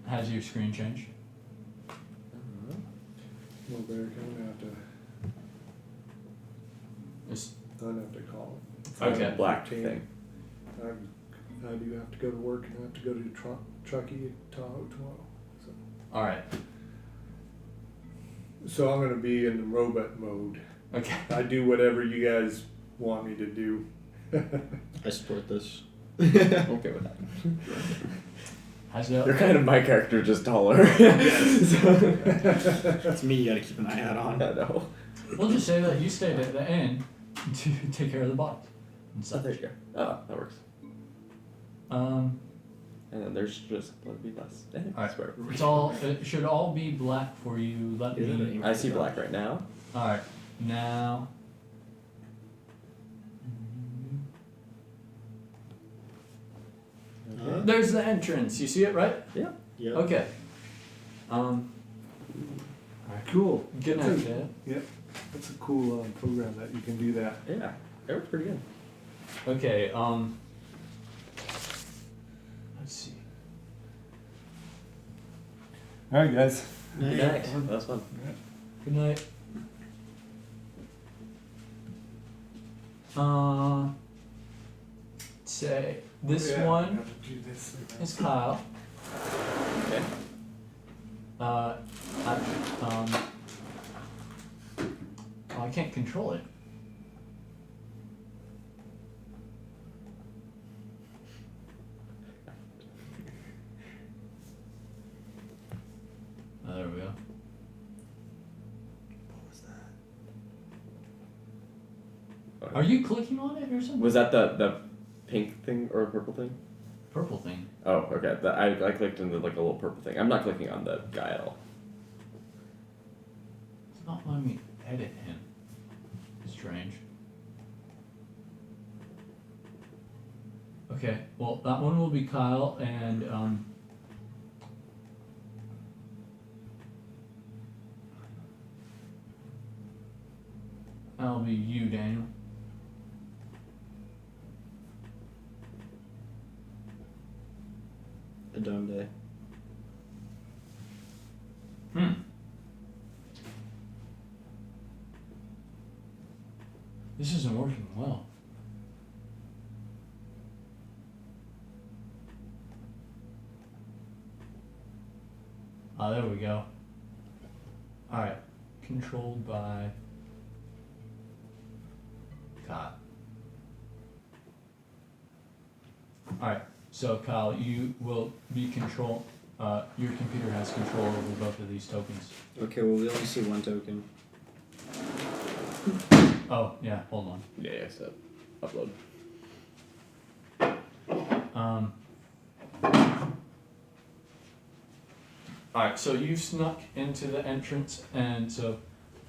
Has your screen changed? Well, they're gonna have to. It's, I'll have to call it. Okay. Black 15. thing. I do have to go to work and I have to go to Truckee, Tahoe tomorrow. all right. So I'm gonna be in the robot mode. Okay. I do whatever you guys want me to do. I support this. Okay with that. How's it? You're kind of my character, just taller. It's me you gotta keep an eye out on. I know. We'll just say that you stayed at the inn to take care of the bodies. And Oh, such. there you go. Oh, that works. Um, And then there's just going to be less. Alright. It should all be black for you. Let me. I see black right now. Alright, now. Okay. There's the entrance. You see it, right? Yeah. Yep. Okay. Cool. Good That's night, a- Dad. Yeah, that's a cool program that you can do that. Yeah. That works pretty good. Okay, let's see. All right, guys. Good night. That was fun. Good night. Say this Yeah, one I have to do this again. is Kyle. Okay. I can't control it. Oh, there we go. Are you clicking on it or something? Was that the pink thing or purple thing? Purple thing. Oh, okay. I clicked into like a little purple thing. I'm not clicking on the guy at all. It's not letting me edit him. Strange. Okay, well that one will be Kyle and that'll be you, Daniel. A dumb day. This isn't working well. Ah, there we go. Alright. Controlled by Kyle. Alright, so Kyle, you will be your computer has control over both of these tokens. Okay, well, we only see one token. Oh, yeah, hold on. Yeah, so upload. Alright, so you snuck into the entrance, and so,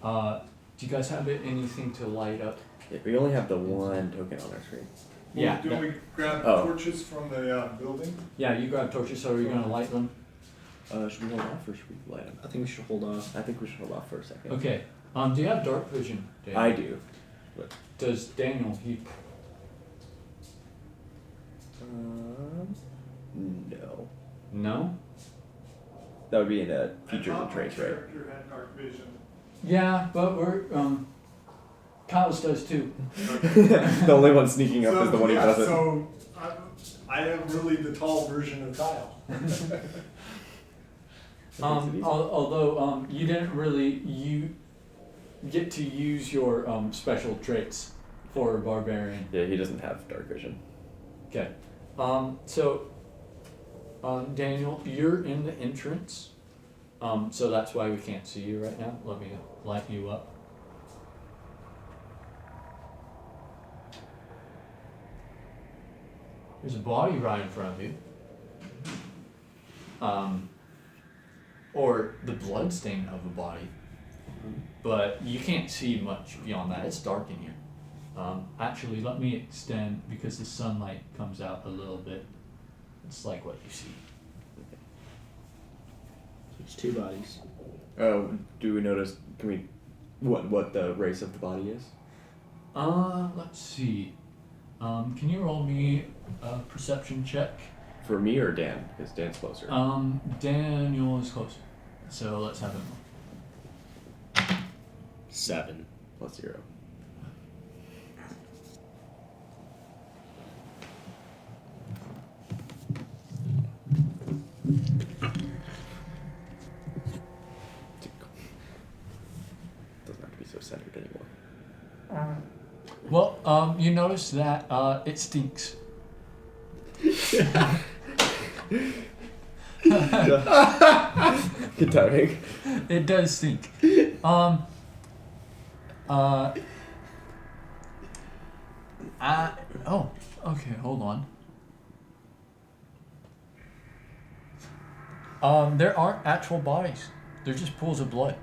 do you guys have anything to light up? Yeah, we only have the one token on our screen. Yeah, Do we grab Oh. torches from the building? Yeah, you grab torches, so are you gonna light them? Should we hold off or should we light them? I think we should hold off. I think we should hold off for a second. Okay, do you have dark vision, Daniel? I do. Does Daniel, No. No? That would be in the features and traits, right? Character had dark vision. Yeah, but we're, Kyle's does too. The only one sneaking up is the one who doesn't. So I am really the tall version of Kyle. Although, you didn't really, you get to use your, special traits for a barbarian. Yeah, he doesn't have dark vision. Okay. So, Daniel, you're in the entrance. So that's why we can't see you right now. Let me light you up. There's a body right in front of you. Or the blood stain of a body. But you can't see much beyond that. It's dark in here. Actually, let me extend because the sunlight comes out a little bit. It's like what you see. It's two bodies. Oh, do we notice? Can we? What the race of the body is? Let's see. Can you roll me a perception check? For me or Dan? Because Dan's closer. Daniel is closer. So let's have him roll. 7. +0. Doesn't have to be so centered anymore. Well, you notice that it stinks. Good timing. It does stink. Okay, hold on. There aren't actual bodies. They're just pools of blood.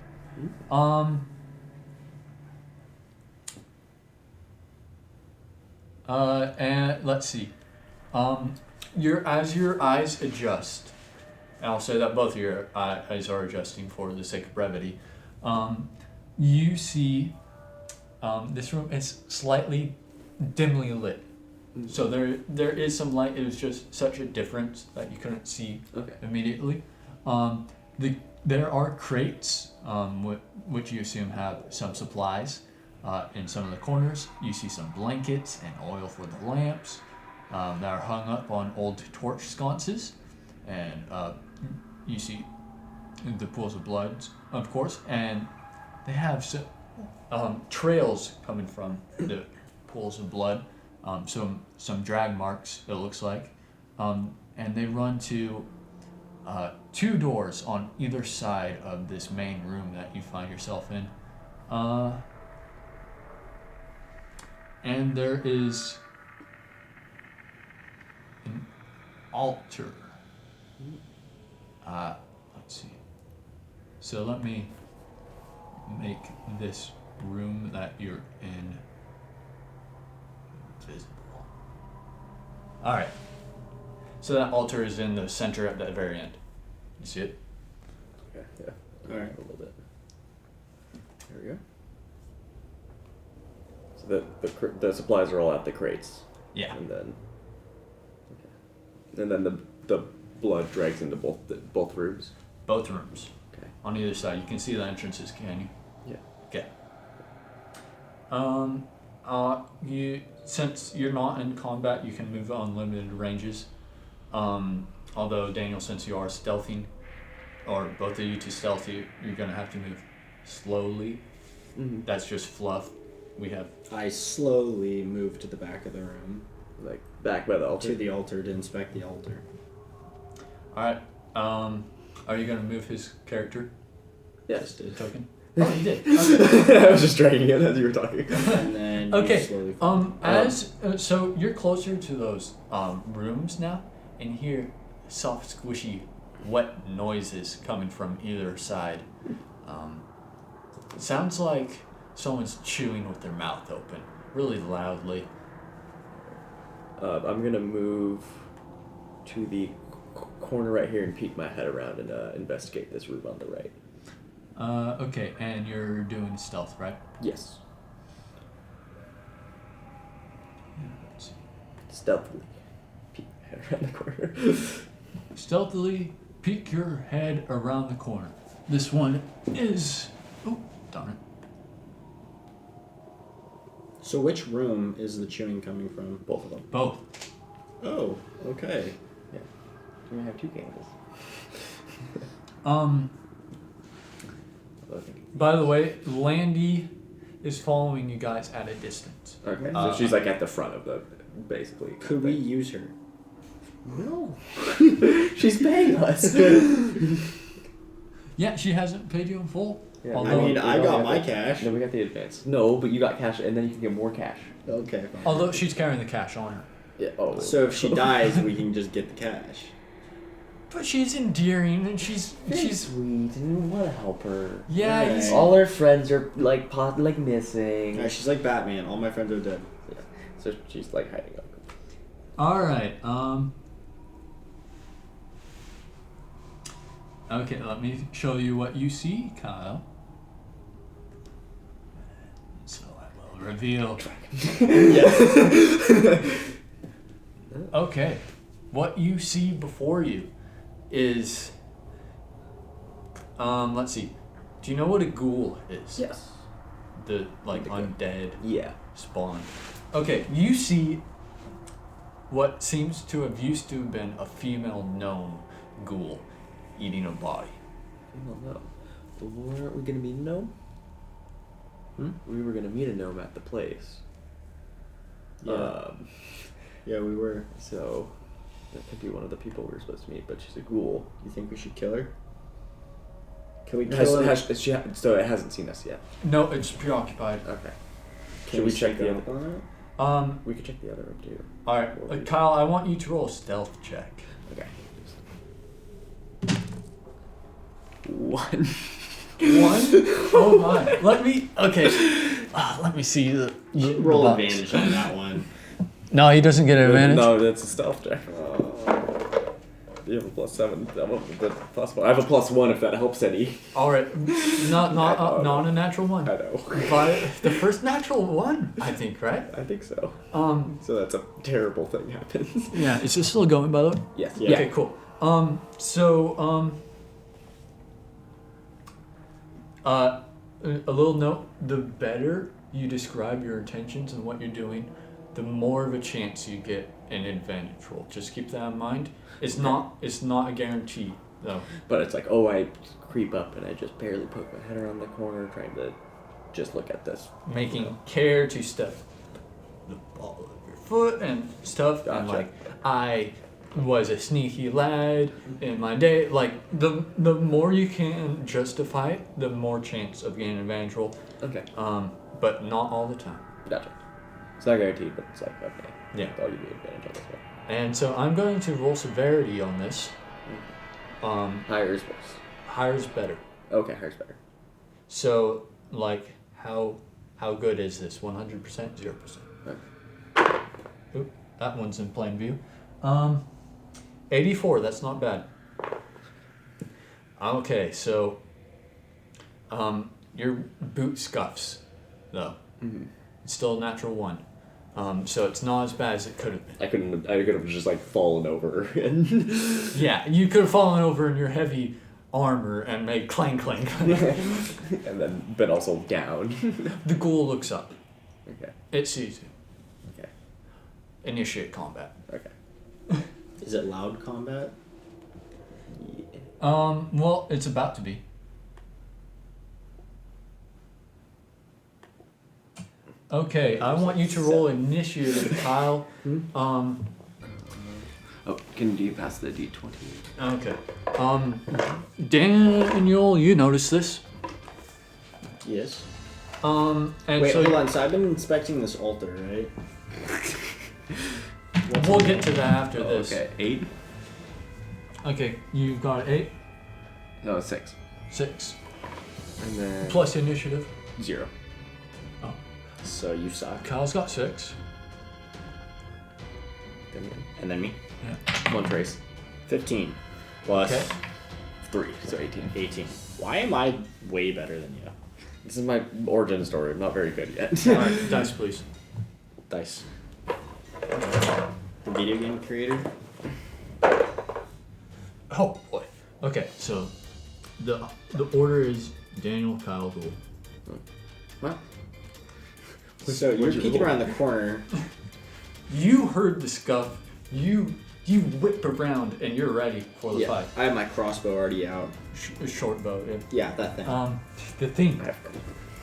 And let's see. As your eyes adjust, and I'll say that both of your eyes are adjusting for the sake of brevity, you see this room is slightly dimly lit. So there is some light. It was just such a difference that you couldn't see immediately. There are crates, which you assume have some supplies. In some of the corners, you see some blankets and oil for the lamps that are hung up on old torch sconces, and you see the pools of blood, of course, and they have trails coming from the pools of blood, some drag marks, it looks like, and they run to 2 doors on either side of this main room that you find yourself in. And there is an altar. Let's see. So let me make this room that you're in visible. Alright. So that altar is in the center at the very end. You see it? Okay, yeah. Alright. A little bit. There we go. So the supplies are all at the crates. Yeah. And then the blood drags into both rooms. Both rooms. Okay. On either side. You can see the entrances, can you? Yeah. Okay. Since you're not in combat, you can move on limited ranges. Although Daniel, since you are stealthing, or both of you to stealthy, you're gonna have to move slowly. Mm-hmm. That's just fluff. I slowly move to the back of the room. Like back by the altar. To the altar to inspect the altar. Alright. Are you gonna move his character? Yes. The token? Oh, you did. Okay. I was just dragging it as you were talking. And then Okay. you slowly So you're closer to those rooms now, and hear soft, squishy, wet noises coming from either side. It sounds like someone's chewing with their mouth open, really loudly. I'm gonna move to the corner right here and peek my head around and investigate this room on the right. Okay, and you're doing stealth, right? Yes. Let's see. Stealthily peek my head around the corner. Stealthily peek your head around the corner. This one is... Oh, darn it. So which room is the chewing coming from? Both of them. Both. Oh, okay. Yeah. We have 2 candles. By the way, Landy is following you guys at a distance. Okay, so she's like at the front of the, basically. Could we use her? No. She's paying us. Yeah, she hasn't paid you in full. Yeah, Although- I mean, I got my cash. No, we got the advance. No, but you got cash, and then you can get more cash. Okay, fine. Although she's carrying the cash on her. Yeah. Oh. So if she dies, we can just get the cash. But she's endearing and she's sweet, and we want to help her. yeah, Right. he's, All her friends are like missing. Yeah, she's like Batman. All my friends are dead. Yeah. So she's like hiding up. Alright, okay, let me show you what you see, Kyle. So I will reveal. Okay, what you see before you is, let's see. Do you know what a ghoul is? Yes. The undead Yeah. spawn. Okay, you see what seems to have used to have been a female gnome ghoul eating a body. I don't know. But weren't we gonna meet a gnome? Hmm? We were gonna meet a gnome at the place. Yeah. Yeah, we were. So that could be one of the people we were supposed to meet, but she's a ghoul. You think we should kill her? Can we kill it? So it hasn't seen us yet. No, it's preoccupied. Okay. Can we check the other one? We could check the other room too. All right, Kyle. I want you to roll a stealth check. Okay. 1. 1? Oh my! Let me. Okay. Let me see the. Roll box. advantage on that one. No, he doesn't get an advantage. No, that's a stealth check. You have a +7. That won't be possible. I have a +1 if that helps any. All right, not a natural one. I know. But the first natural one, I think, right? I think so. So that's a terrible thing happens. yeah, is this still going by the way? Yes. Yeah. Okay, cool. A little note: the better you describe your intentions and what you're doing, the more of a chance you get an advantage roll. Just keep that in mind. It's not a guarantee though. But it's like, oh, I creep up and I just barely poke my head around the corner trying to just look at this. Making care to step the ball of your foot and stuff. And Gotcha. like I was a sneaky lad in my day. Like the more you can justify it, the more chance of getting an advantage roll. Okay. But not all the time. Gotcha. It's not guaranteed, but it's like, okay. Yeah. I'll give you advantage on this one. And so I'm going to roll severity on this. Higher is worse. Higher is better. Okay, higher's better. So like how good is this? 100%, 0%. Okay. Oop, that one's in plain view. 84, that's not bad. Okay, so your boot scuffs though. Mm-hmm. It's still a natural 1. So it's not as bad as it could have been. I could have just like fallen over and Yeah, you could have fallen over in your heavy armor and made clang clang clang. and then but also down. The ghoul looks up. Okay. It sees you. Okay. Initiate combat. Okay. Is it loud combat? Well, it's about to be. Okay, I want you to roll initiative, Kyle. Oh, can you pass the D20? Okay. Daniel, you notice this. Yes. And Wait, so hold on. So I've been inspecting this altar, right? we'll get to that after this. Okay, 8? Okay, you've got 8, No, 6. 6, And then plus initiative. 0. So you suck. Kyle's got 6. And then me. Yeah. 1 trace. 15 plus Okay. 3, so 18. 18. Why am I way better than you? This is my origin story. I'm not very good yet. Alright, dice please. Dice. The video game creator. Oh boy. Okay, so the order is Daniel, Kyle, Ghoul. What? So you're What'd you peeking roll? around the corner. You heard the scuff. You whip around and you're ready for the Yeah, fight. I have my crossbow already out. Short bow. Yeah. Yeah, that thing. The thing,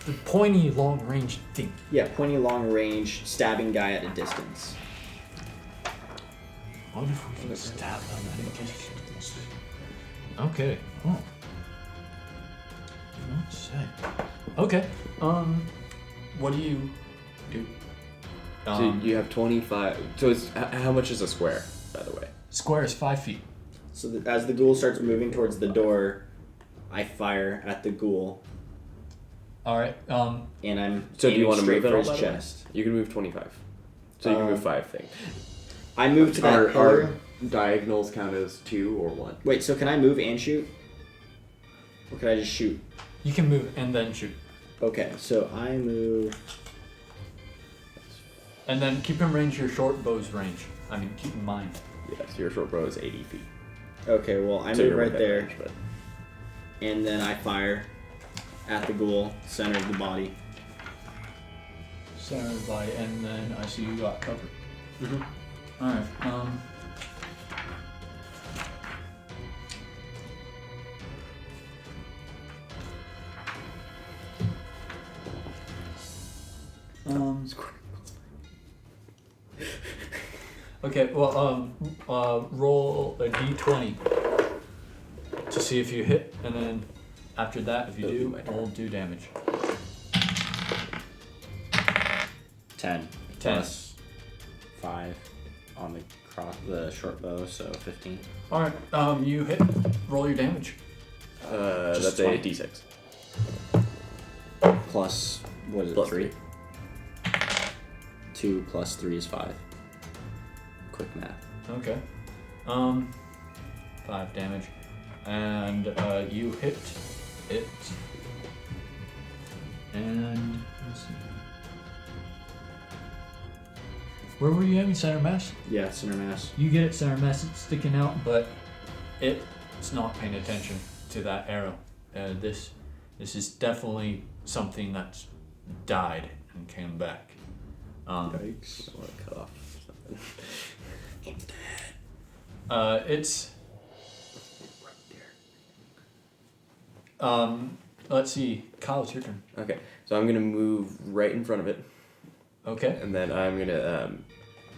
the pointy long range thing. Yeah, pointy long range, stabbing guy at a distance. What if we can stab them at a distance? Okay. Oh. You don't say. Okay. What do you do? So you have 25. So it's how much is a square, by the way? Square is 5 feet. So as the ghoul starts moving towards the door, I fire at the ghoul, All right. and I'm So do you aiming want to straight move it for all, his by the way? chest. You can move 25. So you can move 5 things. I move to that pillar. Our diagonals count as 2 or 1. Wait, so can I move and shoot? Or can I just shoot? You can move and then shoot, Okay, so I move. and then keep in range your short bow's range. I mean, keep in mind. Yes, your short bow is 80 feet. Okay, well I So move you're right within there, range, but and then I fire at the ghoul, center of the body. Center of the body, and then I see you got cover. Mhm. All right. Okay, well, roll a d20 to see if you hit, and then After that, if you That'll be do, my turn. roll 2 damage. 10 10. plus 5 on the short bow, so 15. Alright, you hit. Roll your damage. That's 20. a D6. Plus, what is it, Plus 3? 2 plus 3 is 5. Quick math. Okay. 5 damage. And you hit it. And let's see. Where were you having center mass? Yeah, center mass. You get it center mass, it's sticking out, but it's not paying attention to that arrow. This is definitely something that's died and came back. Yikes. I want to cut off something. It's let's see, Kyle, it's your turn. Okay, so I'm gonna move right in front of it, Okay. and then I'm gonna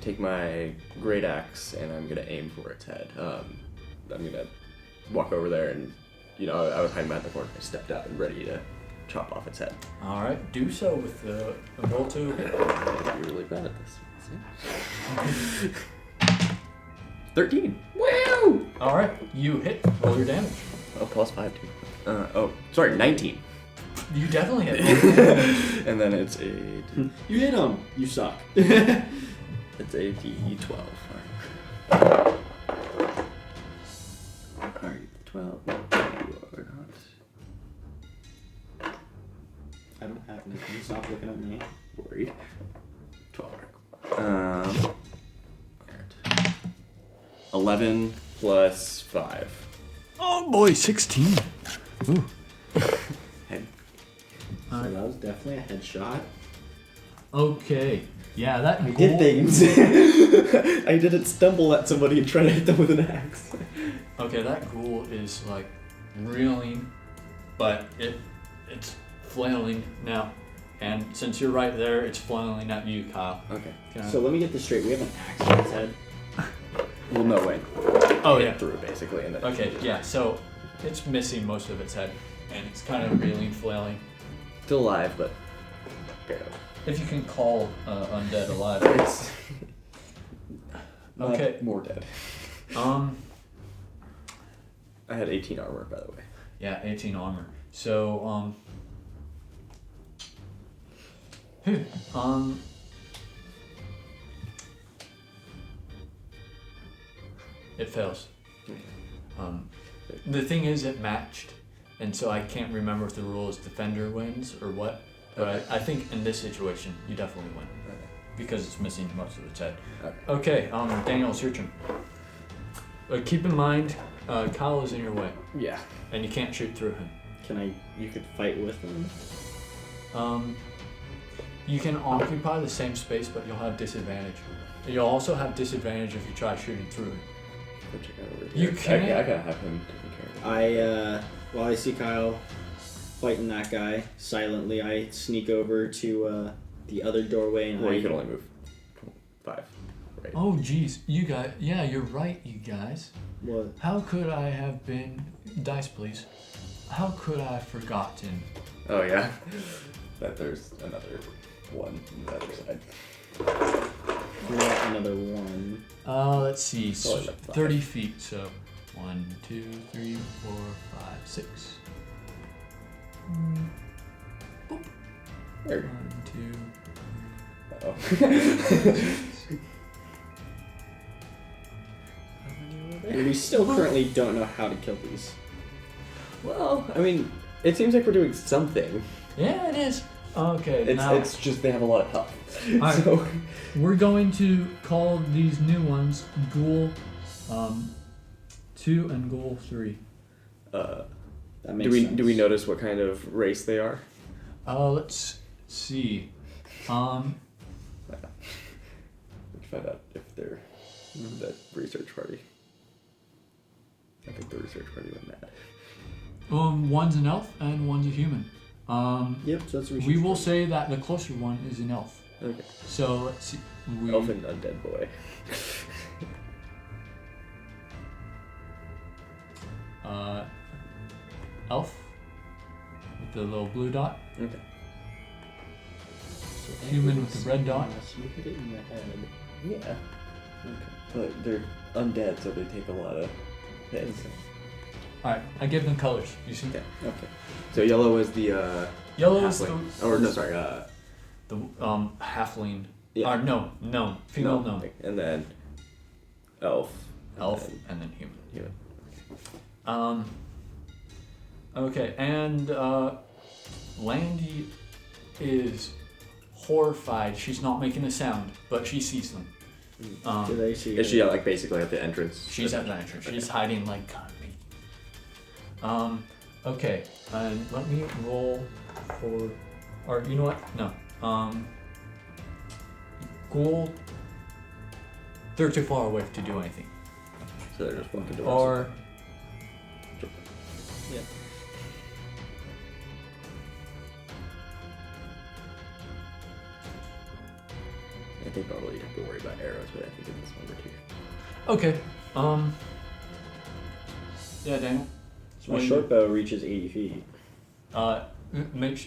take my great axe and I'm gonna aim for its head. I'm gonna walk over there and, I was hiding behind the corner. I stepped out and ready to chop off its head. All right, do so with the roll 2. I'm really bad at this. 13. Woo! All right, you hit. Roll your damage. Oh, plus 5 too. Sorry, 19. You definitely hit. And then it's a You hit him. You suck. it's a D12. Alright, 12. You are not. I don't have anything. Stop looking at me. Worried. 12. Alright. 11 plus 5. Oh boy, 16. Ooh. Head. So that was definitely a headshot. Okay. Yeah, that I ghoul- did things. I didn't stumble at somebody and try to hit them with an axe. Okay, that ghoul is like reeling, but it's flailing now. And since you're right there, it's flailing at you, Kyle. Okay. So let me get this straight. We have an axe on his head. Well, no way. Oh Hit yeah. through basically, and then. Okay, yeah. So it's missing most of its head, and it's kind of reeling, flailing. Still alive, but barely. If you can call undead alive. It's Okay. more dead. I I had 18 armor, by the way. Yeah, 18 armor. So, it fails. The thing is, it matched, and so I can't remember if the rule is defender wins or what. But Okay. I think in this situation, you definitely win Okay. because it's missing most of its head. Okay. Okay, Daniel, it's your turn. Keep in mind, Kyle is in your way, Yeah. and you can't shoot through him. You could fight with him. You can occupy the same space, but you'll have disadvantage. You'll also have disadvantage if you try shooting through it. Go check out over You here. can't- I gotta have him taken care of. While I see Kyle fighting that guy silently, I sneak over to the other doorway and Well, I you can only move 5. Right. Oh, geez, you guys. Yeah, you're right, you guys. What? How could I have been? Dice, please. How could I have forgotten? Oh, yeah. That there's another one on the other side. Another one. Let's see. Probably like 30 feet. So 1, 2, 3, 4, 5, 6. There. 1, 2. Oh. And we still currently don't know how to kill these. Well, I mean, it seems like we're doing something. Yeah, it is. Okay, now It's just they have a lot of health. Alright. So we're going to call these new ones Ghoul 2 and Ghoul 3. That do makes we sense. do we notice what kind of race they are? Let's see. We can find out if they're that research party. I think the research party went mad. One's an elf and one's a human. Yep, so that's We will say that the closer one is an elf. Okay. So let's see. Elfin undead boy. Elf. the little blue dot. Okay. Human with the red dot. You hit it in the head. Yeah. Okay. But they're undead, so they take a lot of hits. Alright, I give them colors. You see? Okay. Okay. So yellow is the Yellow is halfling. Or no, sorry. the halfling. Yeah. Or no, female gnome. And then elf. Elf and then human. Human. Okay, and Landy is horrified. She's not making a sound, but she sees them. Do they see? Is she like basically at the entrance? She's at the entrance. She's hiding like me. Okay, and let me roll for, or you know what? No. Ghoul. They're too far away to do anything. So they're just walking towards. Or Yeah. I think normally you have to worry about arrows, but I think in this one we're too. okay. Yeah, Daniel. So my short bow reaches 80 feet.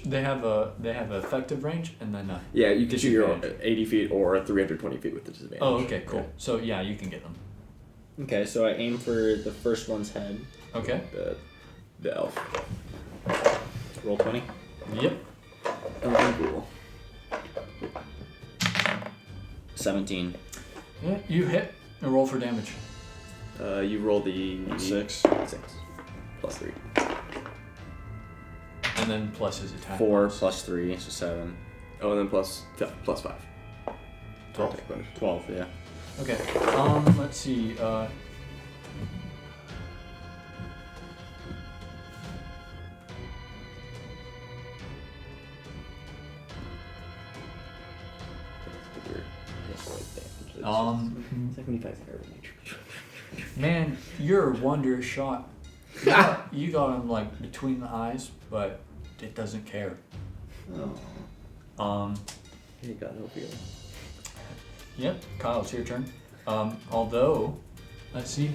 They have effective range and then Yeah, you can shoot your own disadvantage. 80 feet or 320 feet with the disadvantage. Oh, okay, cool. So yeah, you can get them. Okay, so I aim for the first one's head. Okay. The elf. Roll 20. Yep. Elven ghoul. 17. Yeah, you hit and roll for damage. You roll the 6. 6 plus 3. And then plus his attack. 4 bonus. plus 3, so 7. Oh, and then plus 5. 12. Attack bonus. 12, yeah. Okay. Let's see. It's like when you fight arrow. Man, you're a wondrous shot. You got him like between the eyes, but it doesn't care. Oh. You got no feeling. Yep, Kyle, it's your turn. Although, let's see.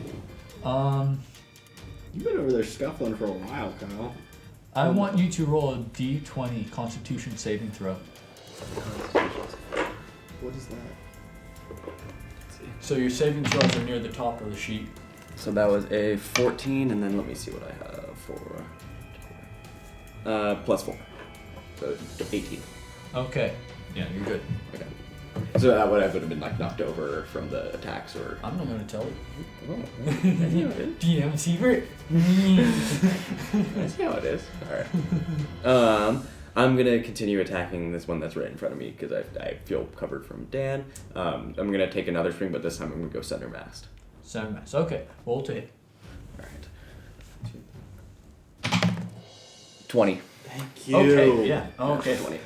You've been over there scuffling for a while, Kyle. I want you to roll a D20 Constitution saving throw. What is that? So your saving throws are near the top of the sheet. So that was a 14, and then let me see what I have for. Plus 4. So 18. Okay. Yeah, you're good. Okay. So that would have been like knocked over from the attacks, or. I'm not gonna tell you. Oh, I see how it is. DM secret. I see how it is. All right. I'm gonna continue attacking this one that's right in front of me because I feel covered from Dan. I'm gonna take another swing, but this time I'm gonna go center mast. 7 mass. Okay. Roll to hit. All right. 20. Thank you. Okay. Yeah. Okay. 20.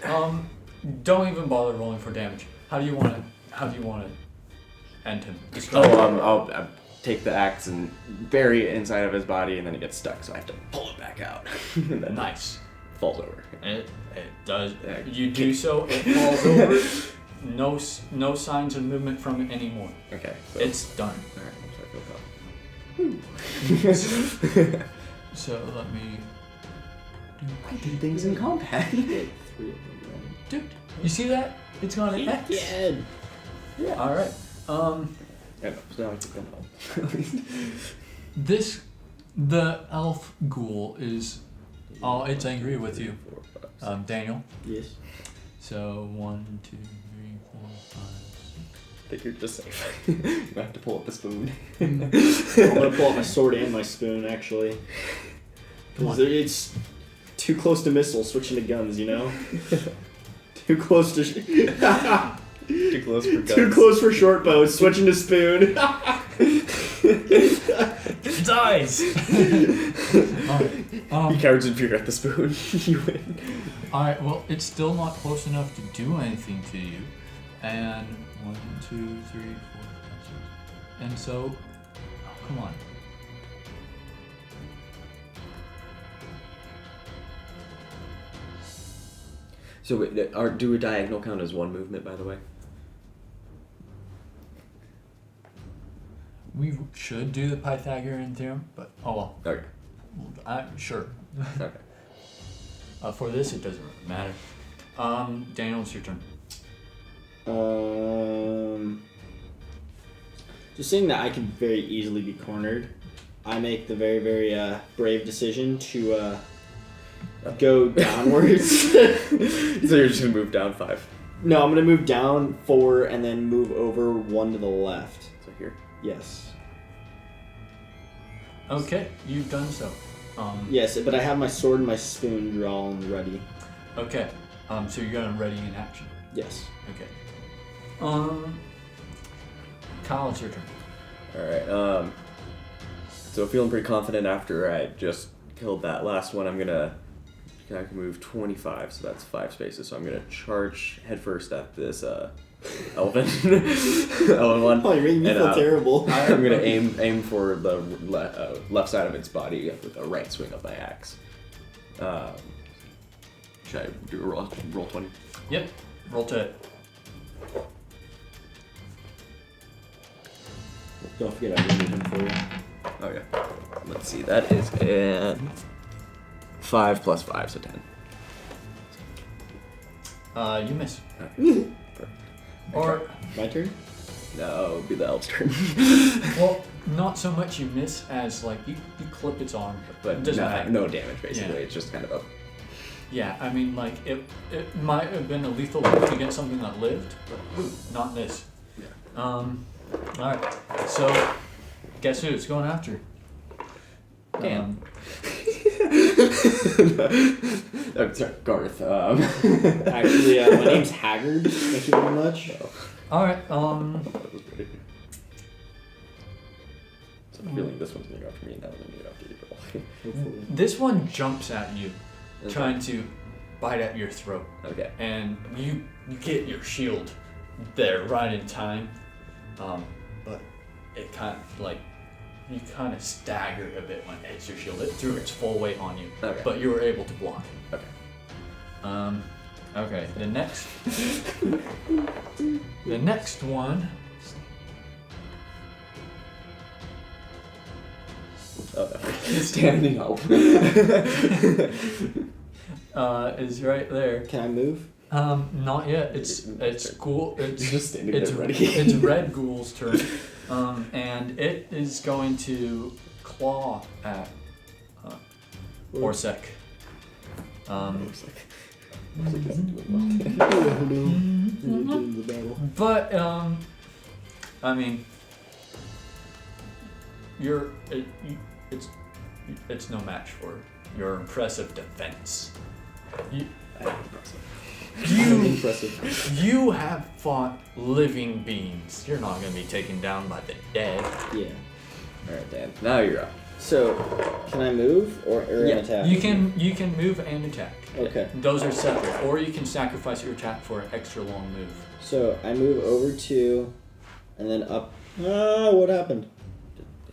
Don't even bother rolling for damage. How do you want to end him? I'll take the axe and bury it inside of his body, and then he gets stuck, so I have to pull it back out. And then Nice. falls over. It does. You do so. It falls over. No signs of movement from it anymore. Okay. So, It's done. Alright, so I feel calm. So let me. I do things in combat. 3 of them, right? Dude, you see that? It's got an X. Dead. Yeah. All right. I know, so now I can help. The elf ghoul is. Oh, it's angry with you, 4, 5, 6. Daniel. Yes. So 1, 2, 3, 4, 5, I think you're just safe. You have to pull up the spoon. I'm gonna pull out my sword and my spoon, actually. Come on. It's too close to missiles, switching to guns, you know? Too close to... Too close for guns. Too close for short bows, switching to spoon. It dies. Alright. He cowards in fear at the spoon. You win. Alright, well, it's still not close enough to do anything to you. And 1, 2, 3, 4, 5, 6. And so, oh, come on. So, do a diagonal count as one movement, by the way? We should do the Pythagorean theorem, but oh well. Okay. Sure. Okay. For this, it doesn't really matter. Daniel, it's your turn. Just seeing that I can very easily be cornered, I make the very, very brave decision to go downwards. So you're just gonna move down 5. No, I'm gonna move down 4 and then move over 1 to the left. So here. Yes. Okay, you've done so. Yes, but I have my sword and my spoon drawn ready. Okay, so you're gonna ready in action. Yes. Okay. Kyle, it's your turn. Alright, so feeling pretty confident after I just killed that last one. I can move 25, so that's 5 spaces. So I'm gonna charge headfirst at this elven elven one. Oh, you're making me feel terrible. I'm gonna aim for the left side of its body with a right swing of my axe. Should I do a roll 20? Yep. Roll to it. Don't forget I removed him for you. Oh yeah. Let's see. That is a 5 plus 5, so 10. You miss. Perfect. Or, My turn? No, it'll be the elf's turn. well, not so much you miss as like you clip its arm, But it doesn't matter. no damage basically. Yeah. It's just kind of a. Yeah, I mean, like it might have been a lethal hit against something that lived, but not this. Yeah. All right. So, guess who it's going after? Dan. I'm sorry, Garth. Actually, my name's Haggard. Thank you very much. All right. So I'm feeling this one's gonna go after me, and that one's gonna go after you. This one jumps at you, trying to bite at your throat, Okay. and you get your shield there right in time, but it kind of like you kind of stagger a bit when it hits your shield. It threw its full weight on you, Okay. but you were able to block it. Okay. Okay. The next one. Oh, no. Standing up. Is right there. Can I move? Not yet. It's cool. It's Just standing it's there ready. it's Red Ghoul's turn, and it is going to claw at Orsek. But I mean, it's no match for your impressive defense. Impressive. You have fought living beings. You're not going to be taken down by the dead. Yeah. Alright, Dan. Now you're up. So, can I move or an attack? You can move and attack. Okay. Those are separate, or you can sacrifice your attack for an extra long move. So, I move over 2, and then up. Ah, what happened?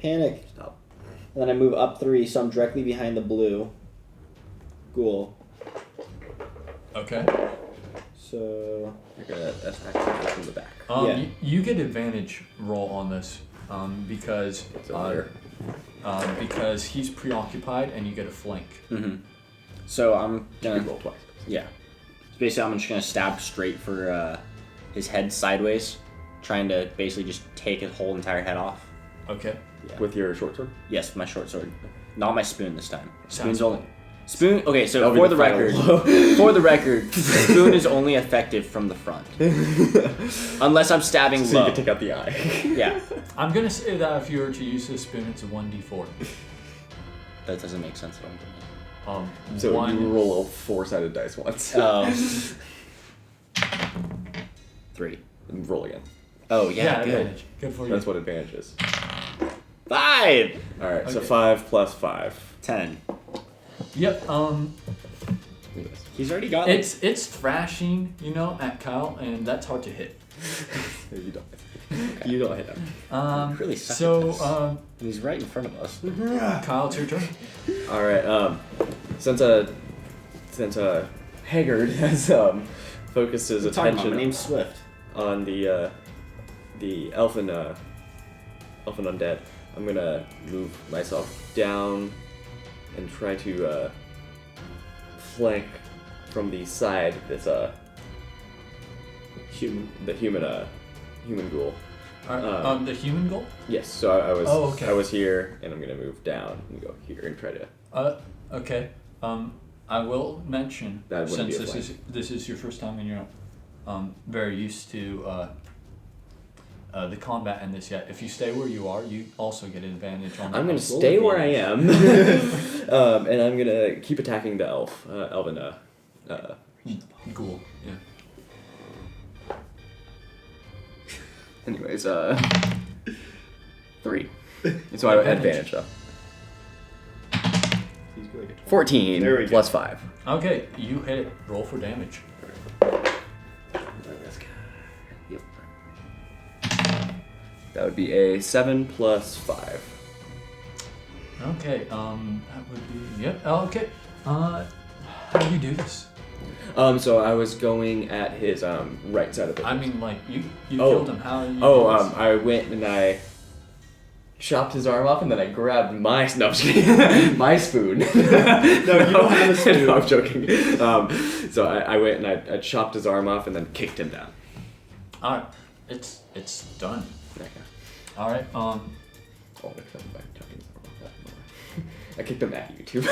Panic. Stop. And then I move up 3, so I'm directly behind the blue ghoul. Okay. So, You're gonna attack from the back. Yeah. You get advantage roll on this, because because he's preoccupied and you get a flank. Mm-hmm. So I'm You gonna roll twice. yeah. Basically, I'm just gonna stab straight for his head sideways, trying to basically just take his whole entire head off. Okay. Yeah. With your short sword? Yes, with my short sword, not my spoon this time. Sounds Spoon's only. Spoon. Okay, so That'll be for the the final record, for the record, spoon is only effective from the front, unless I'm stabbing So low. you can take out the eye. Yeah, I'm gonna say that if you were to use this spoon, it's a 1d4. that doesn't make sense at all. So one. you roll a 4-sided dice once. 3. And roll again. Oh yeah, good. Advantage. Good for you. That's what advantage is. 5. Alright, so Okay. 5 plus 5. 10. Yep. Look at this. He's already got. It's thrashing, at Kyle, and that's hard to hit. You don't. You don't hit him. Really suck at So this. He's right in front of us. Kyle, it's your turn. Alright, since Haggard has focused his Talking about, my attention name's Swift. on the elfin undead, I'm gonna move myself down and try to flank from the side that's Human. the human ghoul. The human goal? Yes, so I was Oh, okay. I was here, and I'm gonna move down and go here and try to. Okay. I will mention, That wouldn't since be a this is your first time and you're not very used to the combat in this yet, if you stay where you are, you also get an advantage on that. I'm gonna stay where I am, and I'm gonna keep attacking the elven. Ghoul, yeah. Anyways, 3. So I have advantage though. He's good. 14 There we go. plus 5. Okay, you hit it. Roll for damage. Yep. That would be a 7 plus 5. Okay, that would be, yep, okay. How do you do this? So I was going at his right side of the. I mean, like, you Oh. killed him. How do you do this? I went and I chopped his arm off, and then I grabbed my no, I'm just kidding. My spoon. No, you don't have a spoon. No, I'm joking. So I went and I chopped his arm off, and then kicked him down. Alright, it's done. Okay. Alright, Oh, except by chopping his arm off. That's more. I kicked him at you too,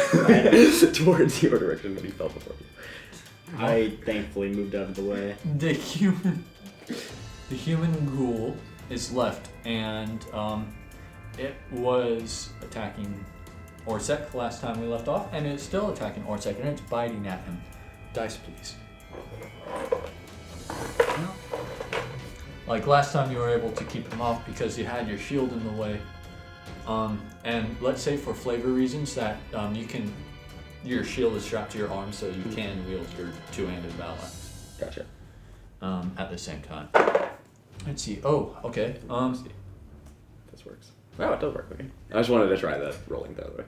towards your direction when he fell before you. I thankfully moved out of the way. the human ghoul is left, and it was attacking Orsek last time we left off, and it's still attacking Orsek, and it's biting at him. Dice, please. Like last time, you were able to keep him off because you had your shield in the way. And let's say for flavor reasons that your shield is strapped to your arm, so you can wield your two-handed battle axe. Gotcha. At the same time. Let's see. Oh, okay. This works. Wow, it does work. Okay. I just wanted to try that rolling the other way.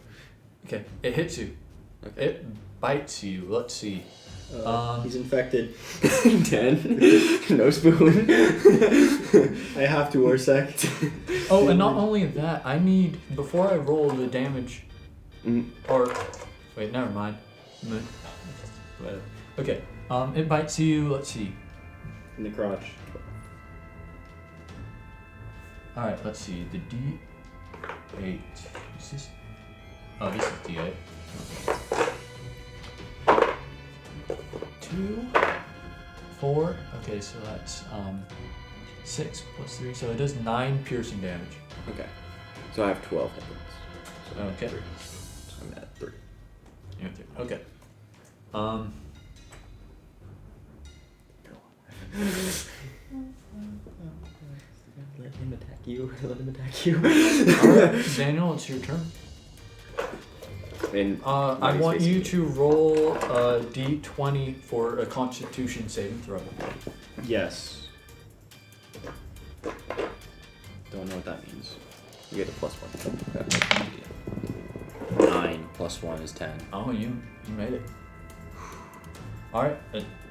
Okay. It hits you. Okay. It bites you. Let's see. He's infected. 10. No spoon. I have to Orsec. Oh, and not only that, I need, before I roll the damage, or, wait, never mind. Whatever. Okay. It bites you. Let's see. In the crotch. All right. Let's see. The D8. Is this? Oh, this is D8. 2, 4. Okay, so that's 6 plus 3. So it does 9 piercing damage. Okay. So I have 12 hit points. So Okay. 3. So I'm at 3. You're at 3. Okay. Let him attack you. Let him attack you. Alright, Daniel, it's your turn. And I want you to roll a d20 for a Constitution saving throw. Yes. Don't know what that means. you get a +1. 9 plus 1 is 10. Oh, you made it. Alright,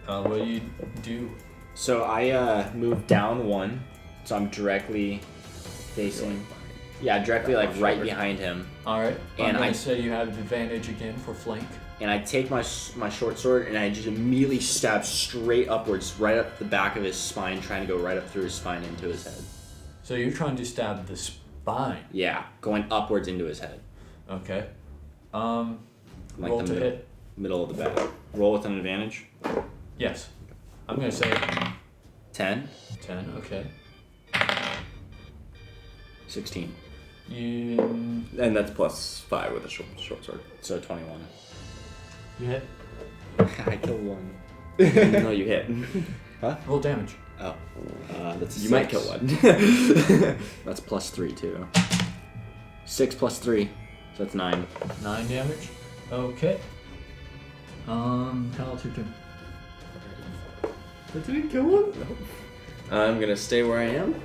what do you do? So I move down 1, so I'm directly facing. Yeah, directly like right behind him. Alright, And I I- say you have advantage again for flank. And I take my short sword and I just immediately stab straight upwards, right up the back of his spine, trying to go right up through his spine into his head. So you're trying to stab the spine. Yeah, going upwards into his head. Okay. Like Roll the to middle, hit. middle of the bag. Roll with an advantage. Yes. I'm gonna say 10, 10. Okay. 16, You And that's +5 with a short sword. so 21. you hit. I killed 1. No, you hit. Roll damage. Oh, that's You might kill one. That's +3 too. 6 plus 3, so that's 9. 9 damage. Okay. Hal, it's your turn. Did you kill him? I'm gonna stay where I am.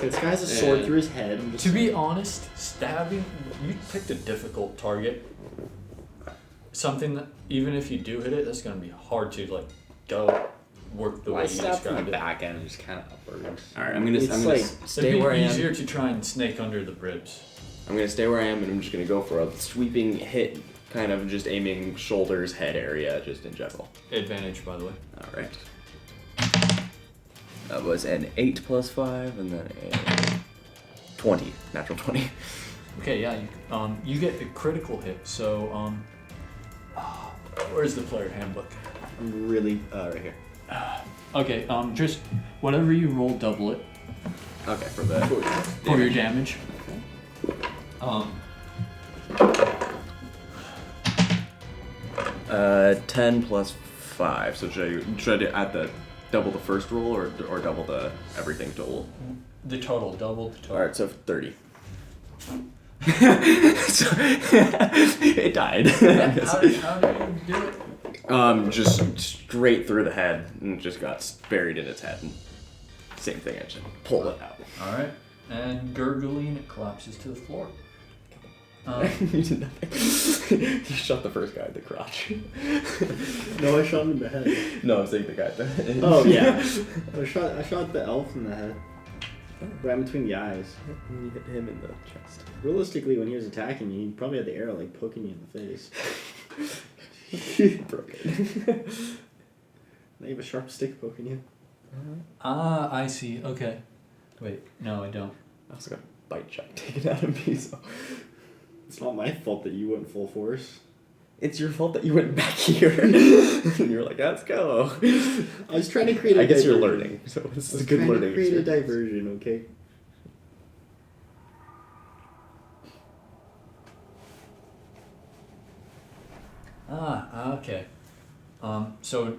This guy has a sword And- through his head. I'm just To be saying. honest, stabbing, you picked a difficult target. Something that, even if you do hit it, that's going to be hard to, like, go work the Well, I way you stab from described the it. back end and just kind of upwards. All right, I'm gonna It's stay It'd where I be am. easier to try and snake under the ribs. I'm gonna stay where I am, and I'm just gonna go for a sweeping hit, kind of just aiming shoulders, head area, just in general. Advantage, by the way. All right. That was an 8 plus 5, and then a 20, natural 20. Okay, yeah, you get a critical hit. So, where's the player handbook? I'm really Right here. Okay, just whatever you roll, double it Okay, for the for your damage. 10 plus 5. So should I add the double the first roll or double the everything total? The total, double the total. All right, so 30. So, it died. How did you do it? Just straight through the head and just got buried in its head. And same thing, I just pull it out. All right, and gurgling, it collapses to the floor. You did nothing. You shot the first guy in the crotch. No, I shot him in the head. No, I'm saying the guy at the head. Oh yeah. I shot the elf in the head. Right between the eyes. You hit him in the chest. Realistically, when he was attacking you, he probably had the arrow like poking you in the face. Broke it. They have a sharp stick poking you. Ah, I see. Okay. Wait, no, I don't. I also got a bite check taken out of me, so. It's not my fault that you went full force. It's your fault that you went back here. And you were like, let's go. I was trying to create a I guess you're diversion. learning, so this I is was a good trying to learning create a experience. diversion, okay? Ah, okay. So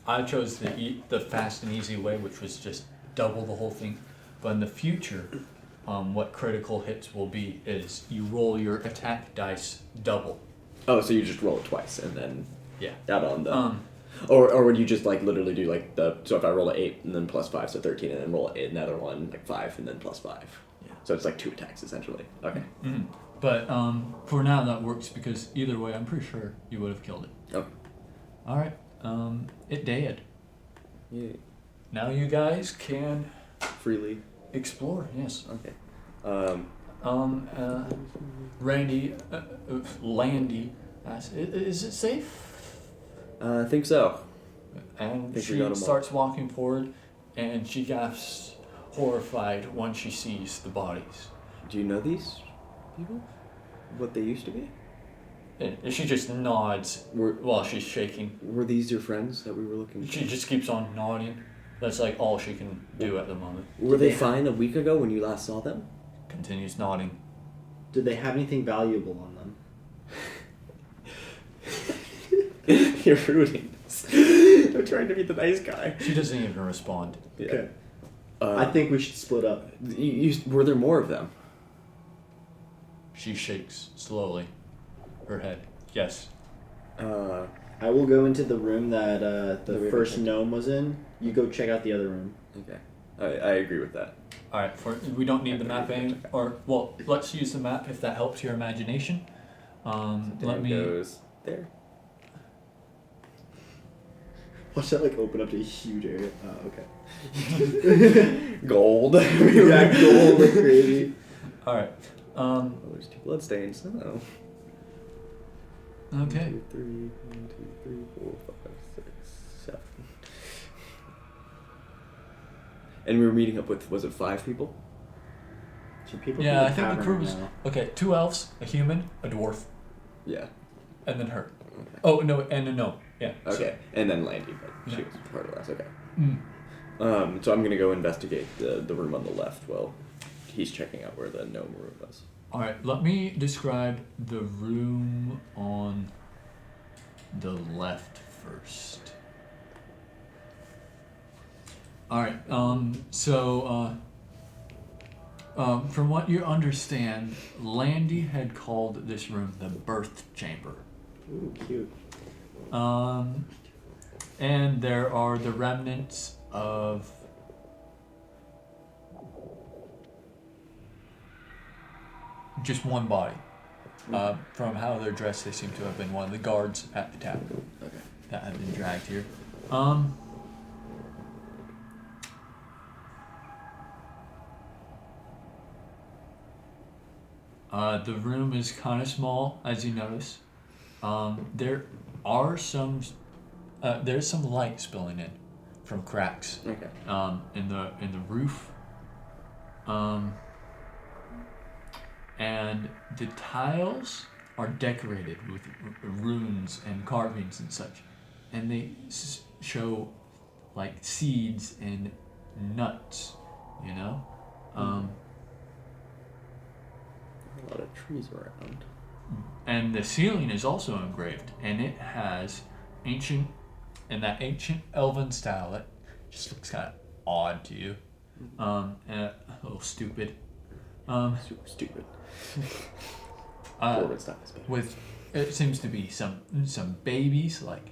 I chose the fast and easy way, which was just double the whole thing. But in the future, what critical hits will be is you roll your attack dice double. Oh, so you just roll it twice and then Yeah. add on the... Or would you just like literally do like the... So if I roll an 8 and then plus 5, so 13, and then roll another one, like 5 and then plus 5. Yeah. So it's like 2 attacks essentially. Okay. Mm-hmm. But for now that works because either way, I'm pretty sure you would have killed it. Okay. All right. It did. Yeah. Now you guys can Freely. explore. Yes. Okay. Landy asks, "Is it safe?" I think so. And Think we she got 'em all. starts walking forward, and she gasps, horrified, once she sees the bodies. Do you know these people? What they used to be? And she just nods while she's shaking. Were these your friends that we were looking for? She just keeps on nodding. That's like all she can do at the moment. Were they fine a week ago when you last saw them? Continues nodding. Did they have anything valuable on them? You're ruining this. I'm trying to be the nice guy. She doesn't even respond. Yeah. Okay. Uh, I think we should split up. were there more of them? She shakes slowly her head. Yes. I will go into the room that That we the haven't first checked. gnome was in. You go check out the other room. Okay. I agree with that. All right. We don't need the map aim, or well, let's use the map if that helps your imagination. Let Dan me. goes there. Watch that like open up to a huge area. Oh, okay. Gold. Yeah, gold like crazy. All right. Oh, there's 2 bloodstains. Oh. Okay. 1, 2, 3, 1, 2, 3, 4, 5, 6, 7. And we were meeting up with, was it 5 people? So people Yeah, from I think the tavern crew right was now. okay. 2 elves, a human, a dwarf, Yeah. and then her. Okay. Oh no, and a gnome. Yeah. Okay. And then Landy, but she Yeah. was part of us. Okay. Mm. So I'm gonna go investigate the room on the left while he's checking out where the gnome room was. All right. Let me describe the room on the left first. All right. From what you understand, Landy had called this room the birth chamber. Ooh, cute. And there are the remnants of just one body. From how they're dressed, they seem to have been one of the guards at the tavern Okay. that have been dragged here. The room is kind of small, as you notice. There are some. There's some light spilling in from cracks. Okay. In the roof. And the tiles are decorated with runes and carvings and such, and they show like seeds and nuts, you know. A lot of trees around. And the ceiling is also engraved, and it has ancient elven style that just looks kind of odd to you, and a little stupid. Super stupid. With it seems to be some babies, like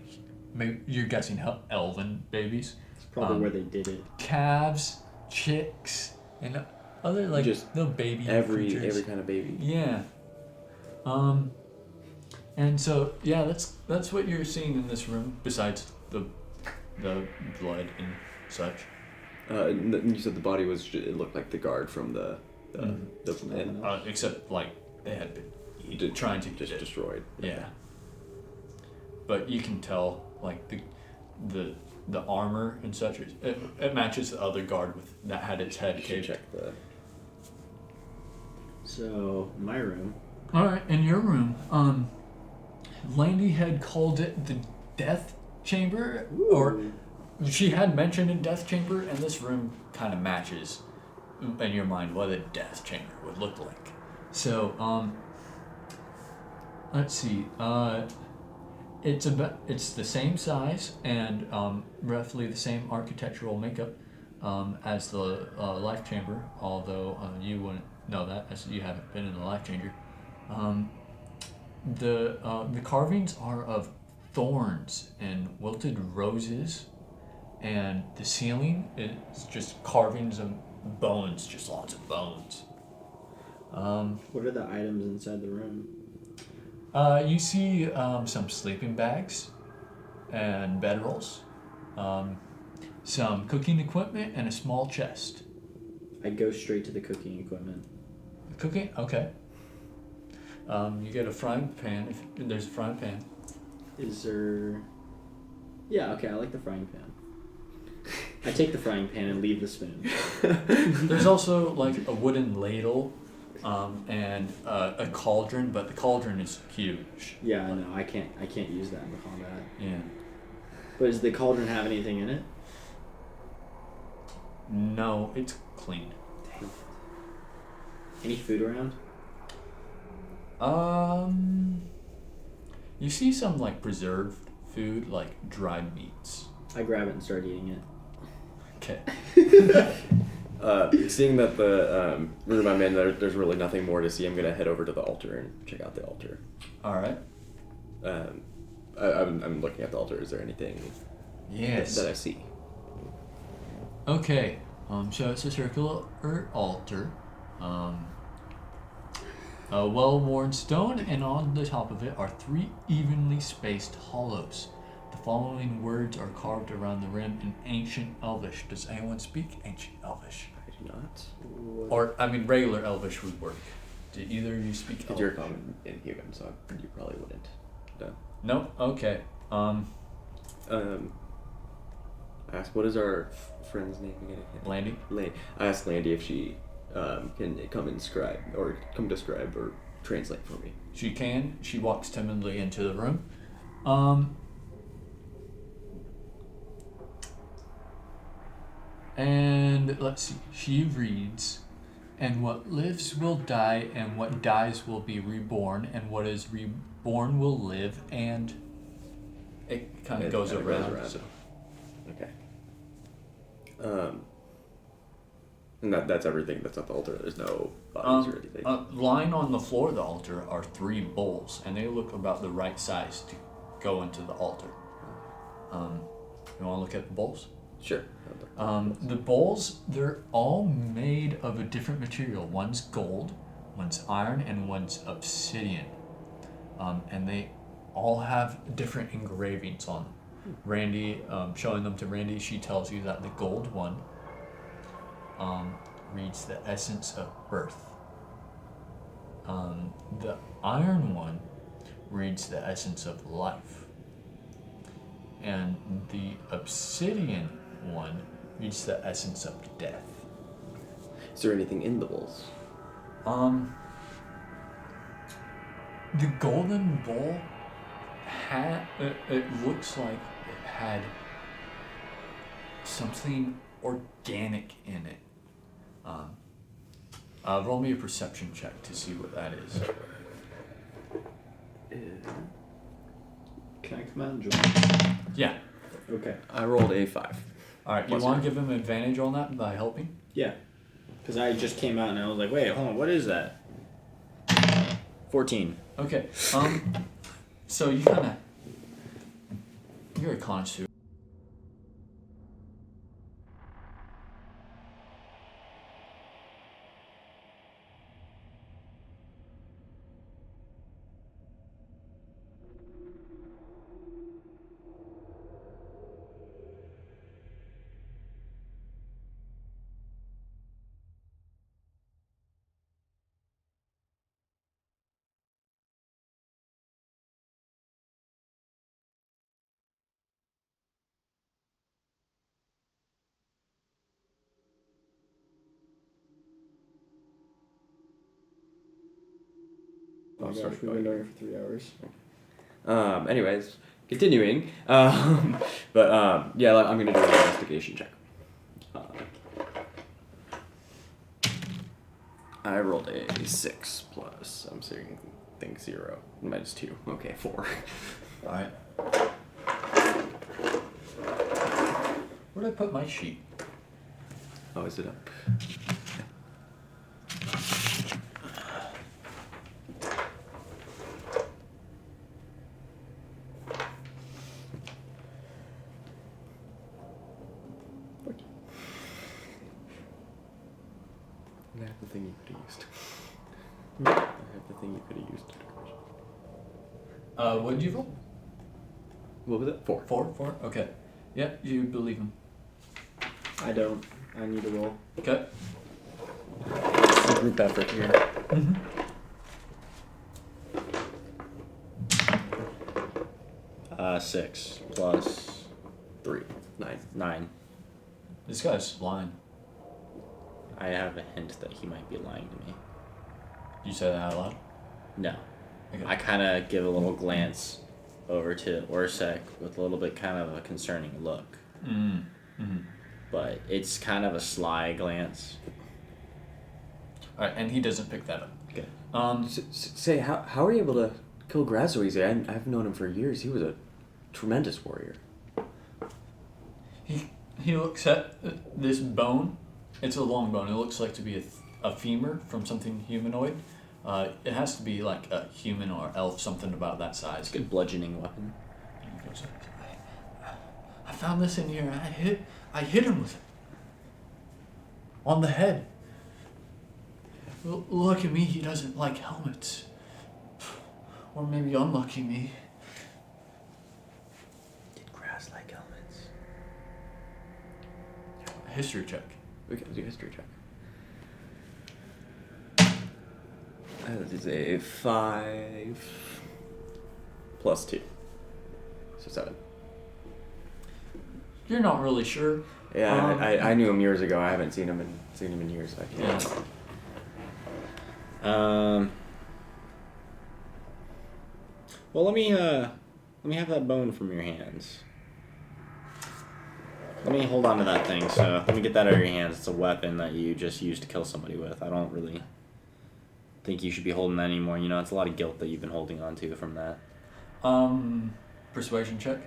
maybe you're guessing elven babies. It's probably where they did it. Calves, chicks, and other like Just little baby every creatures. kind of baby. Yeah. And so yeah, that's what you're seeing in this room. Besides the blood and such. And you said the body was. It looked like the guard from the inn. Except like they had been trying to just get it. destroyed. Yeah. But you can tell like the armor and such. It matches the other guard that had its head You should caved. check the. So my room. All right, in your room, Landy had called it the death chamber, or she had mentioned a death chamber, and this room kind of matches in your mind what a death chamber would look like. So, let's see. It's the same size and roughly the same architectural makeup as the life chamber, although you wouldn't know that as you haven't been in the life chamber. The carvings are of thorns and wilted roses, and the ceiling is just carvings of bones, just lots of bones. What are the items inside the room? You see some sleeping bags and bedrolls, some cooking equipment, and a small chest. I go straight to the cooking equipment. Cooking? Okay. You get a frying pan, if there's a frying pan. Is there... Yeah, okay, I like the frying pan. I take the frying pan and leave the spoon. There's also like a wooden ladle and a cauldron, but the cauldron is huge. Yeah, I know. I can't use that in combat. Yeah. But does the cauldron have anything in it? No, it's clean. Any food around? You see some like preserved food, like dried meats. I grab it and start eating it. Okay. Seeing that the room I'm in, there's really nothing more to see, I'm gonna head over to the altar and check out the altar. All right. I'm looking at the altar. Is there anything Yes. that I see? Okay. So it's a circular altar. A well-worn stone, and on the top of it are 3 evenly spaced hollows. The following words are carved around the rim in Ancient Elvish. Does anyone speak Ancient Elvish? I do not. Or, I mean, regular Elvish would work. Do either of you speak Elvish? You're common in human, so you probably wouldn't. No. No? Okay. I asked, what is our friend's name again? Landy? I asked Landy if she can come and describe or translate for me. She can. She walks timidly into the room. And let's see. She reads, "And what lives will die, and what dies will be reborn, and what is reborn will live," and it kind of goes around. So. Okay. And that's everything that's at the altar. There's no bodies or anything. Lying on the floor of the altar are 3 bowls, and they look about the right size to go into the altar. You want to look at the bowls? Sure. The bowls, they're all made of a different material. One's gold, one's iron, and one's obsidian. And they all have different engravings on them. Randy, showing them to Randy, she tells you that the gold one reads the essence of birth. The iron one reads the essence of life, and the obsidian one reads the essence of death. Is there anything in the bowls? The golden bowl had, it looks like it had something organic in it. Roll me a perception check to see what that is. Can I come out and join? Yeah. Okay. I rolled a 5. Alright, you Plus want to zero. give him advantage on that by helping? Yeah. Because I just came out and I was like, wait, hold on, what is that? 14. Okay. So you're a connoisseur. Oh my sorry, gosh, we've been doing it for 3 hours. Anyways, continuing. Yeah, I'm gonna do an investigation check. I rolled a 6 plus. I'm saying think 0 minus 2. Okay, 4. Alright. Where did I put my sheet? Oh, is it up? I have the thing you could have used. I have the thing you could have used. What did you roll? What was it? 4. 4? Okay. Yeah, you believe him. I don't. I need to roll. Okay. It's a group effort here. Mm-hmm. 6 plus 3. 9. 9. This guy's lying. I have a hint that he might be lying to me. You say that out loud? No. Okay. I kind of give a little glance over to Orsek with a little bit kind of a concerning look. Mm-hmm. But it's kind of a sly glance. Alright, and he doesn't pick that up. Okay. Say, how are you able to kill Graz so easy? I've known him for years. He was a tremendous warrior. He looks at this bone. It's a long bone. It looks like to be a femur from something humanoid. It has to be like a human or elf, something about that size. Good bludgeoning weapon. And he goes, I found this in here. I hit him with it. On the head. Lucky me, he doesn't like helmets. Or maybe unlucky me. Did Graz like helmets? A history check. We can do a history check. That is a 5 plus 2. So 7. You're not really sure. Yeah, I knew him years ago. I haven't seen him in years. I can't. Yeah. Well, let me have that bone from your hands. Let me hold on to that thing. So let me get that out of your hands. It's a weapon that you just used to kill somebody with. I don't really think you should be holding that anymore. You know, it's a lot of guilt that you've been holding on to from that. Persuasion check.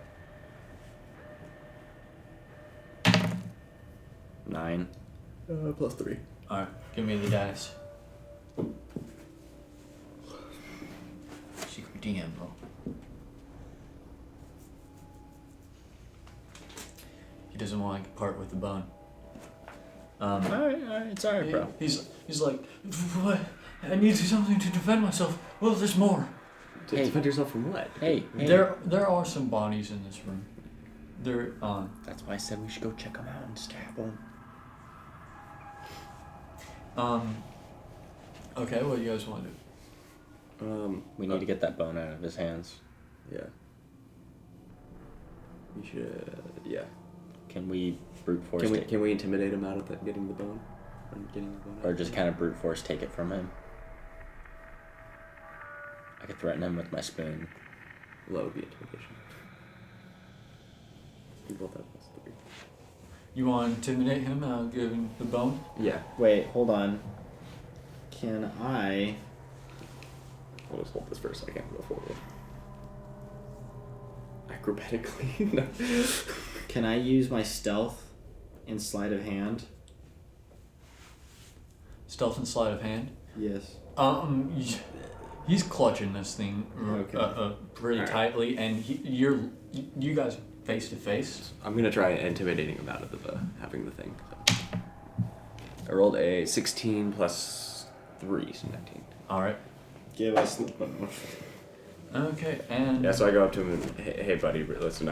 9. Plus 3. Alright, give me the dice. Secret DM, bro. He doesn't want to part with the bone. Alright, it's alright, bro. He's like, what? I need something to defend myself. Well, there's more. To defend yourself from what? Hey. There are some bodies in this room. There, That's why I said we should go check them out and stab them. Okay, what do you guys want to do? We need to get that bone out of his hands. Yeah. We should. Yeah. Can we brute force Can we intimidate him out of getting the bone? or just kind of brute force take it from him? I could threaten him with my spoon. Well, that would be intimidation. You both have +3. You want to intimidate him and I'll give him the bone? Yeah. Wait, hold on. Can I? I'll just hold this for a second. Go forward. Acrobatically. No. Can I use my stealth and sleight of hand? Stealth and sleight of hand? Yes. He's clutching this thing pretty Alright. tightly, and you guys face to face. I'm gonna try intimidating him out of having the thing. So. I rolled a 16 plus 3, so 19. All right. Give us the bone. Okay, and Yeah, so I go up to him and, hey buddy, listen,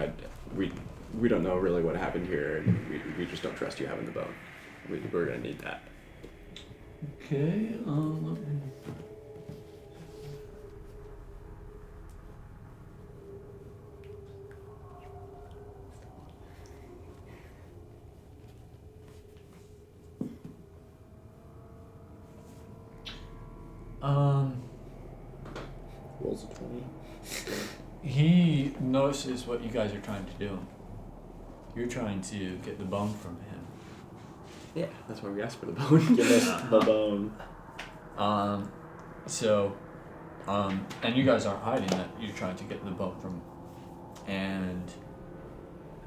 we don't know really what happened here, and we just don't trust you having the bone. We're gonna need that. okay. Rolls a 20. He notices what you guys are trying to do. You're trying to get the bone from him. Yeah, that's why we asked for the bone. Give us the bone. And you guys aren't hiding that you're trying to get the bone from him. And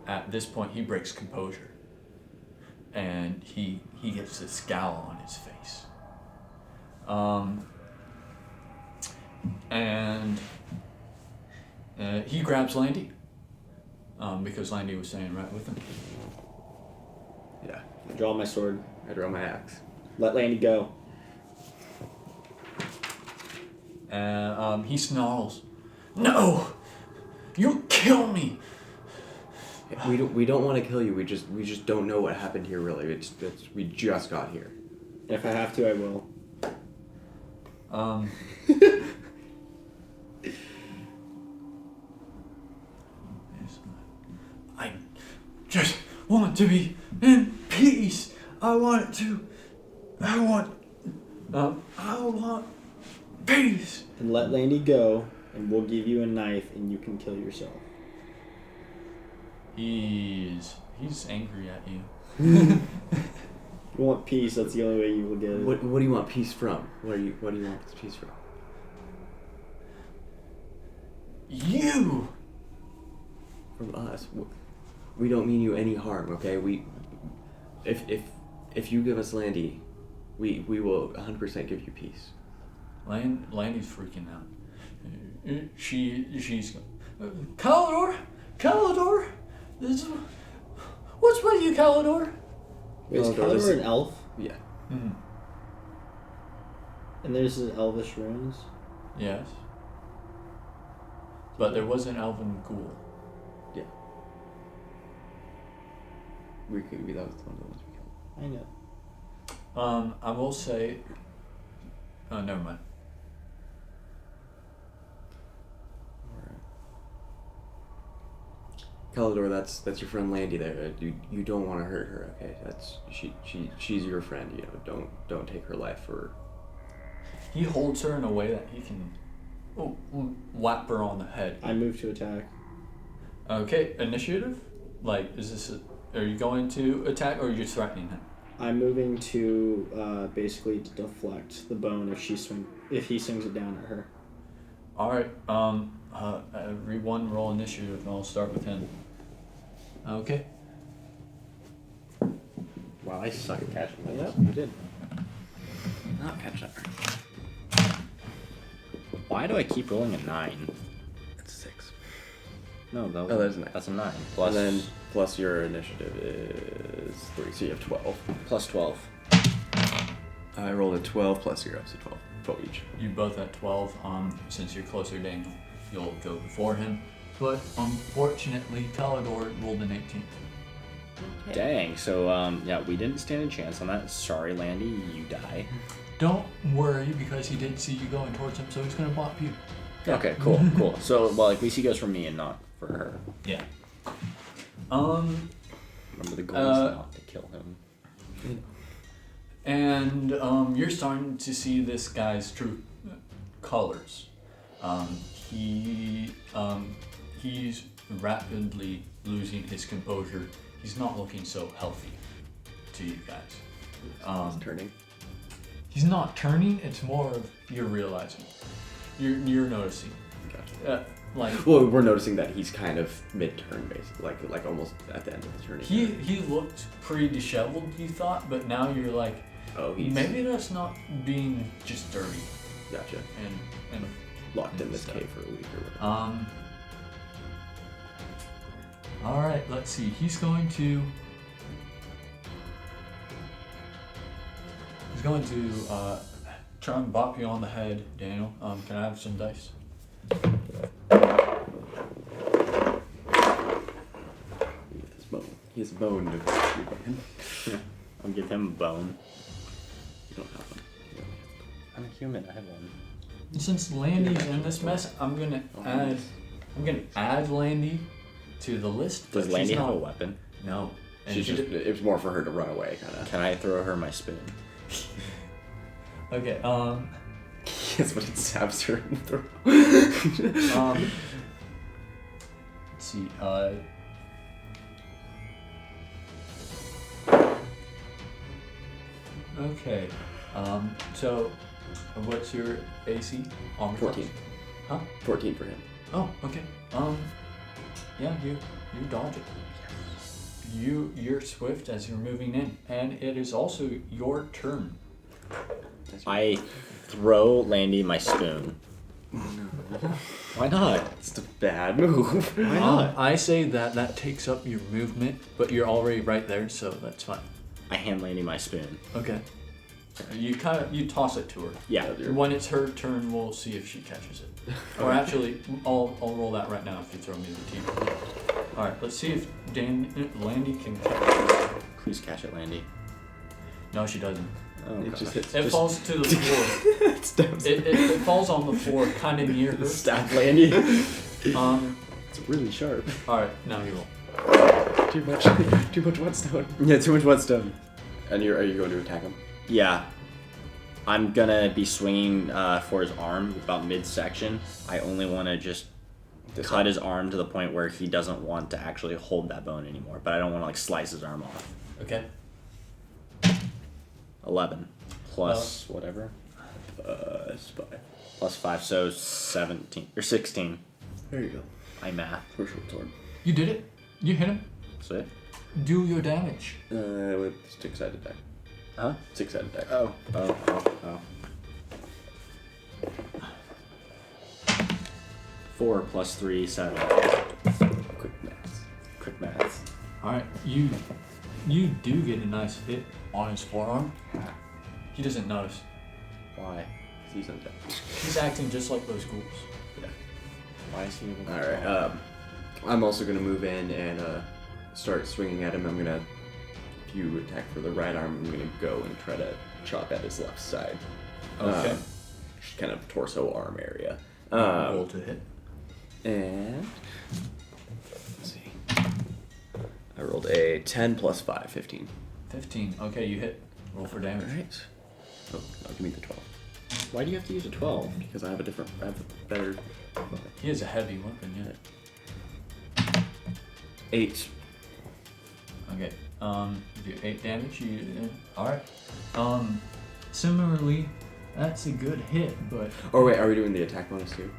at this point, he breaks composure. And he gets this scowl on his face. And he grabs Landy. Because Landy was staying right with him. Yeah, Draw my sword. I draw my axe. Let Landy go. And he snarls, "No! You'll kill me!" We don't want to kill you. We just don't know what happened here. Really, we just got here. If I have to, I will. I just want to be in peace. I want peace. And let Landy go, and we'll give you a knife, and you can kill yourself. He's angry at you. You want peace, that's the only way you will get it. What do you want peace from? What do you want this peace from? You! From us. We don't mean you any harm, okay? If you give us Landy, we will 100% give you peace. Landy's freaking out. She's going, Calidor, what's with you, Calidor? Wait, is Calidor, Calidor this- an elf? Yeah. Mm-hmm. And there's his elvish runes? Yes. But there was an elven ghoul. Yeah. That was one of the ones we killed. I know. I will say. Oh, never mind. Calidor, that's your friend Landy there. You don't want to hurt her, okay? She's your friend, you know. Don't take her life for. He holds her in a way that he can whap her on the head. I move to attack. Okay, initiative? Like, are you going to attack or are you threatening him? I'm moving to basically deflect the bone if he swings it down at her. Alright, everyone roll initiative and I'll start with him. Okay. Wow, I suck at catching those. Yep, you did. I'll catch that. Why do I keep rolling a 9? That's 6. No, that Oh, that's a 9. that's a 9. Plus, And then plus your initiative is 3, so you have 12. plus 12. I rolled a 12 plus 0, so 12. 12 each. You both at 12. Since you're closer, Daniel, you'll go before him. But unfortunately, Calidor rolled an 18. Dang. So yeah, we didn't stand a chance on that. Sorry, Landy, you die. Don't worry, because he did see you going towards him, so he's gonna bop you. Okay, cool. So well, at least he goes for me and not for her. Yeah. Remember, the goal is not to kill him. And you're starting to see this guy's true colors. He's rapidly losing his composure. He's not looking so healthy to you guys. He's turning. He's not turning. It's more of you're realizing. You're noticing. Gotcha. Like Well, we're noticing that he's kind of mid-turn, basically, like almost at the end of the turning. he looked pretty disheveled, you thought, but now you're like, Oh, he's maybe that's not being just dirty gotcha. and Locked in this stuff. cave for a week or whatever. All right, let's see. He's going to try and bop you on the head, Daniel. Can I have some dice? He has a bone to you I'll give him a bone. don't have one. I'm a human. I have one. Since Landy's in this mess, I'm gonna add Landy to the list. Does but Landy she's have a not- weapon? No. And She's she just, did- it was more for her to run away, kind of. Can I throw her my spoon? Okay. That's what it stabs her in the throat. Let's see. Okay. So, what's your AC? On 14. Huh? 14 for him. Oh, okay. Yeah, you dodge it. You're swift as you're moving in, and it is also your turn. I throw Landy my spoon. Why not? It's a bad move. Why not? I say that takes up your movement, but you're already right there, so that's fine. I hand Landy my spoon. Okay. You toss it to her. Yeah. When it's her turn, we'll see if she catches it. Or actually, I'll roll that right now if you throw me the tea. All right, let's see if Landy can catch it. Please catch it, Landy. No, she doesn't. Oh, It gosh. just hits. It falls to the floor. It stabs. It falls on the floor, kind of near her. Stab Landy. It's really sharp. All right, now you roll. Too much whetstone. Yeah, too much whetstone. And are you going to attack him? Yeah. I'm gonna be swinging for his arm about midsection. I only want to just cut his arm to the point where he doesn't want to actually hold that bone anymore. But I don't want to like slice his arm off. Okay. 11 plus whatever. Spy. Plus 5, so 17 or 16. There you go. I math. For short sword. You did it. You hit him. That's it. Do your damage. With 6-sided die. Huh? 6-sided die. Oh. 4 plus 3, 7. Quick maths. Quick maths. All right, you do get a nice hit on his forearm. He doesn't notice. Why? He's undead. He's acting just like those ghouls. Why is he able to Alright, I'm also going to move in and start swinging at him. I'm going to, if you attack for the right arm, I'm going to go and try to chop at his left side. Okay. Kind of torso arm area. Roll to hit. And let's see. I rolled a 10 plus 5, 15. 15. Okay, you hit. Roll for damage. Alright. Oh, give me the 12. Why do you have to use a 12? Because I have a better. He has a heavy weapon, yeah. 8. Okay. You do 8 damage. Alright. Similarly, that's a good hit, but Or wait, are we doing the attack bonus too?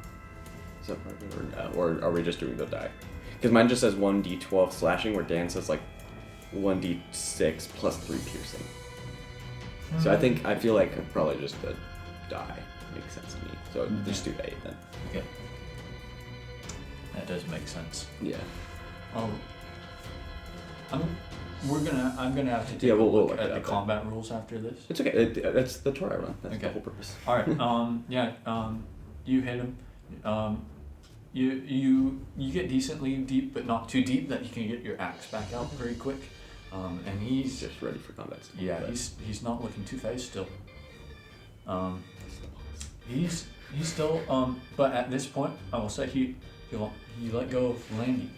Is that part of it? Or are we just doing the die? Because mine just says 1d12 slashing, where Dan says like 1d6 plus 3 piercing. So I feel like probably just the die makes sense to me. So just do 8 then. okay. That does make sense. Yeah. I'm gonna have to take Yeah, a we'll look look at it the up, combat rules after this. It's okay. That's the tour I run. That's the Okay. whole purpose. All right. You hit him. You get decently deep, but not too deep that you can get your axe back out very quick. And he's Just ready for combat. yeah, he's not looking too phased still. He's still but at this point I will say he let go of Landy,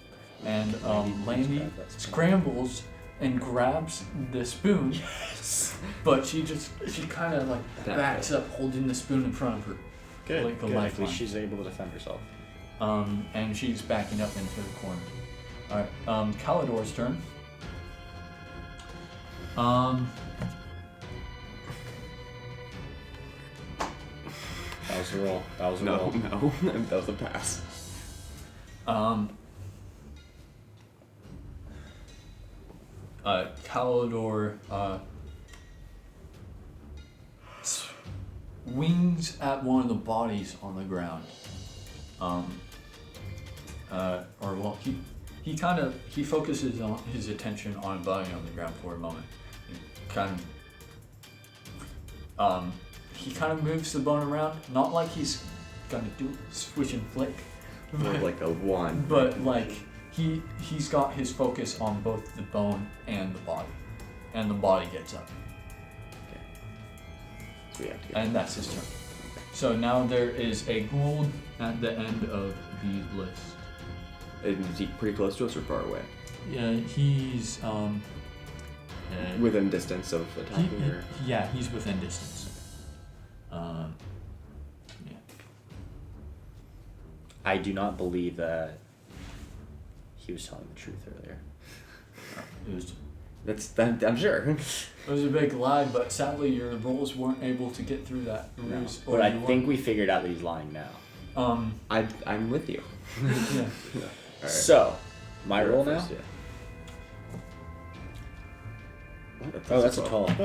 and Landy scrambles and grabs the spoon. Yes. But she kind of like backs up, holding the spoon in front of her. Good. Like a Good. At lifeline. least she's able to defend herself. And she's backing up into the corner. All right, Calidor's turn. That was a roll. That was a No, roll. no, that was a pass. Calidor swings at one of the bodies on the ground. He focuses on his attention on a body on the ground for a moment. He kind of moves the bone around, not like he's gonna do switch and flick, More like a 1. but like he's got his focus on both the bone and the body gets up, So we have to get and that's his turn. So now there is a Gould at the end of the list. Is he pretty close to us or far away? Yeah, he's Within distance of attacking her? yeah, he's within distance. Yeah. I do not believe that he was telling the truth earlier. I'm sure. It was a big lie, but sadly your rolls weren't able to get through that ruse. But I think we figured out that he's lying now. I'm with you. Yeah. All right. So, my You're roll first, now? yeah. What? Oh, that's a 12.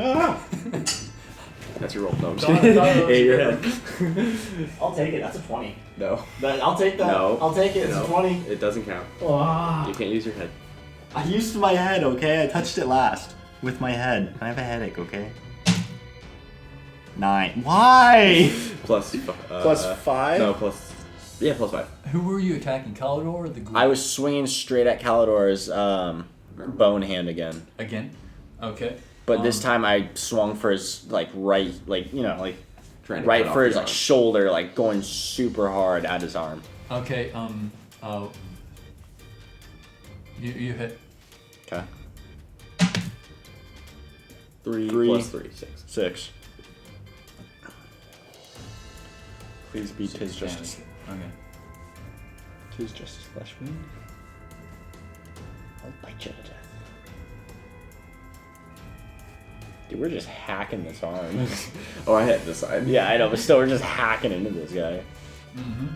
That's your roll. No, I'm Don- kidding. Don was Hey, your good. head. I'll take it. That's a 20. No. But I'll take that. No. I'll take it. It's No. a 20. It doesn't count. Ah. You can't use your head. I used my head, okay? I touched it last. With my head. I have a headache, okay? 9. Why? Plus Plus 5? No, plus. Yeah, plus 5. Who were you attacking, Calidor or the Gould? I was swinging straight at Calidor's bone hand again. Again? Okay. But this time I swung for his, right, Trying to right cut for off his, the arm. shoulder, going super hard at his arm. Okay, you hit. Okay. 3 3 plus 3, 6. 6. Please be 'tis Six justice. damage. Okay. 'Tis justice flesh wound. I'll bite you to death. Dude, we're just hacking this arm. Oh, I hit this side. Yeah, I know, but still, we're just hacking into this guy. Mm-hmm.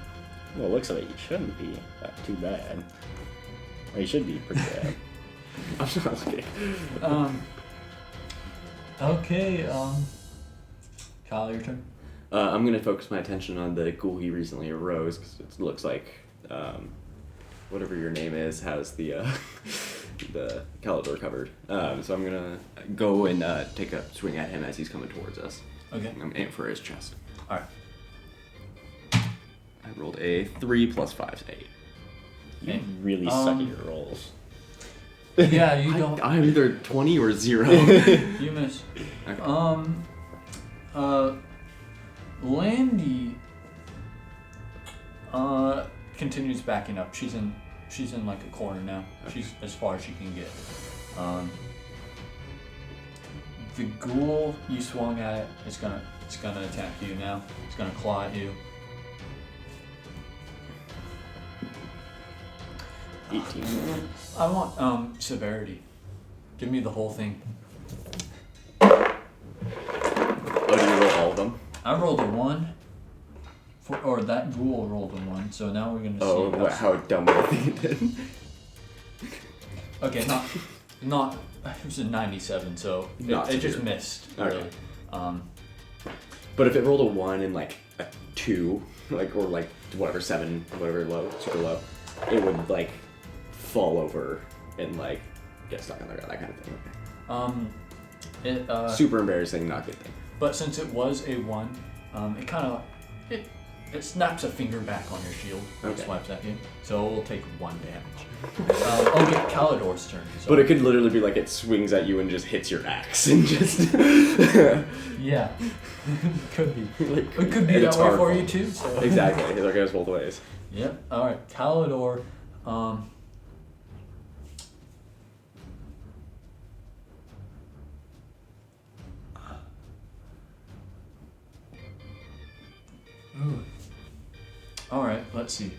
Well, it looks like it shouldn't be too bad. Well, he should be pretty bad. I'm not looking. Okay, Kyle, your turn. I'm going to focus my attention on the ghoul he recently arose, because it looks like whatever your name is has the the Calidor covered. So I'm going to go and take a swing at him as he's coming towards us. Okay. I'm aiming for his chest. Alright. I rolled a 3 plus 5 is 8. You really suck at your rolls. Yeah, you don't. I'm either 20 or 0. You miss. Okay. Landy continues backing up. She's in like a corner now. Okay. She's as far as she can get. The ghoul you swung at it's gonna attack you now. It's gonna claw at you. 18. I want severity. Give me the whole thing. Oh, do you roll all of them? I rolled a 1. Or that ghoul rolled a 1. So now we're gonna Oh, see. how dumb I think it did. Okay, not. It was a 97, so Not it just severe. missed. Okay. Really. But if it rolled a 1 and like a 2, or whatever, 7, whatever low, super low, it would fall over and get stuck on the ground, that kind of thing. Okay. Super embarrassing, not good thing. But since it was a 1, it kind of it snaps a finger back on your shield when it Okay. swipes at you. So it will take 1 damage. Okay, Calidor's turn. So. But it could literally be like it swings at you and just hits your axe and just. Yeah, could be. Like, It could be and that it's way hard for for you too. So. Exactly. It goes both ways. Yep. All right, Calidor. Ooh. All right. Let's see.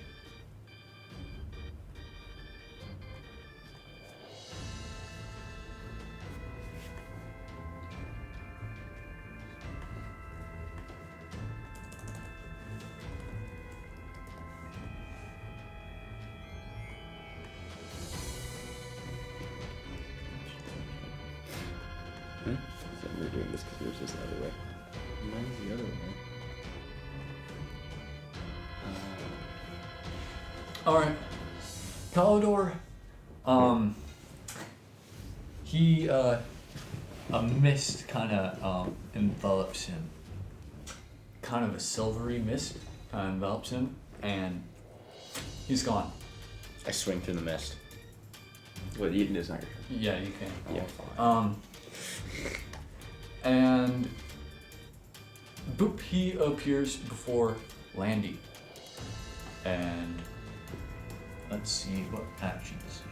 So we're doing this because yours is the other way. Mine's the other way. All right, Calidor. He a mist kind of envelops him. Kind of a silvery mist kind of envelops him, and he's gone. I swing through the mist. Well, Eden is not. Yeah, you can. Yeah. And boop, he appears before Landy. And let's see what actions he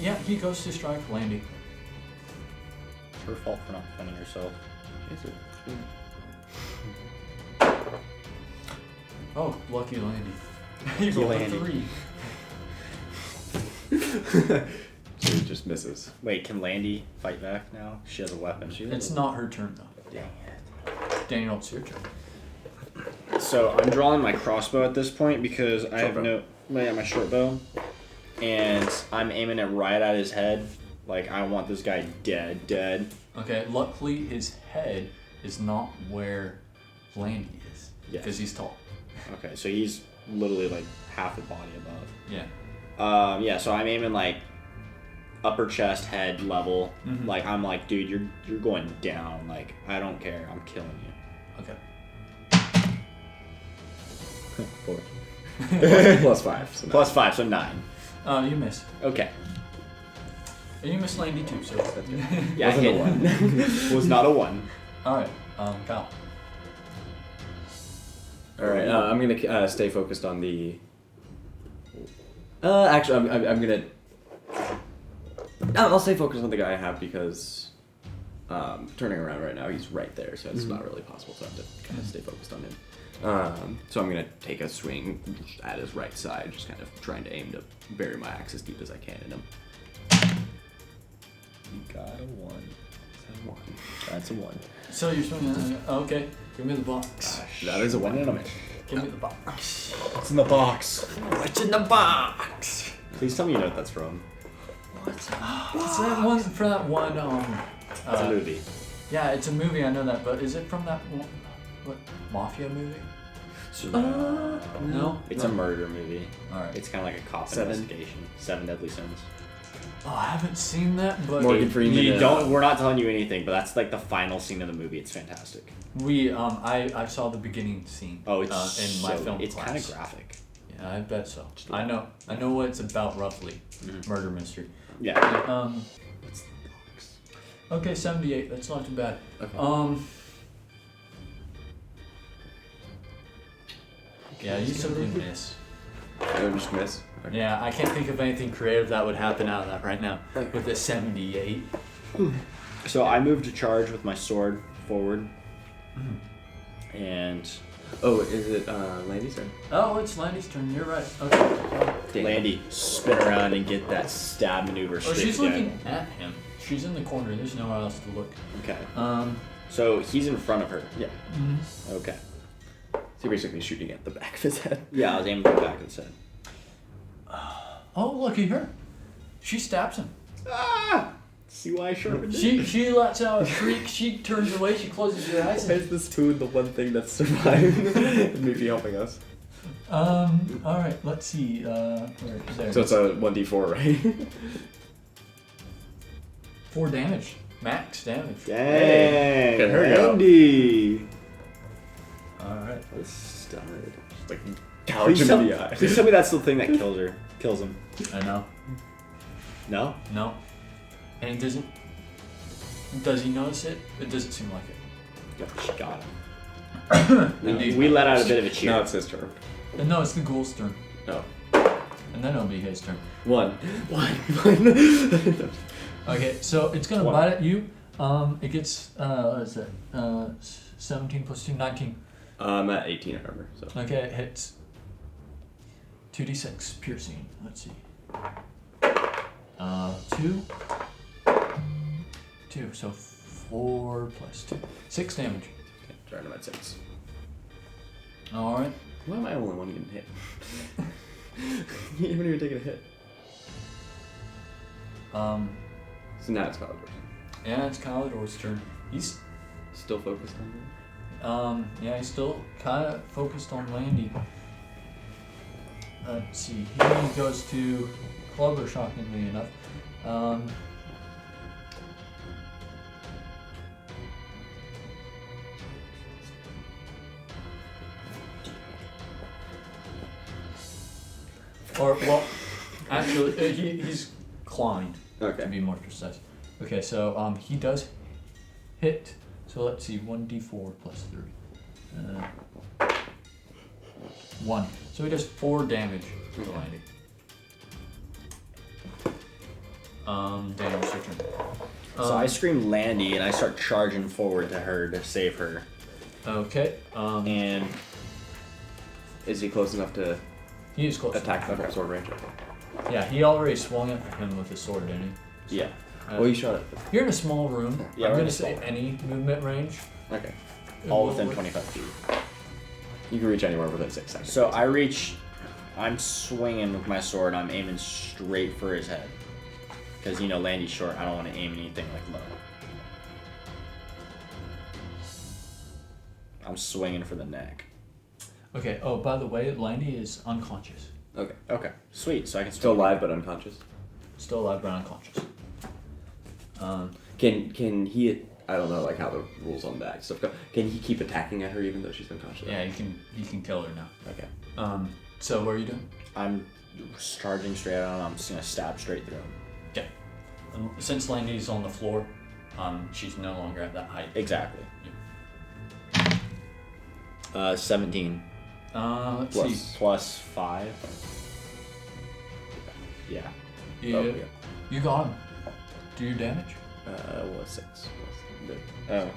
has. He goes to strike Landy. It's her fault for not defending herself. Oh, lucky Landy. He rolled a Landy. 3. So it just misses. Wait, can Landy fight back now? She has a weapon. It's not her turn though. Dang it. Daniel, it's your turn. So I'm drawing my crossbow at this point because I have Short my short bow, and I'm aiming it right at his head. Like I want this guy dead. Okay, luckily his head is not where Landy is. Yes. Because he's tall. Okay, so he's literally like half a body above. Yeah. Yeah. So I'm aiming like upper chest, head level. Mhm. Like I'm like, dude, you're going down. Like I don't care. I'm killing you. Okay. 4. Plus 5. So Plus 5, so 9. You miss. Okay. And you miss Landy too, so. Yeah, Wasn't a hit. Was not a 1. Alright, Kyle. All right. I'm gonna stay focused on the. Actually, I'm gonna. I'll stay focused on the guy I have because, turning around right now, he's right there, so it's not really possible. So I have to kind of stay focused on him. So I'm gonna take a swing at his right side, just kind of trying to aim to bury my axe as deep as I can in him. You got a 1. One. That's a 1. So you're swinging. Okay, give me the box. That is a 1 and a miss. Give me the box. What's in the box? What's in the box? Please tell me you know what that's from. It's that one from that one. It's a movie. Yeah, it's a movie. I know that, but is it from that one, what mafia movie? No. It's a murder movie. All right. It's kind of like a cop 7. investigation. 7 Deadly Sins. Oh, I haven't seen that, but Morgan Freeman. You don't. We're not telling you anything, but that's like the final scene of the movie. It's fantastic. I saw the beginning scene. Oh, it's in my film It's class. kind of graphic. Yeah, I bet so. I know what it's about roughly. Murder mystery. Yeah. What's the box? Okay, 78. That's not too bad. Okay. Yeah, you simply miss. I just miss. Okay. Yeah, I can't think of anything creative that would happen out of that right now. With a 78. So I moved to charge with my sword forward, and Oh, is it Landy's turn? Oh, it's Landy's turn. You're right. Okay. Landy spin around and get that stab maneuver Oh, straight she's to the looking at him. She's in the corner. There's nowhere else to look. Okay. So So he's in front of her. Yeah. Okay. So you're basically shooting at the back of his head. Yeah, I was aiming for the back of his head. Oh, lucky her. She stabs him. Ah! See why I sharpened it? She lets out a shriek. She turns away. She closes her eyes. Why is this food the one thing that's survived and maybe helping us? All right. Let's see. Where is there? So it's a 1d4, right? 4 damage. Max damage. Dang, Good, here we go. Randy. Alright. What a stud. Just like gouge him in the eye. Please tell me that's the thing that kills him. I know. No? No. And it doesn't... Does he notice it? It doesn't seem like it. She got him. Indeed. We let out a bit of a cheer. Now it's his turn. And no, it's the ghoul's turn. No. And then it'll be his turn. One. Okay, so it's gonna One. bite at you. It gets, what is that? 17 plus 2, 19. I'm at 18 armor, so. Okay, it hits. 2d6 piercing. Let's see. 2. 2, so 4 plus 2. 6 damage. Okay, sorry, I'm at 6. Alright. Why am I the only one getting hit? You haven't even taken a hit. So now it's Calidor's. Yeah, it's Calidor's turn. He's, Still focused on yeah, he's still kind of focused on Landy. Let's see, he goes to Clover, shockingly enough. Or, well, actually, he's clawing, to Okay. be more precise. Okay, so he does hit. So let's see, 1d4 plus 3. 1. So he does 4 damage to Okay. Landy. Daniel's your turn. So I scream Landy and I start charging forward to her to save her. Okay. And Is he close enough to He is close. attack the sword range? Yeah, he already swung at him with his sword, didn't he? yeah. Well, you shot it. You're in a small room. Yeah, I'm we're in gonna a say small any movement range. Okay. All within 25 feet. You can reach anywhere within 6 seconds. So I reach, I'm swinging with my sword, I'm aiming straight for his head. Because, you know, Landy's short, I don't want to aim anything like low. I'm swinging for the neck. Okay. Oh, by the way, Landy is unconscious. Okay. Okay, sweet, so I can Still swing. alive but unconscious. Still alive, but unconscious. Can he? I don't know like how the rules on that stuff go. Can he keep attacking at her even though she's unconscious? Yeah, you can kill her now. Okay. So what are you doing? I'm charging straight at him, I'm just going to stab straight through him. Okay. Since Landy's on the floor, she's no longer at that height. Exactly. 17. Let's see. Plus 5. Yeah. Yeah. Oh, yeah. You got him. Do your damage. What 6? Oh.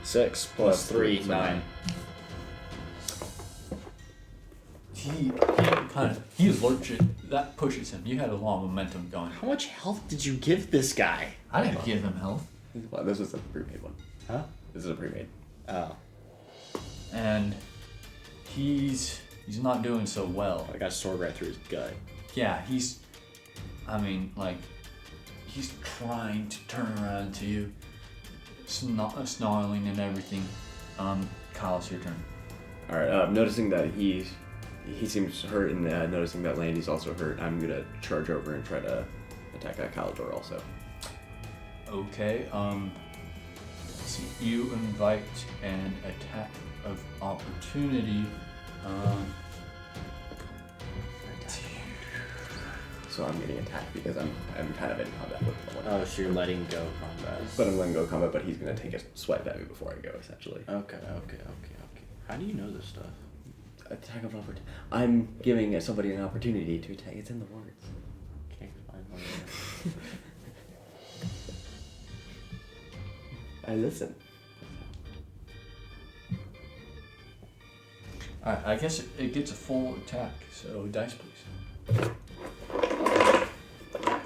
6 plus 3, 9. He is lurching. That pushes him. You had a lot of momentum going. How much health did you give this guy? I didn't give him health. Well, this was a pre-made one. Huh? This is a pre-made. Oh. And he's not doing so well. I got a sword right through his gut. Yeah, he's trying to turn around to you, snarling and everything. Kyle, it's your turn. All right. Noticing that he seems hurt, and noticing that Landy's also hurt, I'm gonna charge over and try to attack Calidor also. Okay. Let's see. You invite an attack of opportunity. So I'm getting attacked because I'm kind of in combat with someone. Oh, so you're letting go combat. But I'm letting go combat, but he's gonna take a swipe at me before I go, essentially. Okay. How do you know this stuff? Attack of opportunity. I'm giving somebody an opportunity to attack. It's in the words. Can't find one. I listen. Alright, I guess it gets a full attack. So dice, please.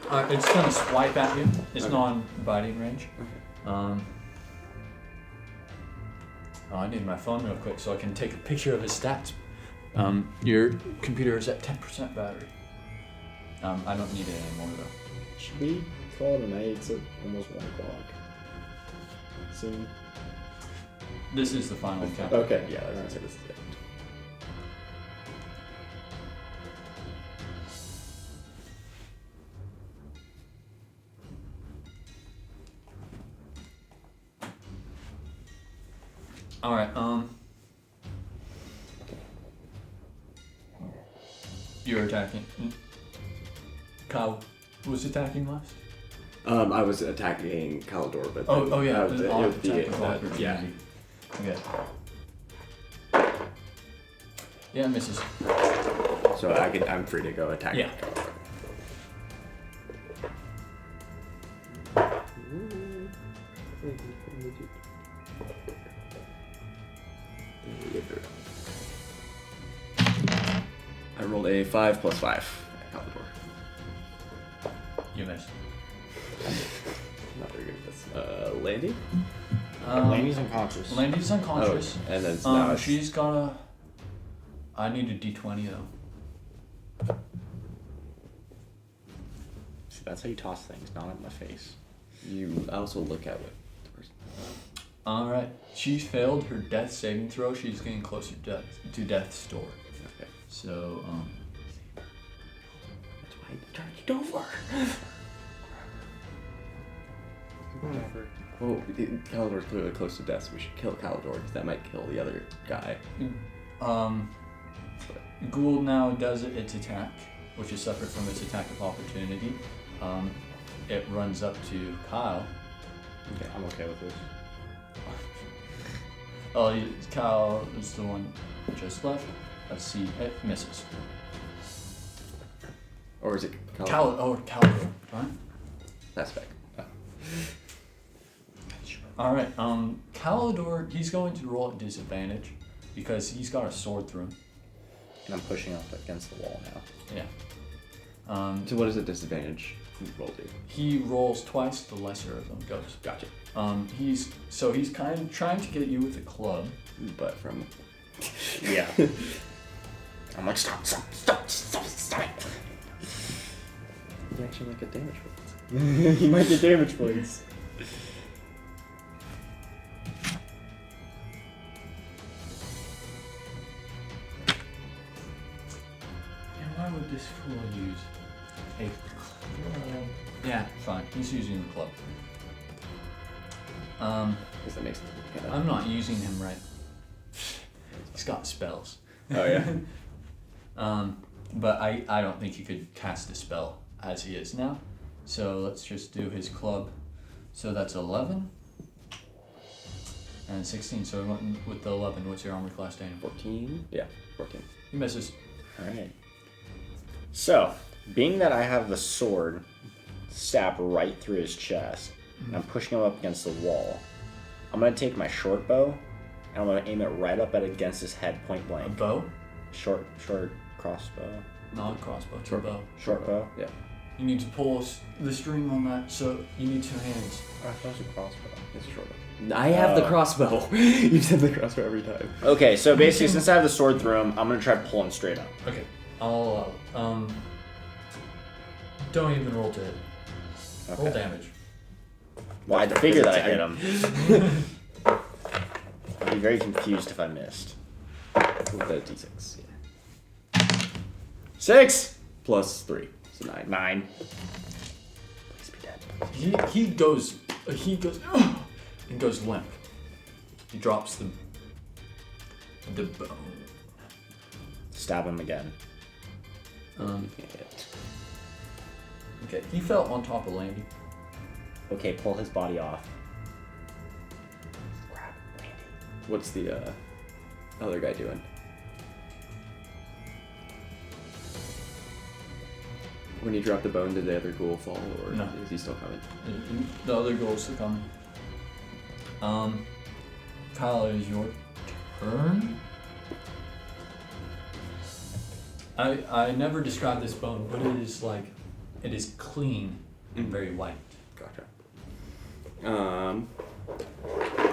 Alright, it's gonna swipe at you. It's Okay. non-biting range. I need my phone real quick so I can take a picture of his stats. Your computer is at 10% battery. I don't need it anymore though. Should we call it a night? It's almost 1 o'clock. Soon. This is the final count. Okay, yeah, I was gonna say this is it. All right. You're attacking. Kyle was attacking last. I was attacking Kalidor, but Oh yeah. yeah. Okay. Yeah, misses. So I'm free to go attack. Yeah. I rolled a 5 plus 5 at Kalidor. You missed. Not very good at this. Landy? Landy's unconscious. Landy's unconscious. Oh, and then now it's- She's got a. I need a D20 though. See, that's how you toss things, not in my face. You also look at what the person. All right. She's failed her death saving throw. She's getting closer to death's door. Okay. So That's why I charged over. Well, Kalidor's clearly close to death, so we should kill Kalidor because that might kill the other guy. Gould now does its attack, which is separate from its attack of opportunity. It runs up to Kyle. Okay, I'm okay with this. Kyle is the one just left. Let's see. It misses. Or is it Kalidor? Calidor. Right? That's back. All right. Calidor. He's going to roll at disadvantage because he's got a sword through him. And I'm pushing up against the wall now. Yeah. So what does a disadvantage roll do? He rolls twice. The lesser of them goes. Gotcha. He's kind of trying to get you with a club. But from... Yeah. I'm like, stop it. You actually might get damage points. You might get damage points. And why would this fool use a club? Yeah, fine. He's using the club. Because that makes it kind of... I'm not using him right. He's got spells. Oh, yeah. But I don't think he could cast a spell as he is now. So let's just do his club. So that's 11 and 16. So we went with the 11. What's your armor class, Daniel? 14? Yeah, 14. He misses. Alright. So, being that I have the sword stab right through his chest, and I'm pushing him up against the wall, I'm going to take my short bow, and I'm going to aim it right up against his head, point A blank. bow? Short crossbow. Not crossbow, Short bow. Short bow? Yeah. You need to pull the string on that, so you need 2 hands. I thought it was a crossbow. It's a short one. I have the crossbow. You said the crossbow every time. Okay, so basically, since I have the sword through him, I'm going to try pulling straight up. Okay. I'll don't even roll to hit. Okay. Roll damage. Well, I'd figure that I hit him. I'd be very confused if I missed. With the d6. Yeah. 6! Plus 3. So 9. 9. Please be dead. He goes and goes limp. He drops the bone. Stab him again. Okay, he fell on top of Landy. Okay, pull his body off. Crap. What's the other guy doing? When you drop the bone, did the other ghoul fall, or No. is he still coming? The other ghoul's still coming. Kyle, it is your turn. I never described this bone, but it is clean and very white. Gotcha.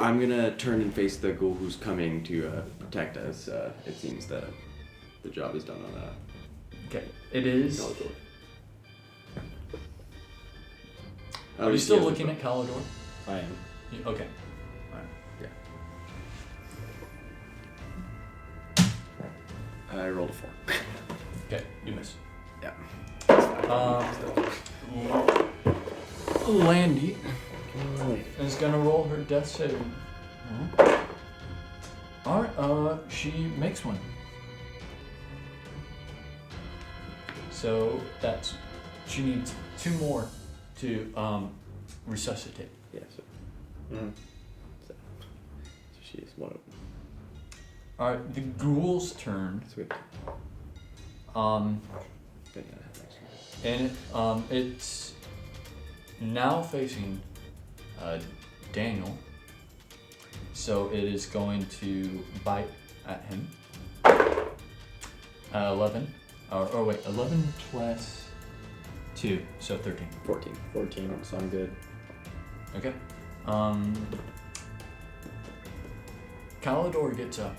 I'm gonna turn and face the ghoul who's coming to protect us. It seems that the job is done on Okay, it is. Kalidor. Are you still looking at Kalidor? I am. Okay. I rolled a 4. Okay, you miss. Yeah. Landy is gonna roll her death saving. Alright, she makes one. So she needs 2 more to resuscitate. Yeah, so. So she's one of them. Alright, the ghoul's turn. Sweet. And it's now facing Daniel. So it is going to bite at him. 11. 11 plus 2, so 13. 14. 14, so I'm good. Okay. Calidor gets up.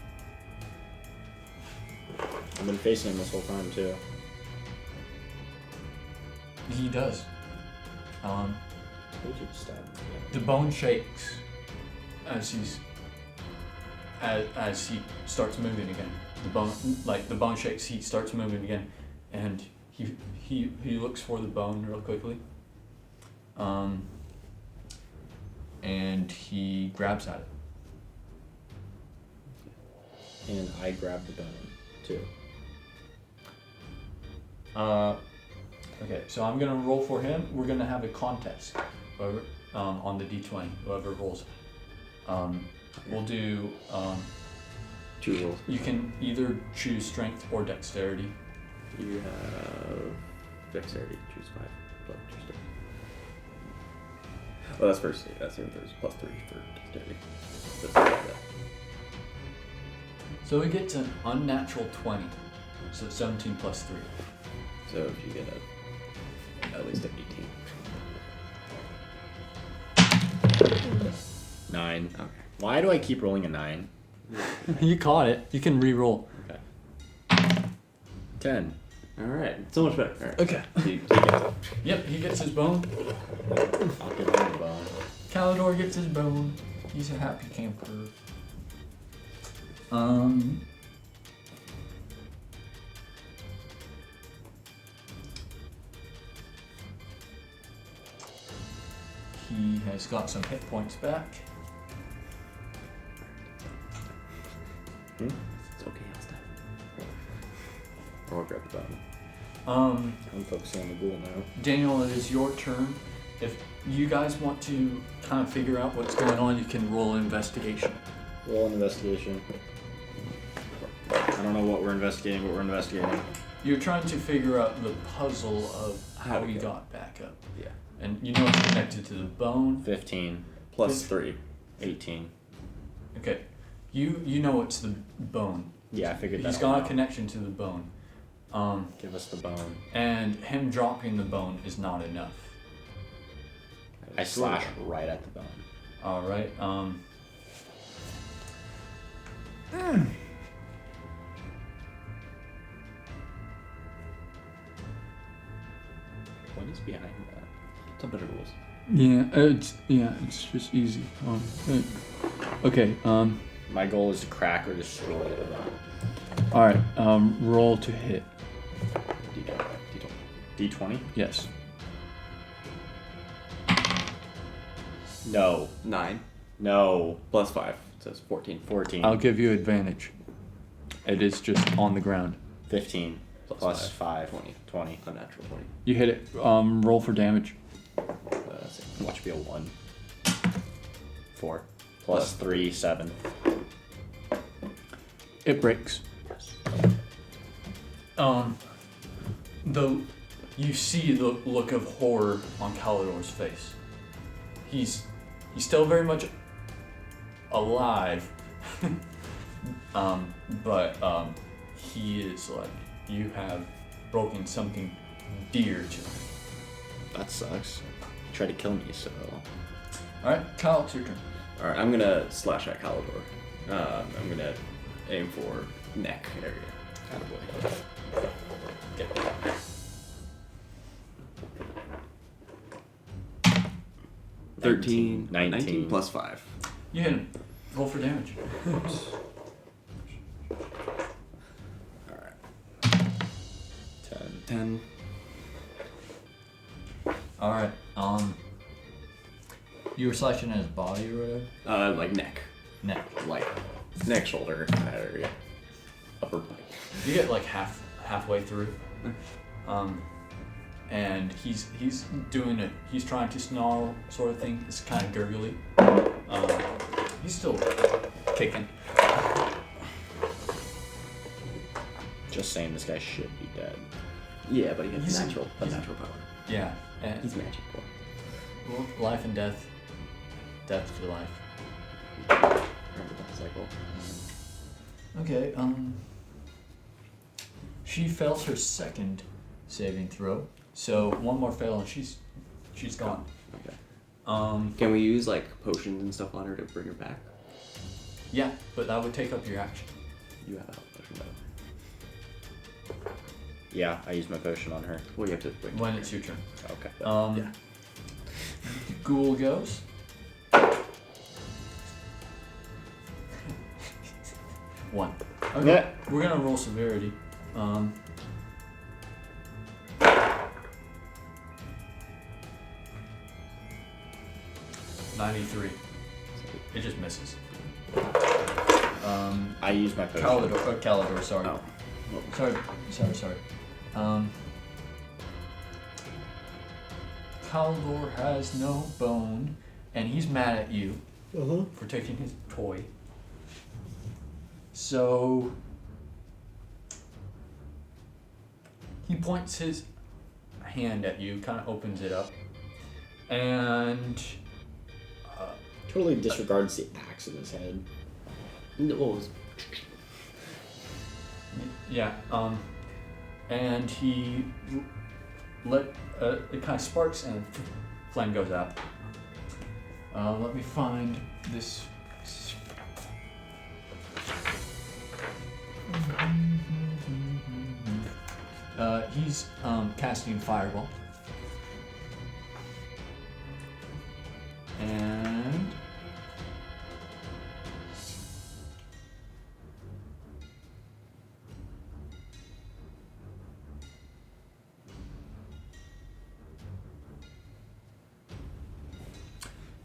I've been facing him this whole time too. He does. Who'd you stab? The bone shakes as he starts moving again. The bone shakes. He starts moving again, and he looks for the bone real quickly. And he grabs at it. And I grab the bone too. Okay, so I'm gonna roll for him. We're gonna have a contest. Whoever on the D20, whoever rolls. We'll do. 2 rolls. You can either choose strength or dexterity. You have dexterity. Choose 5. Plus choose strength. Oh, that's first. That's even first. Plus 3 for dexterity. That's like that. So he gets an unnatural 20. So 17 plus 3. So if you get at least an 18. 9. Okay. Why do I keep rolling a 9? You caught it. You can re-roll. Okay. 10. All right. So much better. All right. Okay. You get it. Yep, he gets his bone. I'll give him the bone. Calidor gets his bone. He's a happy camper. He has got some hit points back. It's okay. I'll stop. Or grab the bottom. I'm focusing on the ghoul now. Daniel, it is your turn. If you guys want to kind of figure out what's going on, you can roll an investigation. Roll an investigation. I don't know what we're investigating, but we're investigating. You're trying to figure out the puzzle of how he got back up. Yeah. And you know it's connected to the bone. 15. Plus 3. 18. Okay. You know it's the bone. Yeah, I figured that He's out got now. a connection to the bone. Give us the bone. And him dropping the bone is not enough. I slash right at the bone. Alright, What is behind that? It's a better rules. it's just easy. Okay, My goal is to crack or destroy the bone. alright, roll to hit. D20? Yes. No. 9. No. Plus 5. It says 14. 14. I'll give you advantage. It is just on the ground. 15. Plus 5. 20. 20. Unnatural 20. You hit it. Roll for damage. Watch be a 1. 4. Plus 3, 7. It breaks. You see the look of horror on Calidor's face. He's still very much alive, but he is like, you have broken something dear to him. That sucks. He tried to kill me, so. All right, Kyle, it's your turn. All right. I'm gonna slash at Calidor. I'm gonna aim for neck area. Attaboy. Okay. 13. 19. Plus 5. You hit him. Roll for damage. Alright. 10. 10. All right. You were slashing at his body or whatever. Like neck. Neck. Like. neck, shoulder, that area, upper body. You get like halfway through, and he's doing it. He's trying to snarl, sort of thing. It's kind of gurgly. He's still kicking. Just saying, this guy should be dead. Yeah, but he has He's- natural power. Yeah, and He's magical. life and death. Death to life. Remember that cycle. Okay. She fails her second saving throw, so one more fail and she's gone. Okay. Can Can we use like potions and stuff on her to bring her back? Yeah, but that would take up your action. You have a health potion though. Yeah, I used my potion on her. Well, you have to wait. When it's your turn. Okay. Yeah. Ghoul goes. One. Okay. Yeah. We're gonna roll severity. 93. It just misses. I used my potion. Calidor, sorry. Oh. Sorry. Calidor has no bone, and he's mad at you for taking his toy. So he points his hand at you, kind of opens it up, and Totally disregards the axe in his head. No. yeah, and he it kind of sparks and flame goes out. Let me find this. He's casting fireball. And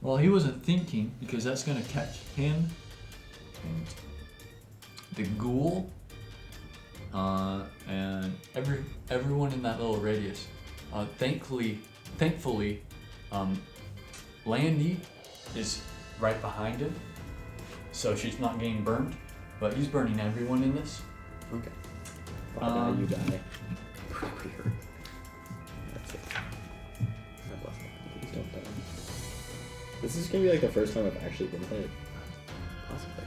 well, he wasn't thinking because that's gonna catch him and the ghoul, and everyone in that little radius. Thankfully, Landy is right behind him, so she's not getting burned, but he's burning everyone in this. Okay. You die. Pretty hurt. That's it. God bless him. Please don't die. This is gonna be like the first time I've actually been hit. Possibly.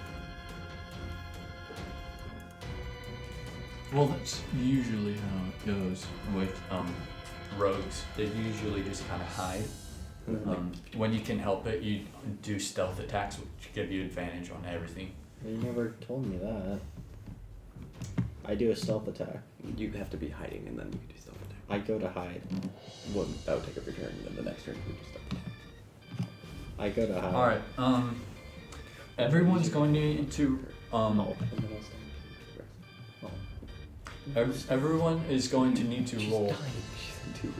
Well, that's usually how it goes with rogues. They usually just kind of hide. When you can help it, you do stealth attacks, which give you advantage on everything. You never told me that. I do a stealth attack. You have to be hiding and then you can do stealth attack. I go to hide. Well, that would take up your turn, and then the next turn you can do stealth attack. I go to hide. All right. Everyone's going to need to And then I'll stand. Oh. everyone is going to need to roll. She's in 2.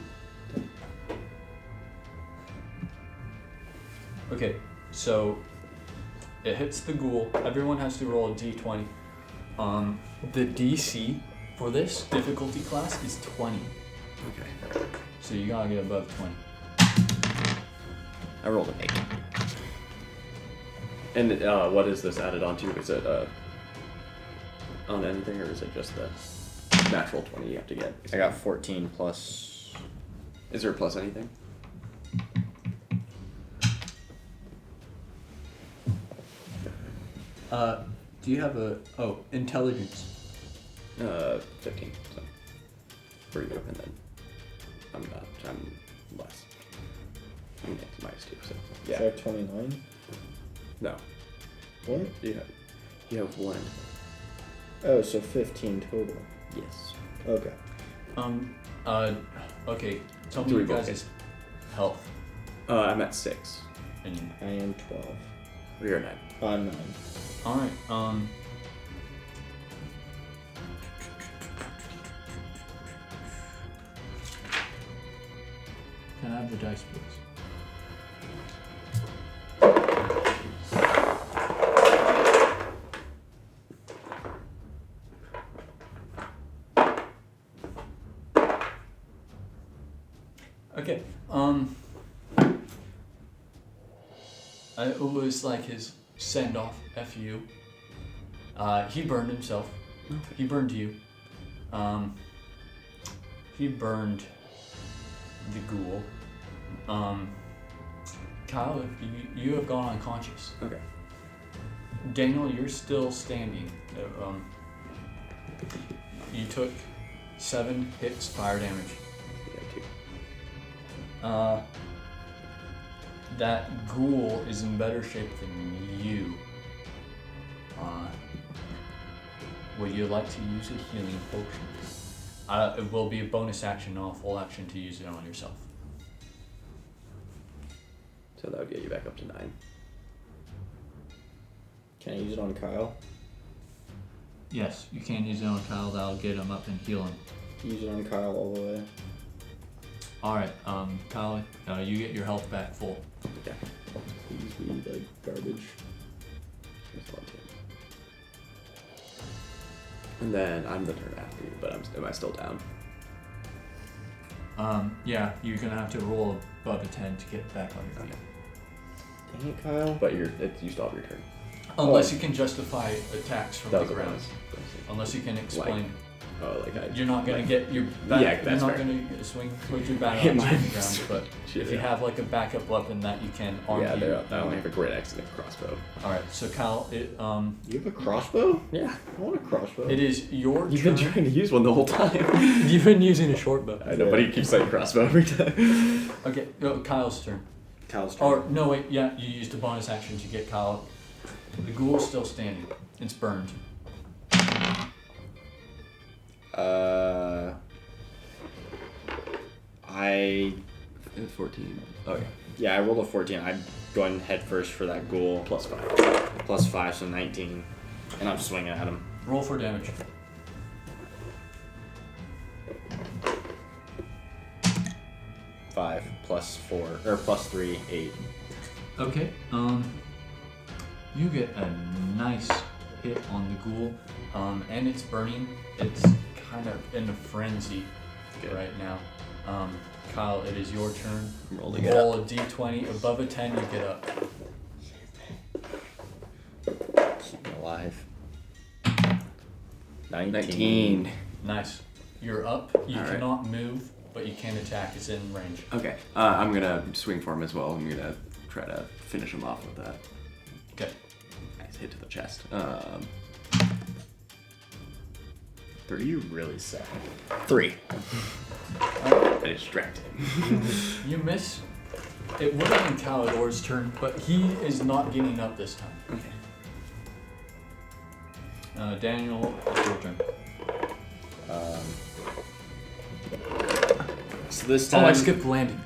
Okay, so it hits the ghoul. Everyone has to roll a d20. The DC for this difficulty class is 20. Okay. So you gotta get above 20. I rolled an 8. And what is this added onto? Is it on anything, or is it just the natural 20 you have to get? I got 14 plus. Is there a plus anything? Do you have intelligence? 15. So for you, and then I'm less. I'm minus 2. So yeah. So 29? No. What? You have 1. Oh, so 15 total. Yes. Okay. Okay. Tell me Do we your both guys' health. I'm at 6. And I am 12. You're 9. I'm 9. all right. Can I have the dice, please? Okay. It was like his send off. Fu. He burned himself. Okay. He burned you. He burned the ghoul. Kyle, you have gone unconscious. Okay. Daniel, you're still standing. You took 7 hits fire damage. Yeah, 2. That ghoul is in better shape than you. Would you like to use a healing potion? It will be a bonus action, not a full action, to use it on yourself. So that would get you back up to 9. Can I use it on Kyle? Yes, you can use it on Kyle. That'll get him up and heal him. Use it on Kyle all the way. Alright, Kyle, you get your health back full. Okay. Use me like garbage. Here's 1, 2. And then I'm the turn after you, but am I still down? Yeah, you're gonna have to roll above a 10 to get back on your feet. Dang it, Kyle. But you still have your turn. Unless you can justify attacks from That the was a ground. bonus. Unless you can explain. Oh, like I. You're not gonna like, get your back. Yeah, you're that's not fair. gonna swing with your back Hit on the my- ground. But Shit, if you yeah. have like a backup weapon that you can arm Yeah, you. I only have a great axe and a crossbow. All right, so Kyle, You have a crossbow? Yeah. I want a crossbow. it is your You've turn. been trying to use one the whole time. You've been using a short bow. I know, but he keeps saying crossbow every time. Okay, Kyle's turn. Kyle's turn. Or no, wait, yeah, you used a bonus action to get Kyle. The ghoul's still standing. It's burned. It's 14. Oh, Yeah, I rolled a 14. I'm going head first for that ghoul. Plus 5. Plus 5, so 19. And I'm swinging at him. Roll for damage. Five plus 4 or plus 3, 8. Okay, you get a nice hit on the ghoul, and it's burning. It's kind of in a frenzy right now. Kyle, it is your turn. I'm rolling it Roll a d20. Above a 10, you get up. Keep me alive. 19. Nice. You're up. You All right. cannot move, but you can attack. It's in range. Okay. I'm gonna swing for him as well. I'm gonna try to finish him off with that. Okay. Nice hit to the chest. 3. You really suck. 3. I distracted him. You miss. It would have been Calidor's turn, but he is not getting up this time. Okay. Daniel, it's your turn. So this Oh, time. I skipped landing.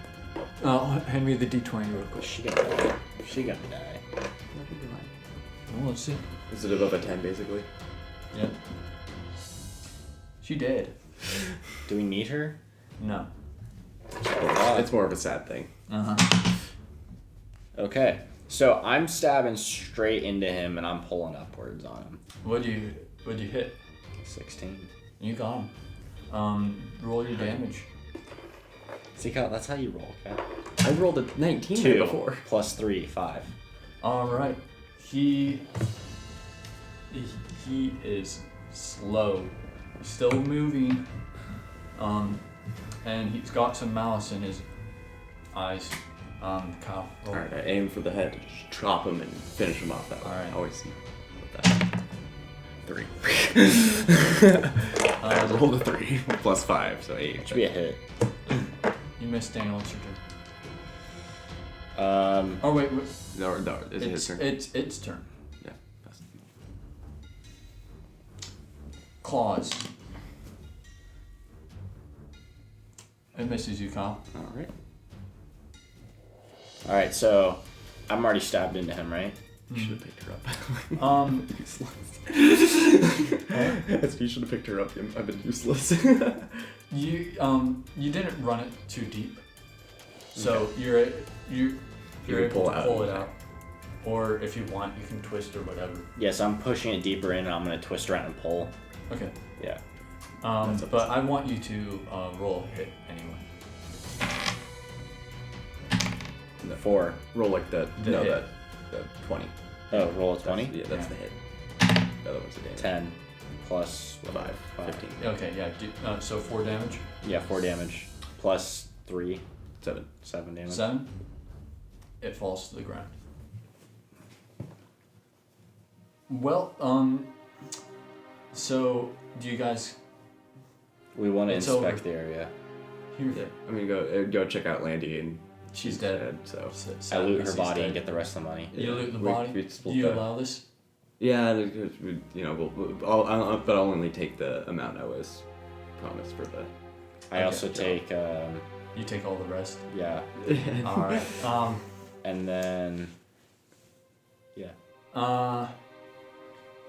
Hand me the d20 real quick. She gonna die. She gonna die. Well, let's see. Is it above a 10 basically? Yeah. She dead. Do we need her? No. It's more of a sad thing. Uh-huh. Okay. So I'm stabbing straight into him and I'm pulling upwards on him. What'd you hit? 16. You got him. Roll your damage. See, Kyle, that's how you roll, okay? I rolled a 19 2 before. plus 3, 5. All right. He is slow, still moving, and he's got some malice in his eyes. Kyle, roll. Alright, I aim for the head to just chop him and finish him off that way. Alright. I always see with that. 3. I rolled a 3 plus 5, so 8. Should be a hit. You missed, Daniel. It's your turn. Oh, wait. No, is it his turn? It's its turn. Yeah. That's- Claws. It misses you, Kyle. Alright. Alright, so I'm already stabbed into him, right? You should have picked her up. Um, You should have picked her up. I've been useless. you didn't run it too deep, so you're able to pull it out. Or if you want, you can twist or whatever. Yes, I'm pushing it deeper in and I'm going to twist around and pull. Okay. Yeah. But I want you to roll a hit anyway. No, 4. roll like the The no hit. the 20. Oh, roll a 20? Yeah, that's Yeah. the hit. The other one's the damage. 10 plus 5, 15. Okay, yeah. So 4 damage. Yeah, 4 damage plus 3, 7. 7 damage. 7. It falls to the ground. Well, so do you guys We want to It's inspect over. the area. hear Yeah, that? I'm gonna go check out Landy, and She's dead. So I loot her She's body dead. and get the rest of the money. You loot the we- body. we Do split you the- allow this? Yeah, but I'll only take the amount I was promised for the. I Okay. also take, You take all the rest. yeah, All right. and then,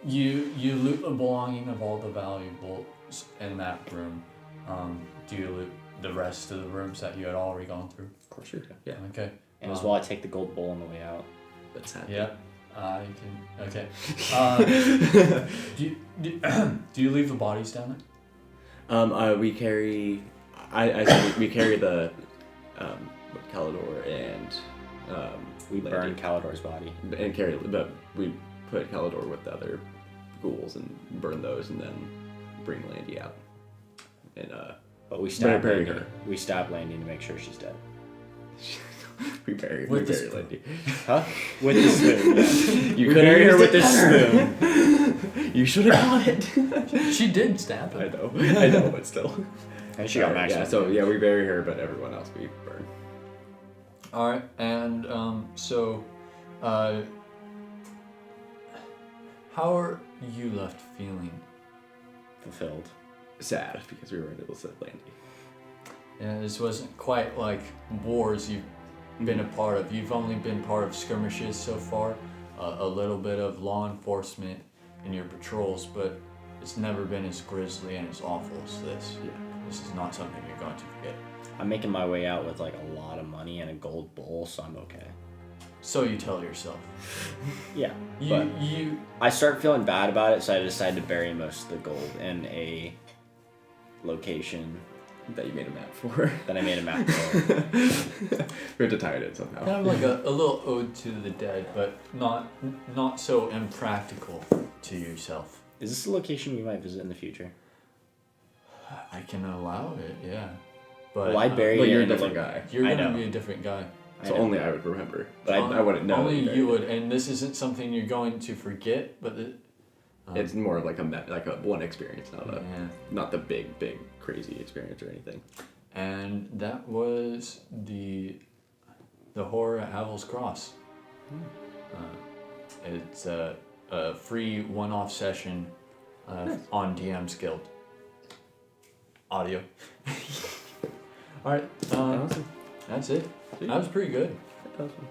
You loot the belonging of all the valuables in that room. Do you loot the rest of the rooms that you had already gone through? Of course, sure. Yeah, Okay. and as well I take the gold bowl on the way out. that's happy. Yeah. I can. Okay. Do you leave the bodies down there? We carry. I said we carry the, Calidor and We burn Landy. Calidor's body. And carry, but we put Calidor with the other ghouls and burn those, and then bring Landy out. And But we stab bury Landy. her. We stab Landy to make sure she's dead. we bury With the Landy. Huh? With the spoon, yeah. You We could bury her have with used the spoon. You should have got it. She did stab I him. know, but still. And she got Alright, maximum. yeah, so yeah, we bury her, but everyone else we burn. All right, and how are you left feeling? fulfilled. Sad because we weren't able to save Landy. Yeah, this wasn't quite like wars you've been a part of. You've only been part of skirmishes so far, a little bit of law enforcement in your patrols, but it's never been as grisly and as awful as this. Yeah. This is not something you're going to forget. I'm making my way out with like a lot of money and a gold bowl, so I'm okay. So you tell yourself. Yeah. But You I start feeling bad about it, so I decide to bury most of the gold in a location That you made a map for. that I made a map for. We have to tie it in somehow. kind of like a little ode to the dead, but not so impractical to yourself. Is this a location we might visit in the future? I can allow it, yeah. But Well, I bury But it you're a in the different guy. you're I gonna know. be a different guy. So I know. only I would remember. But I wouldn't know. Only that you would, and this isn't something you're going to forget. But It's more of like a one experience, yeah. not the big crazy experience or anything. And that was the horror at Havel's Cross. It's a free one-off session on DM's Guild. Audio. All right. Awesome. That's it. That was pretty good. Awesome.